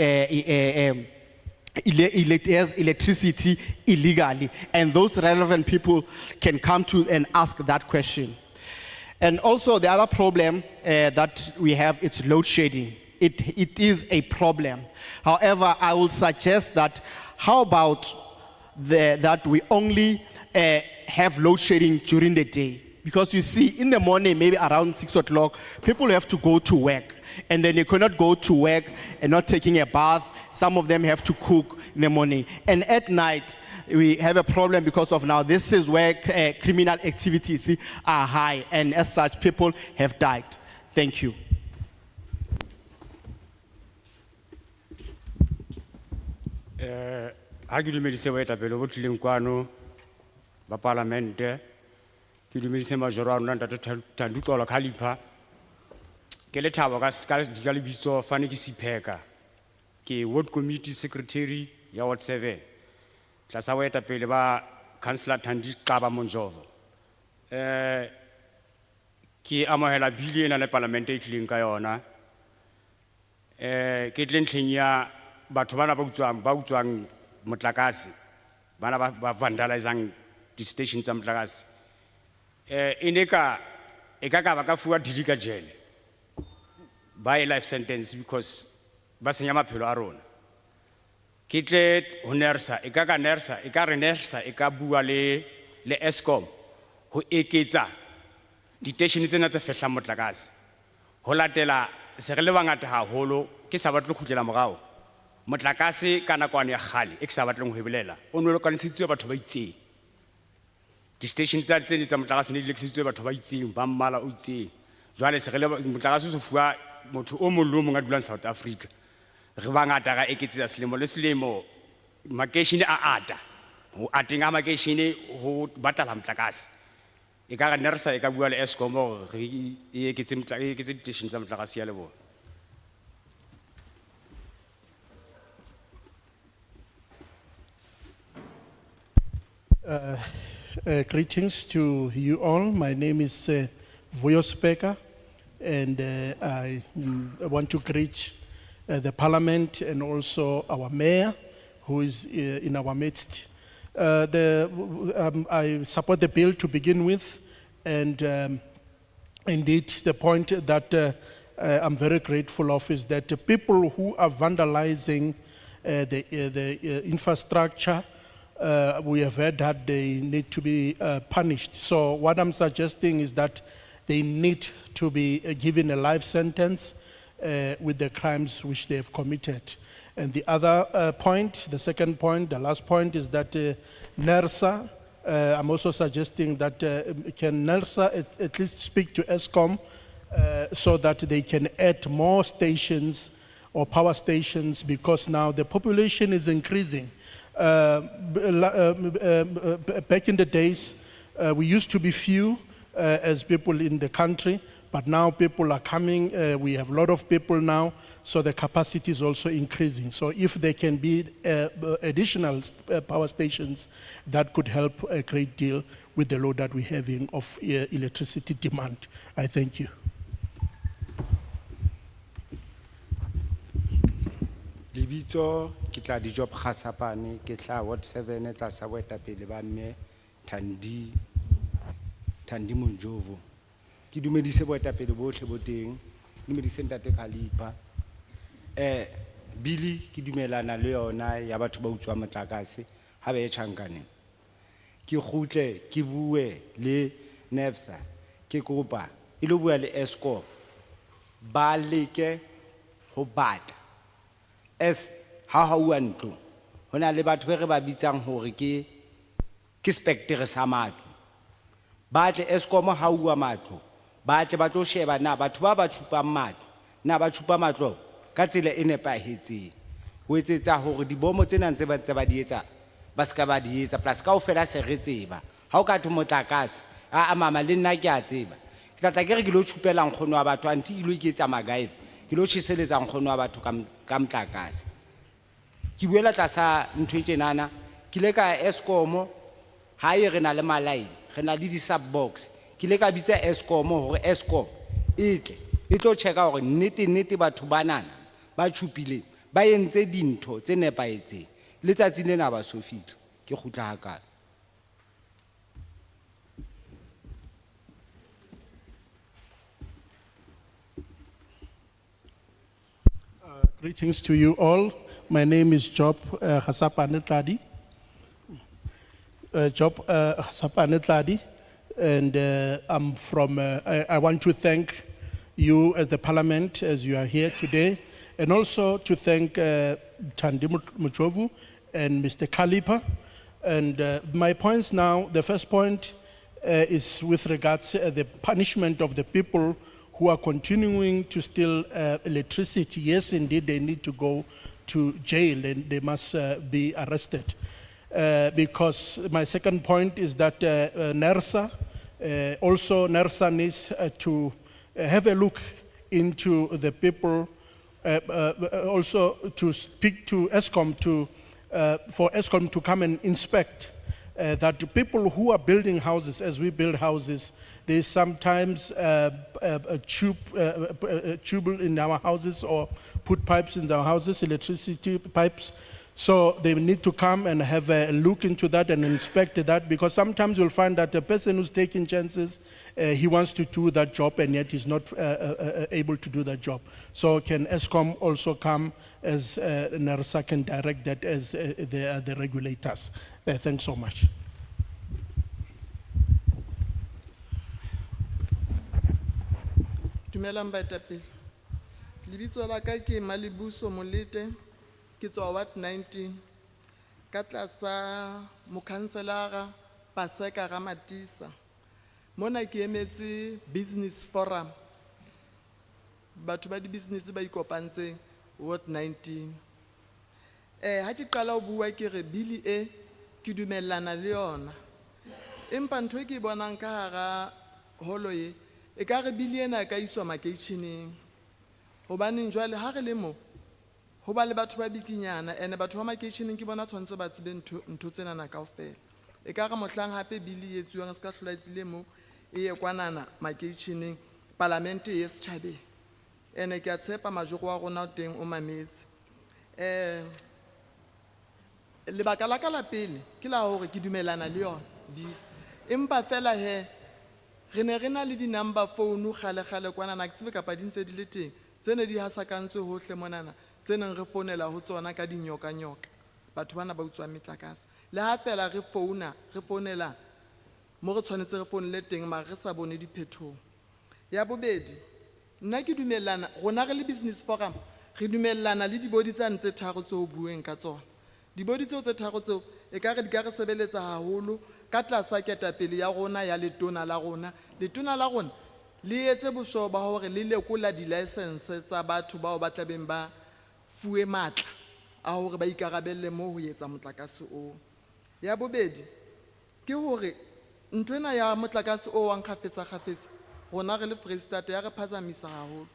electricity illegally, and those relevant people can come to and ask that question. And also the other problem that we have, it's load shedding. It is a problem. However, I will suggest that how about that we only have load shedding during the day? Because you see, in the morning, maybe around 6 o'clock, people have to go to work. And then they cannot go to work and not taking a bath. Some of them have to cook in the morning. And at night, we have a problem because of now, this is where criminal activities are high. And as such, people have died. Thank you. Ha ke dumedise boetapele bo tlileng kwano ba parlamente ke dumedise majoro a rona ntate Thanduxolo Khalipha ke le thabo ka di ka lebitso fane ke Sipheka ke ward committee secretary ya ward 7 tlasa boetapele ba councillor Thandiqaba Monjovo ke amohela bili ena le parlamente e tlileng ka yona ke tle ntlheng ya batho bana ba utswang motlakase bana ba vandalizing di station tsa motlakase e ka ba ka fuwa dilika jele by life sentence because ba senya maphelo a rona ke tle ho nersa e ka nersa e ka re nersa e ka bua le Eskom ho eketsa di station tsena tse fehlang motlakase ho latela se re le bangata haholo ke sa batle go khutlela morao motlakase ka nakwana ya khale e ke sa batleng ho ebelela o no le kantsitswe batho ba itseng di station tsa tsene tsa motlakase ne di lekisitswe batho ba itseng ba mmala o itseng jwale se re le motlakase se fuwa motho o mong le o mong a dulang South Africa re bangata ga eketsetsa selemo le selemo makeishene a ata ho atenga makeishene ho batala motlakase e ka ga nersa e ka bua le Eskom re e eketse di station tsa motlakase ya lebo. Greetings to you all. My name is Vuyo Speka, and I want to greet the Parliament and also our Mayor, who is in our midst. I support the bill to begin with, and indeed the point that I'm very grateful of is that the people who are vandalizing the infrastructure, we have heard that they need to be punished. So what I'm suggesting is that they need to be given a life sentence with the crimes which they have committed. And the other point, the second point, the last point is that NERSA, I'm also suggesting that can NERSA at least speak to ESCOM so that they can add more stations or power stations, because now the population is increasing. Back in the days, we used to be few as people in the country, but now people are coming. We have a lot of people now, so the capacity is also increasing. So if there can be additional power stations, that could help a great deal with the load that we're having of electricity demand. I thank you. Libito kitla di job khasapane kitla Ward 7 tla sa boetapele ba mme Thandi Monjovu. Ki dumedise boetapele bohle bo teng, dumedise ntate Khalipa. Billy ki dumelana le yona ya batho ba utswa motlakase ha ba e tjhankaneng. Ki khutle ki bue le NERSA ke kopa ile bua le ESCOM ba leke ho bata as ha ua ntlo hona le batho be re ba bitsang hore ke spectre sa matlo ba tle ESCOM ha ua matlo ba tle ba tlo sheba na batho ba tshupang matlo na ba tshupa matlo ka tsela e nepahetseng ho etsetsa hore dibomo tsena ntse ba di etsa ba ska ba di etsa plus kaofela se re tseba ha o ka thwe motlakase a mama le nna ke a tseba ke tla ke re ke lo tshupela nkgono wa batho anti ilo ke etsa magae ke lo tshiseletsa nkgono wa batho ka motlakase ke buela tlasa ntwe tjenana ke le ka ESCOM ha e re na le malaine re na le di sub box ke le ka bitsa ESCOM hore ESCOM e tlo checka hore nnete batho banana ba tshupile ba entse dintho tse nepaetseng letsatsi lena ba so fitla ke khutla hakala. Greetings to you all. My name is Job Hasapane Tladi. And I'm from, I want to thank you as the Parliament as you are here today, and also to thank Thandi Monjovu and Mr. Khalipa. And my points now, the first point is with regards to the punishment of the people who are continuing to steal electricity. Yes, indeed, they need to go to jail and they must be arrested. Because my second point is that NERSA needs to have a look into the people, also to speak to ESCOM for ESCOM to come and inspect that the people who are building houses, as we build houses, they sometimes tube in our houses or put pipes in our houses, electricity pipes. So they need to come and have a look into that and inspect that, because sometimes you'll find that a person who's taking chances, he wants to do that job and yet he's not able to do that job. So can ESCOM also come as NERSA can direct that as they are the regulators? Thanks so much. Dumelang baetapele. Lebitso la ka ke Malibuso Molete, ke tswa Ward 19 ka tlasa mokhanselara Paseka Ramatisa. Mona ke emetse business forum, batho ba di business ba ikopantseng Ward 19. Ha ke qala ho bua ke re bili e ke dumellana le yona, empa ntho e ke bonang ka hara holo e ka re bili ena ka iswa makeisheneng, hobaneng jwale ha re le mo ho ba le batho ba bikinyana ene batho ba makeisheneng ke bona tshwantse ba tsebe ntho tsena na kaofela. E ka re mohlang hape bili e etsuwang se ka hlola mo e ye kwanana makeisheneng parlamente e setjhabeng, ene ke a tshepa majoro wa rona teng o mametse. Lebaka la ka la pele ke la hore ke dumelana le yona bili, empa fela he re ne re na le di number phone kgale kwanana ke tsebe kapa di ntse di le teng tsene di hasakantse hohle monana tseneng re founela ho tsona ka dinyoka batho bana ba utswa metlakase. Le ha fela re founela mo re tshwanetse re founele teng mara re sa bone diphethoho. Ya bobedi Nna ke dumellana, rona re le business forum, re dumellana le dibodi tsane tse tharo tseo o bueng ka tsona. Dibodi tseo tse tharo tseo, e ka re di ka re sebeletsa haholo ka tlasa ketapele ya rona ya letona la rona. Letona la rona le etse bosho ba hore le lekola di-license tsa batho bao ba tlabeng ba fuwe matla a hore ba ikarabelle moo ho etsa motlakase oo. Ya bobedi ke hore nthwena ya motlakase o wa kgafetsa-kgafetsa, rona re le Freistata ya re phazamisa haholo.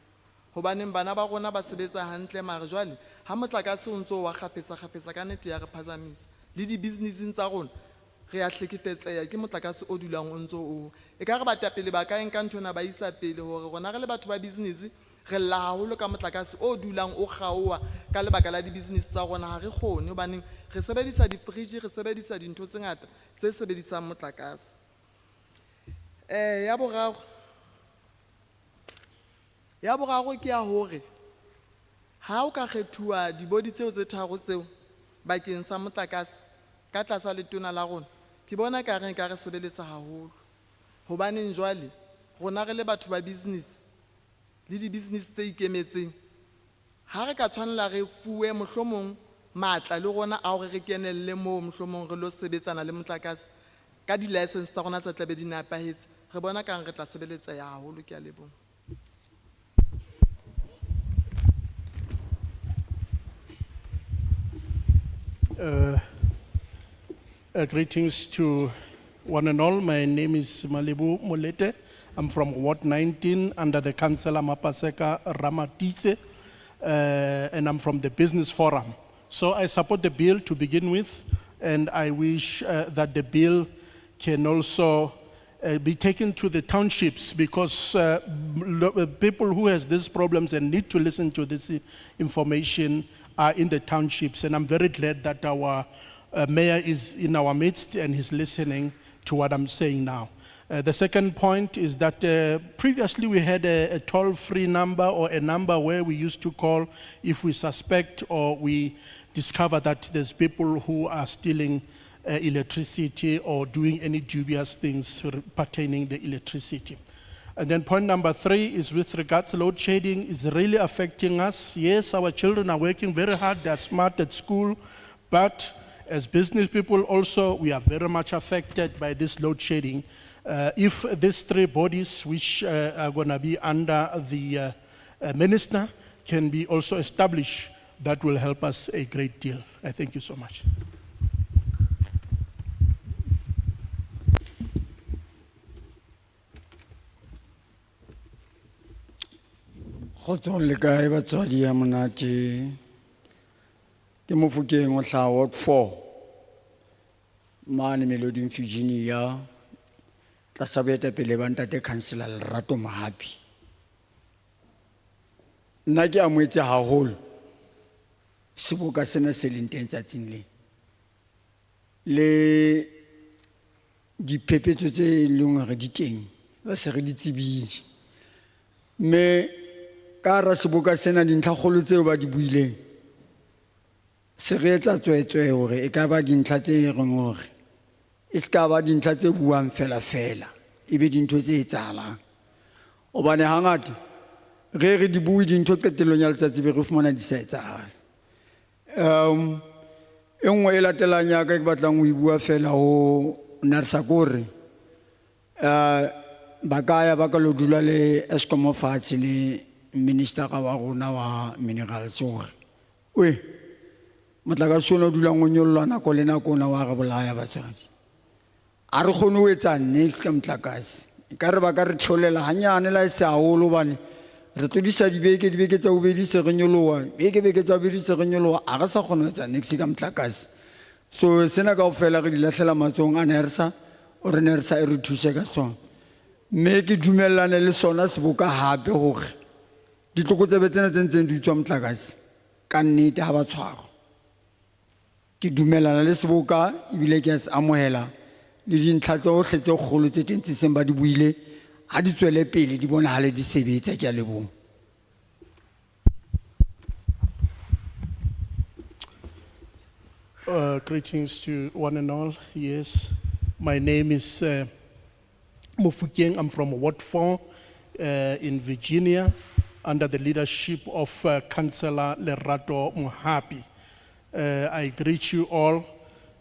Hobaneng bana ba rona ba sebetsa hantle, mare jwale ha motlakase o ntso wa kgafetsa-kgafetsa ka nnete ya re phazamisa. Le di-business-ing tsa rona re a hlekefetseha ke motlakase o dulang o ntso o. E ka re baetapele ba ka enka nthwena ba isa pele hore rona re le batho ba business re lla haholo ka motlakase o dulang o kgaoha ka lebaka la di-business tsa rona. Ha re kgone hobaneng re sebedisa di-fridge, re sebedisa dintho tse ngata tse sebedisang motlakase. Ya boraro ke ya hore ha o ka kgethuwa dibodi tseo tse tharo tseo bakeng sa motlakase ka tlasa letona la rona, ke bona ka re sebeletsa haholo. Hobaneng jwale rona re le batho ba business le di-business tse ikemetseng, ha re ka tshwanela re fuwe mohlomong matla le rona a hore re kenelle moo mohlomong re lo sebetsana le motlakase ka di-license tsa rona tsa tlabe di nepahetse, re bona ka re tla sebeletsa ya haholo. Ke a leboha. Greetings to one and all. My name is Malibu Molete. I'm from Ward 19 under the Councillor Mapaseka Ramatise, and I'm from the Business Forum. So I support the bill to begin with, and I wish that the bill can also be taken to the townships, because people who has these problems and need to listen to this information are in the townships. And I'm very glad that our mayor is in our midst and he's listening to what I'm saying now. The second point is that previously we had a toll-free number, or a number where we used to call if we suspect or we discover that there's people who are stealing electricity or doing any dubious things pertaining the electricity. And then point number 3 is with regards to load shedding is really affecting us. Yes, our children are working very hard, they're smart at school, but as business people also, we are very much affected by this load shedding. If these 3 bodies, which are going to be under the minister, can be also established, that will help us a great deal. I thank you so much. Kgotsong le kae batswadi ya monate, ke Mofokeng o hlaha Ward 4 mane Meloding Virginia, tlasa boetapele ba ntate Councillor Lerato Mahapi. Nna ke amoetse haholo seboka sena se leng teng tsatsing le diphephetso tse leng hore di teng ba se re di tsebile, mme ka hara seboka sena dintlha kgolo tseo ba di buileng se re etsa tswetswe hore e ka ba dintlha tse reng hore e ska ba dintlha tse buang fela e be dintho tse etsahalang, hobane hangata re di bue dintho qetellong ya letsatsi be re fumana di sa etsahale. E nngwe e latelang ya ka ke batlang ho e bua fela ho Narsa kore ba kaya ba ka lo dula le Eskom fatshe le minister wa rona wa minerals hore we motlakase ona o dulang o nyollwa nako le nako ona wa re bolaya batswadi. A re kgone ho etsa next ka motlakase, ka re ba ka re tholela hanyane la se haholo hobane re tlodisa dibeke tsa bobedi se re nyoloha, beke tsa bobedi se re nyoloha, a re sa kgona ho etsa next ka motlakase. So sena kaofela re di lahlela matsohong a Nersa, o re Nersa e re thuse ka sona. Mme ke dumellane le sona seboka hape hore ditlokotsebe tsena tse ntseng di tswa motlakase ka nnete ha ba tshwarwa. Ke dumellana le seboka ebile ke a se amohela le dintlha tsohle tse kgolo tse teng tse seng ba di buile, ha di tswele pele di bonahale di sebetsa. Ke a leboha. Greetings to one and all. Yes, my name is Mofokeng. I'm from Ward 4 in Virginia. under the leadership of Councillor Lerato Mohapi. I greet you all,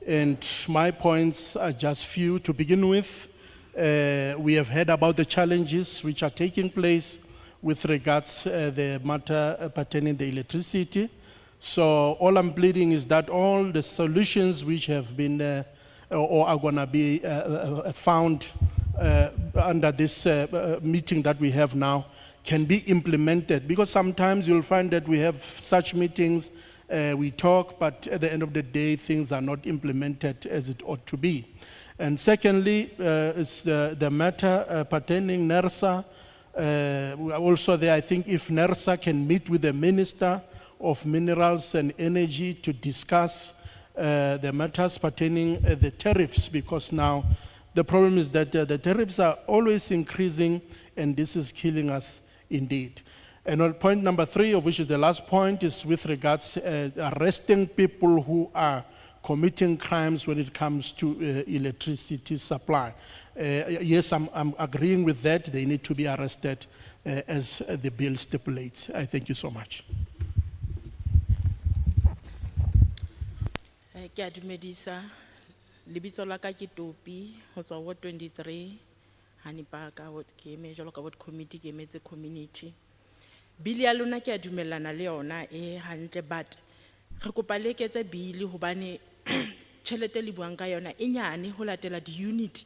and my points are just few to begin with. We have heard about the challenges which are taking place with regards the matter pertaining to electricity. So all I'm pleading is that all the solutions which have been or are going to be found under this meeting that we have now can be implemented, because sometimes you'll find that we have such meetings, we talk, but at the end of the day, things are not implemented as it ought to be. And secondly, it's the matter pertaining NERSA. Also there, I think if NERSA can meet with the Minister of Minerals and Energy to discuss the matters pertaining the tariffs, because now the problem is that the tariffs are always increasing, and this is killing us indeed. And on point number 3, of which is the last point, is with regards arresting people who are committing crimes when it comes to electricity supply. Yes, I'm agreeing with that. They need to be arrested as the bill stipulates. I thank you so much. Ke a dumedisa, lebitso la ka ke Topi, ho tswa Ward 23, Hanipaka, ke eme jwalo ka Ward Committee, ke emetse community. Bili ya lona ke a dumellana le yona hantle, but re kopa le eketse bili hobane tjhelete le buang ka yona e nyane ho latela di-unit.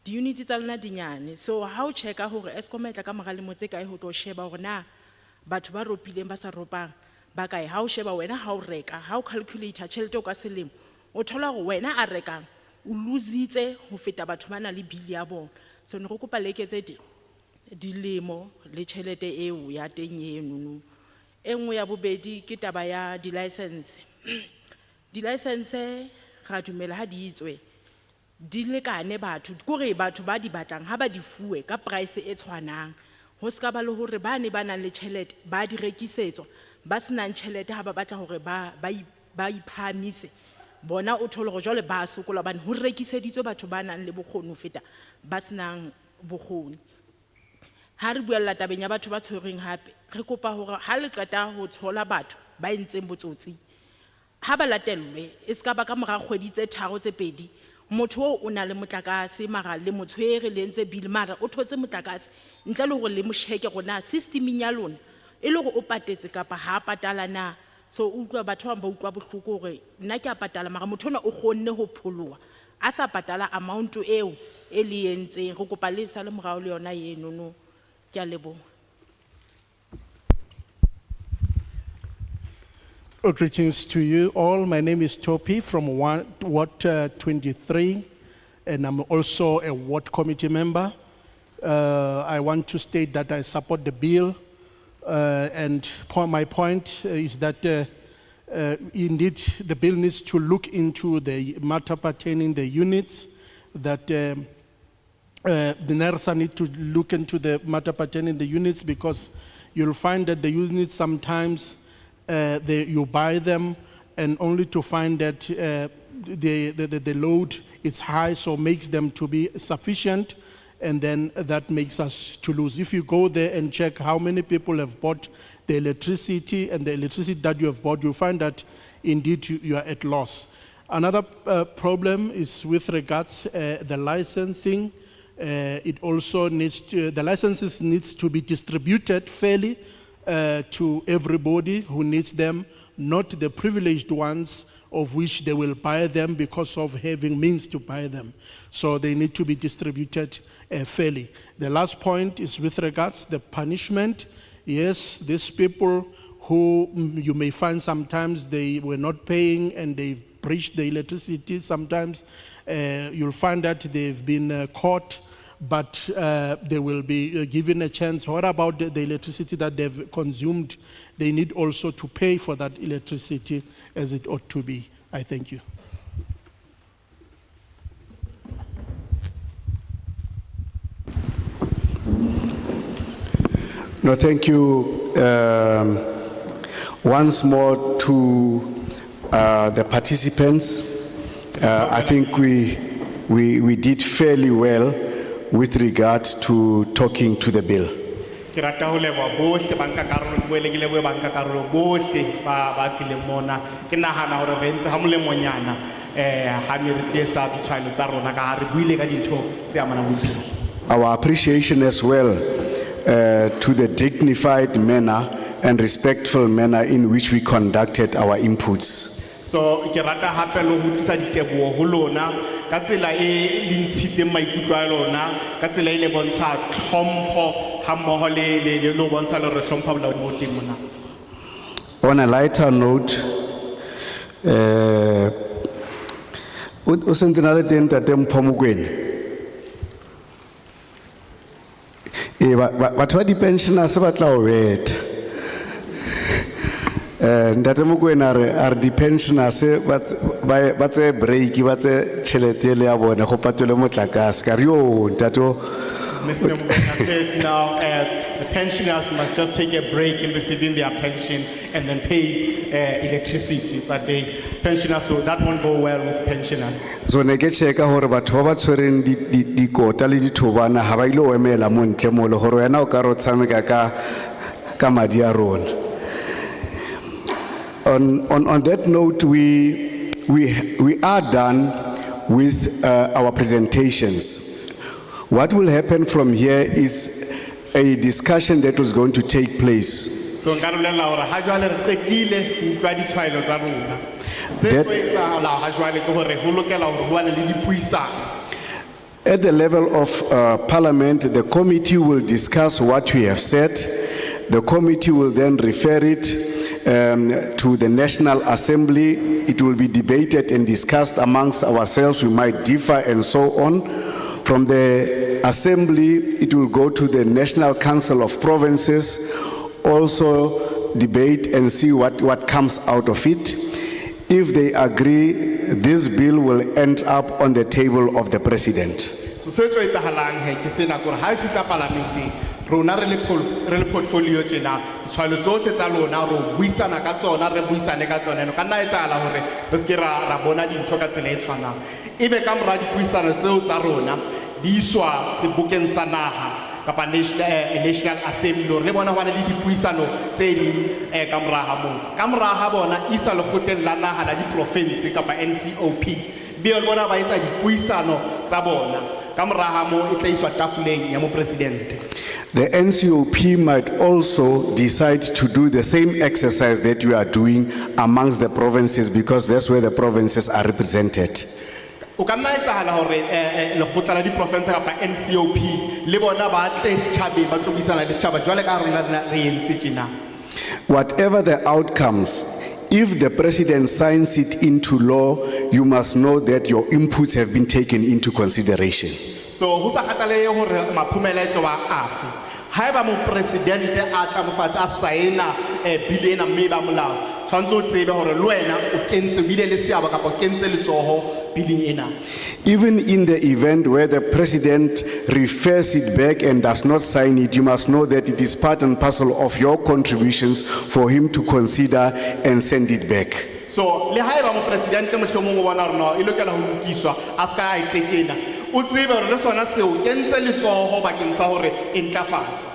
Di-unit tsa lona di nyane. So ha o checka hore Eskom e tla ka mora lemo tse kae ho tlo sheba hore na batho ba ropileng ba sa ropang ba kae. Ha o sheba wena, ha o reka, ha o calculator tjhelete o ka selemo, o thola hore wena a rekang o lositse ho feta batho ba na le bili ya bona. So ne re kopa le eketse dilemo le tjhelete eo ya teng eno. Engwe ya bobedi ke taba ya di-license. Di-license ra dumela ha di itswe di lekane batho, kore batho ba di batlang ha ba di fuwe ka price e tshwanang, ho ska ba le hore ba ne ba nang le tjhelete ba di rekisetswa, ba senang tjhelete ha ba batla hore ba iphamise bona, o thola hore jwale ba sokola hobane ho rekiseditswe batho ba nang le bokgoni ho feta ba senang bokgoni. Ha re buella tabeng ya batho ba tshwereng hape, re kopa hore ha le qeta ho tshola batho ba entseng botsotsi, ha ba latelwe e ska ba ka mora kgwedi tse 3 tse 2, motho o na le motlakase mara le motshwere le entse bill mara o thotse motlakase ntle le hore le mo sheke rona systeming ya lona e le hore o patetse kapa ha patala na. So utlwa batho ba utlwa bohloko hore nna ke a patala mara motho ona o kgonne ho pholoa a sa patala amount eo e le entseng. Re kopa le sa le morao le yona eno no. Ke a leboha. Greetings to you all. My name is Topi from Ward 23, and I'm also a Ward Committee member. I want to state that I support the bill, and my point is that indeed the bill needs to look into the matter pertaining the units, that the NERSA need to look into the matter pertaining the units, because you'll find that the units sometimes you buy them and only to find that the load is high, so makes them to be sufficient, and then that makes us to lose. If you go there and check how many people have bought the electricity and the electricity that you have bought, you'll find that indeed you are at loss. Another problem is with regards the licensing. It also needs to, the licenses needs to be distributed fairly to everybody who needs them, not the privileged ones of which they will buy them because of having means to buy them. So they need to be distributed fairly. The last point is with regards the punishment. Yes, these people who you may find sometimes they were not paying and they've breached the electricity, sometimes you'll find that they've been caught, but they will be given a chance. What about the electricity that they've consumed? They need also to pay for that electricity as it ought to be. I thank you. No, thank you once more to the participants. I think we did fairly well with regard to talking to the bill. Ke rata ho leboha bohle ba nka karolo ke boele ke lebohe ba nka karolo bohle ba tlileng mona. Ke nahana hore re ntse ha molemonyana ha ne re tlisa ditshwaelo tsa rona ka ha re buile ka dintho tse amanang le bophelo. Our appreciation as well to the dignified manner and respectful manner in which we conducted our inputs. So ke rata hape le ho tlisa diteboho ho lona ka tsela e le ntshitseng maikutlo a lona ka tsela e le bontsha tlhompho ha mmoho le lo bontsha le re hlompha bolaodi bo teng mona. On a lighter note, o sentse na le teng Tate Mpho Mokoena. Batho ba di-pensioners ba tla o betha. Ntate Mokoena a re di-pensioners ba tse break ba tse tšhelete le ya bone go patele motlakase ka re yo ntate o. Mr. Mugana said now the pensioners must just take a break in receiving their pension and then pay electricity, but the pensioners, so that won't go well with pensioners. So ne ke checka hore batho ba tshwereng di kota le dithobana ha ba ile o emela mo ntle mo le hore wena o ka ro tshameka ka madi a rona. On that note, we are done with our presentations. What will happen from here is a discussion that was going to take place. So nka re bolella hore ha jwale re qetile ho utlwa ditshwaelo tsa rona. Se tlo etsahala ha jwale ke hore ho lokela hore ho bane le dipuisano. At the level of Parliament, the committee will discuss what we have said. The committee will then refer it to the National Assembly. It will be debated and discussed amongst ourselves. We might differ and so on. From the Assembly, it will go to the National Council of Provinces, also debate and see what comes out of it. If they agree, this bill will end up on the table of the President. So se tlo etsahalang he ke sena gore ha e fihla parlamenteng rona re le portfolio tjena ditshwaelo tsohle tsa lona ro buisana ka tsona re buisane ka tsona no ka nna etsahala hore re se ke ra bona dintho ka tsela e tshwanang ebe ka mora dipuisano tseo tsa rona di iswa sebokeng sa naha kapa National Assembly le bona hona le dipuisano tse ding ka mora ha bona isa lekgotleng la naha la di-province kapa NCOP be le bona ba etsa dipuisano tsa bona. The NCOP might also decide to do the same exercise that you are doing amongst the provinces because that's where the provinces are represented. Whatever the outcomes, if the President signs it into law, you must know that your inputs have been taken into consideration. So who sakhatale hore maphumela e tlo ba afe ha eba mo president a tla mofatsa a saena bill ena mme ba molao tshwantse o tsebe hore le wena o kentse bile le seaba kapa o kentse letsoho billing ena. Even in the event where the President refers it back and does not sign it, you must know that it is part and parcel of your contributions for him to consider and send it back. So le ha eba mo president mohlomong o bona hore no e lokela ho lokiswa a ska a itekena o tsebe hore le sona seo kentse letsoho bakeng sa hore e ntlafatsa.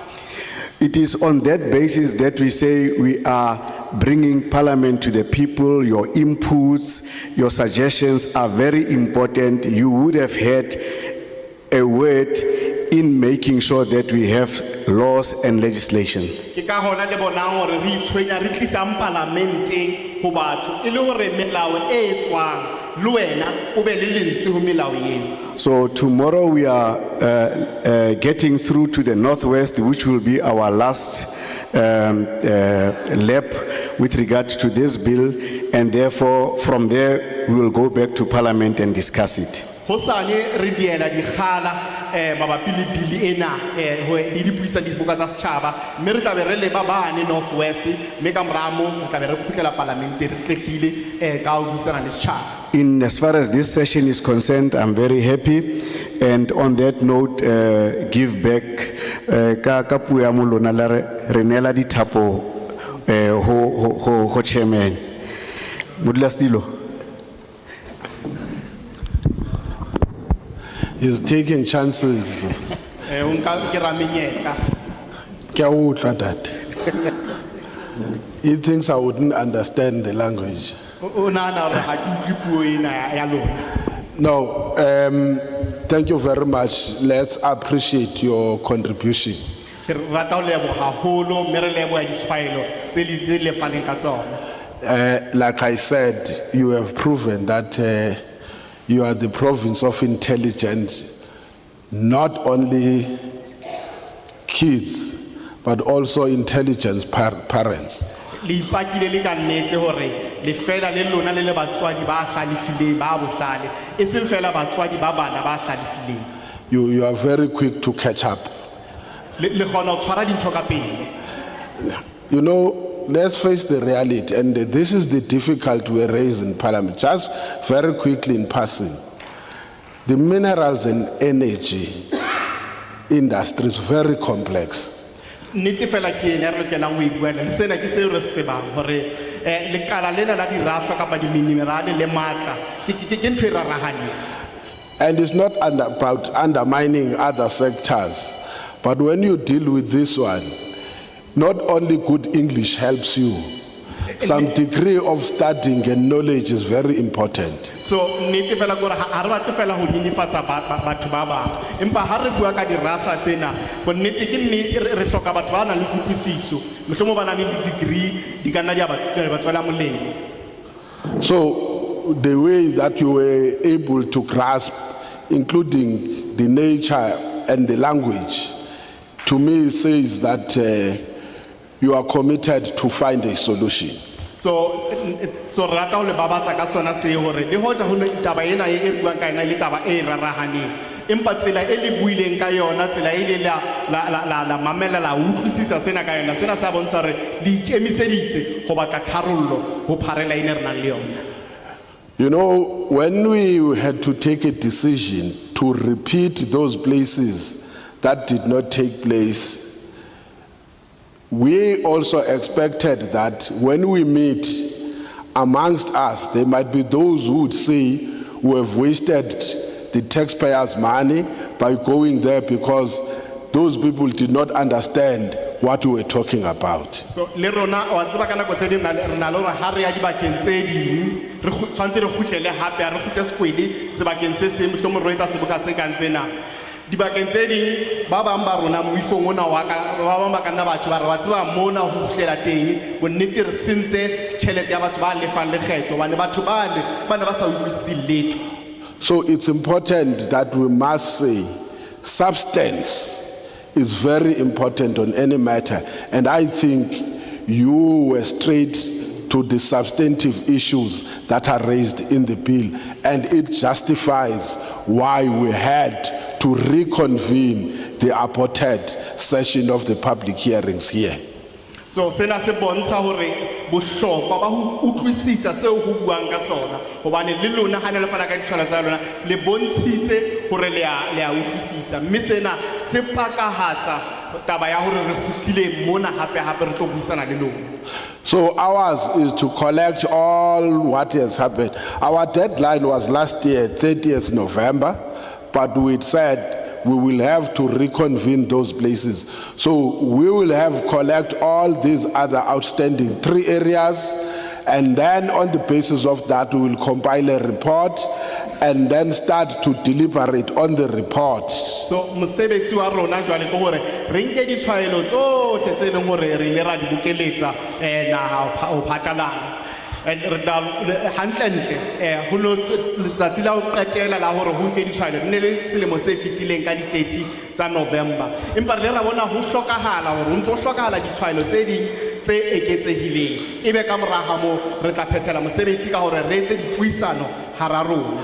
It is on that basis that we say we are bringing Parliament to the people. Your inputs, your suggestions are very important. You would have had a word in making sure that we have laws and legislation. Ke ka hona le bonang hore re itshwenya re tlisang parlamenteng ho batho e le hore melao e etswang le wena o be le lentswe ho melao eo. So tomorrow we are getting through to the Northwest, which will be our last lap with regard to this bill, and therefore from there we will go back to Parliament and discuss it. Hosane re diela di khala mabapi le bill ena ho di dipuisa di boka tsa setjhaba mme re tla be re le ba bane Northwest mme ka moramo re tla be re khutlela parlament re qetile ka ho buisana le setjhaba. In as far as this session is concerned, I'm very happy, and on that note, give back ka puo ya molona la re nela dithapo ho chairman. Mudlastilo. He's taking chances. Ke Ke a utlwa ntate. He thinks I wouldn't understand the language. No, thank you very much. Let's appreciate your contribution. Like I said, you have proven that you are the province of intelligence, not only kids, but also intelligent parents. You are very quick to catch up. You know, let's face the reality, and this is the difficulty we raise in Parliament. Just very quickly in passing, the minerals and energy industry is very complex. And it's not about undermining other sectors, but when you deal with this one, not only good English helps you, some degree of studying and knowledge is very important. So the way that you were able to grasp, including the nature and the language, to me says that you are committed to find a solution. So rata ho le babatsa ka sona se hore le hoja ho taba ena e buang ka ena le taba e rarahaneng, empa tsela e le buileng ka yona, tsela e le la mamela la utlwisisa sena ka yona, sena sa bontsha hore le ikemiseditse ho batla tharollo ho pharela ene re nang le yona. You know, when we had to take a decision to repeat those places that did not take place, we also expected that when we meet amongst us, there might be those who would say we have wasted the taxpayers' money by going there because those people did not understand what we were talking about. So lerona o tseba kana go tsedi na lo ha re ya di bakeng tse ding re tshwantse re khutlele hape re khutle sekwele se bakeng se se mhlomo ro etsa seboka se ka ntsena di bakeng tse ding ba bang ba rona moisong ona wa ka ba bang ba kana batho ba re ba tseba mona ho khutlela teng bo nnete re sentse tšhelete ya batho ba lefang lekgetho bane batho bane ba sa utlwisise letho. So it's important that we must say substance is very important on any matter, and I think you were straight to the substantive issues that are raised in the bill, and it justifies why we had to reconvene the appointed session of the public hearings here. So sena se bontsha hore bohlokwa ba ho utlwisisa seo ho buang ka sona hobane le lona ha ne le fana ka ditshwana tsa lona le bontshitse hore le a utlwisisa mme sena se pakahatsa taba ya hore re khutlile mona hape re tlo buisana le lona. So ours is to collect all what has happened. Our deadline was last year 30th November, but we said we will have to reconvene those places. So we will have collect all these other outstanding 3 areas, and then on the basis of that we will compile a report and then start to deliberate on the report. So mosebetsi wa rona jwale ke hore re nke ditshwaelo tsohle tse leng hore re le ra di bokeletsa na ho phatalana. And hantle ho no letsatsi la ho qetela la hore ho nke ditshwaelo ne le selemo se fitileng ka di 30 tsa November, empa le ra bona ho hlokahala hore ho ntso hlokahala ditshwaelo tse ding tse eketsehileng ebe ka moraga mo re tla phethela mosebetsi ka hore re etse dipuisano hara rona.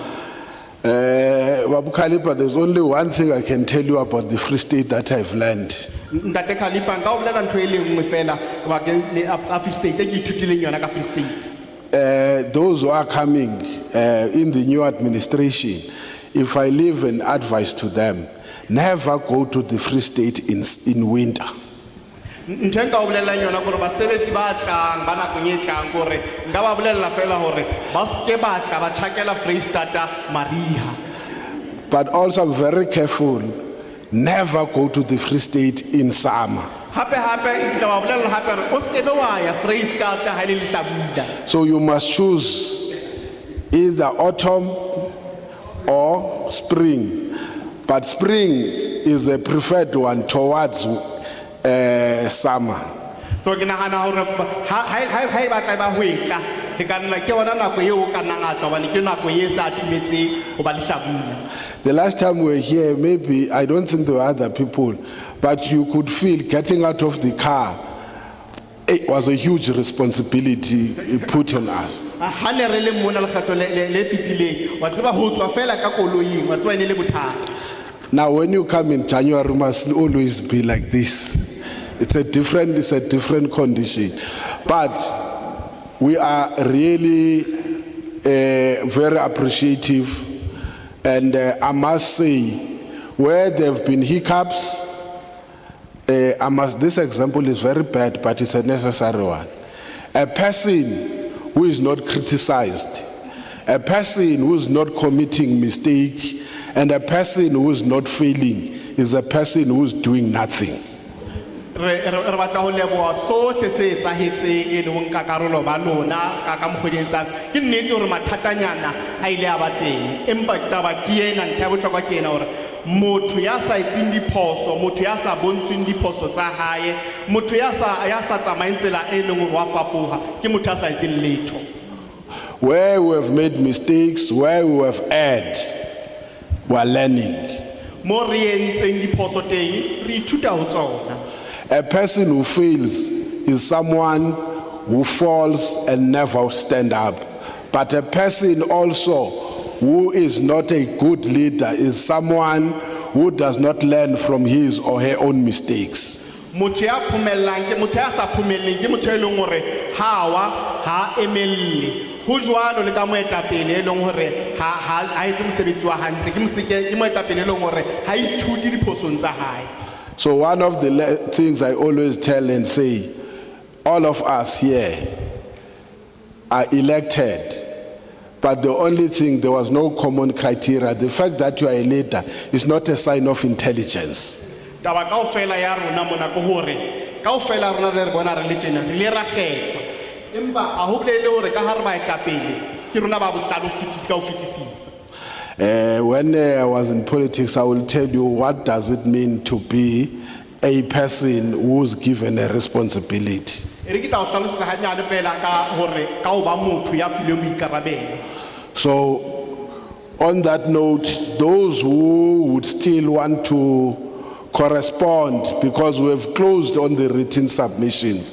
Babu Khalipa, there's only one thing I can tell you about the Free State that I've learned. Ntate Khalipa nka o bolela ntho e le nngwe fela ba ke le Free State e ke ithutileng yona ka Free State. Those who are coming in the new administration, if I leave an advice to them, never go to the Free State in winter. Ntenka o bolela yona gore basebetsi ba tlang bana go nyetlang gore nka ba bolela fela hore ba ske ba tla ba tshakela Free State mariha. But also I'm very careful, never go to the Free State in summer. So you must choose either autumn or spring. But spring is a preferred one towards summer. So ke nagana hore ha e batla ba ho etla ke ka nna ke yona nako eo ka nna tla bana ke nako e sa timetseng ho ba le hlabula. The last time we were here, maybe, I don't think there were other people, but you could feel getting out of the car. It was a huge responsibility put on us. Ha ne re le mona le khatlo le fitileng wa tseba ho tswa fela ka koloing wa tseba ene le bothata. Now, when you come in January, must always be like this. It's a different condition. But we are really very appreciative. And I must say, where there have been hiccups, this example is very bad, but it's a necessary one. A person who is not criticized, a person who is not committing mistake, and a person who is not failing is a person who is doing nothing. Re batla ho leboha sohle se etsahetseng e leng ka karolo ba lona ka mokgweditsang ke nnete hore mathatanyana a ile a ba teng empa taba ke ena ntlha ya bohlokwa ke ena hore motho ya sa etseng diphoso motho ya sa bontsheng diphoso tsa hae motho ya sa tsamayeng tsela e leng hore wa fapoha ke motho ya sa etseng letho. Where we have made mistakes, where we have erred, we are learning. Mo re entseng diphoso teng re ithuta ho tsona. A person who fails is someone who falls and never stand up. But a person also who is not a good leader is someone who does not learn from his or her own mistakes. Motho ya phumellang ke motho ya sa phumelleng ke motho e leng hore ha emelle ho jwalo le ka moetapele e leng hore ha etse mosebetsi wa hantle ke moetapele e leng hore ha ithuti diphosong tsa hae. So one of the things I always tell and say, all of us here are elected, but the only thing, there was no common criteria. The fact that you are a leader is not a sign of intelligence. Taba kaofela ya rona mona ko hore kaofela rona re bona re le tjena re le ra kgethwa empa a ho bolele hore ka ha re ba etapele ke rona ba bohlalo fitisa ka ho fitisisa. When I was in politics, I will tell you what does it mean to be a person who's given a responsibility. So, on that note, those who would still want to correspond, because we've closed on the written submissions,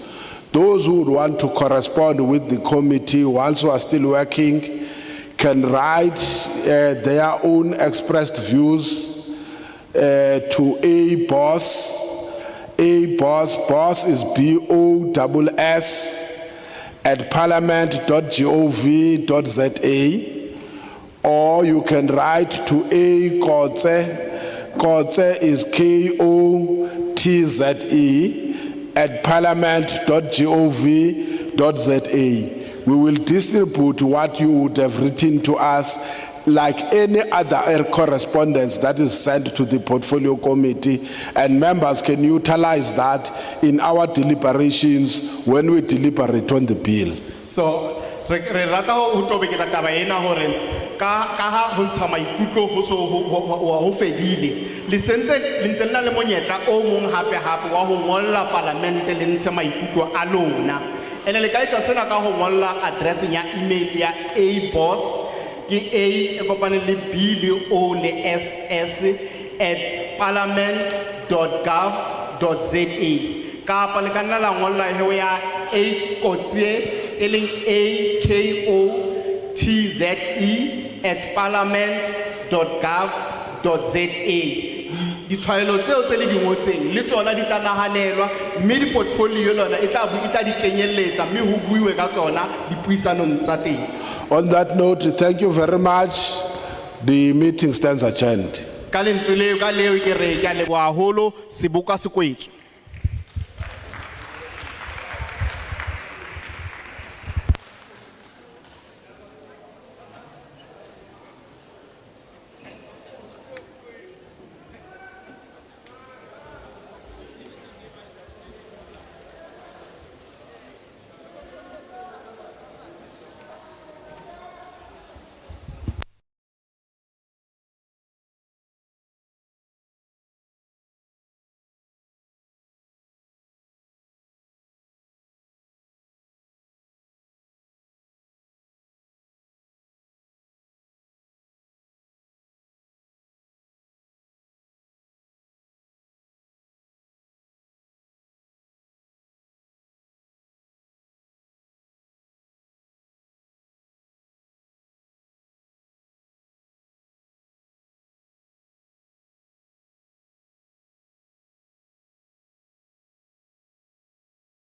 those who would want to correspond with the committee whilst we are still working can write their own expressed views to boss is BOSS at parliament.gov.za, or you can write to Kotze is KOTZE at parliament.gov.za. We will distribute what you would have written to us like any other correspondence that is sent to the portfolio committee, and members can utilize that in our deliberations when we deliberate on the bill. So re rata ho tobeketsa taba ena hore ka ha ho ntsha maikutlo ho fedile le sentse le ntse nna le monyetla o mong hape wa ho ngolla parlamente le ntshe maikutlo a lona. Ene le ka etsa sena ka ho ngolla address ya email ya boss ke e kopane le b le o le ss at parliament.gov.za kapa le ka nna la ngolla ho ya kotse e leng AKOTZE at parliament.gov.za. Di tshwaelo tseo tse le di ngotseng le tsona di tla nahanelwa mme di portfolio lona e tla di kenyelletsa mme ho buiwe ka tsona dipuisanong tsa teng. On that note, thank you very much. The meeting stands adjourned. Ka lentswe leo ka leo ke re ke a leboha haholo seboka se kwetswe.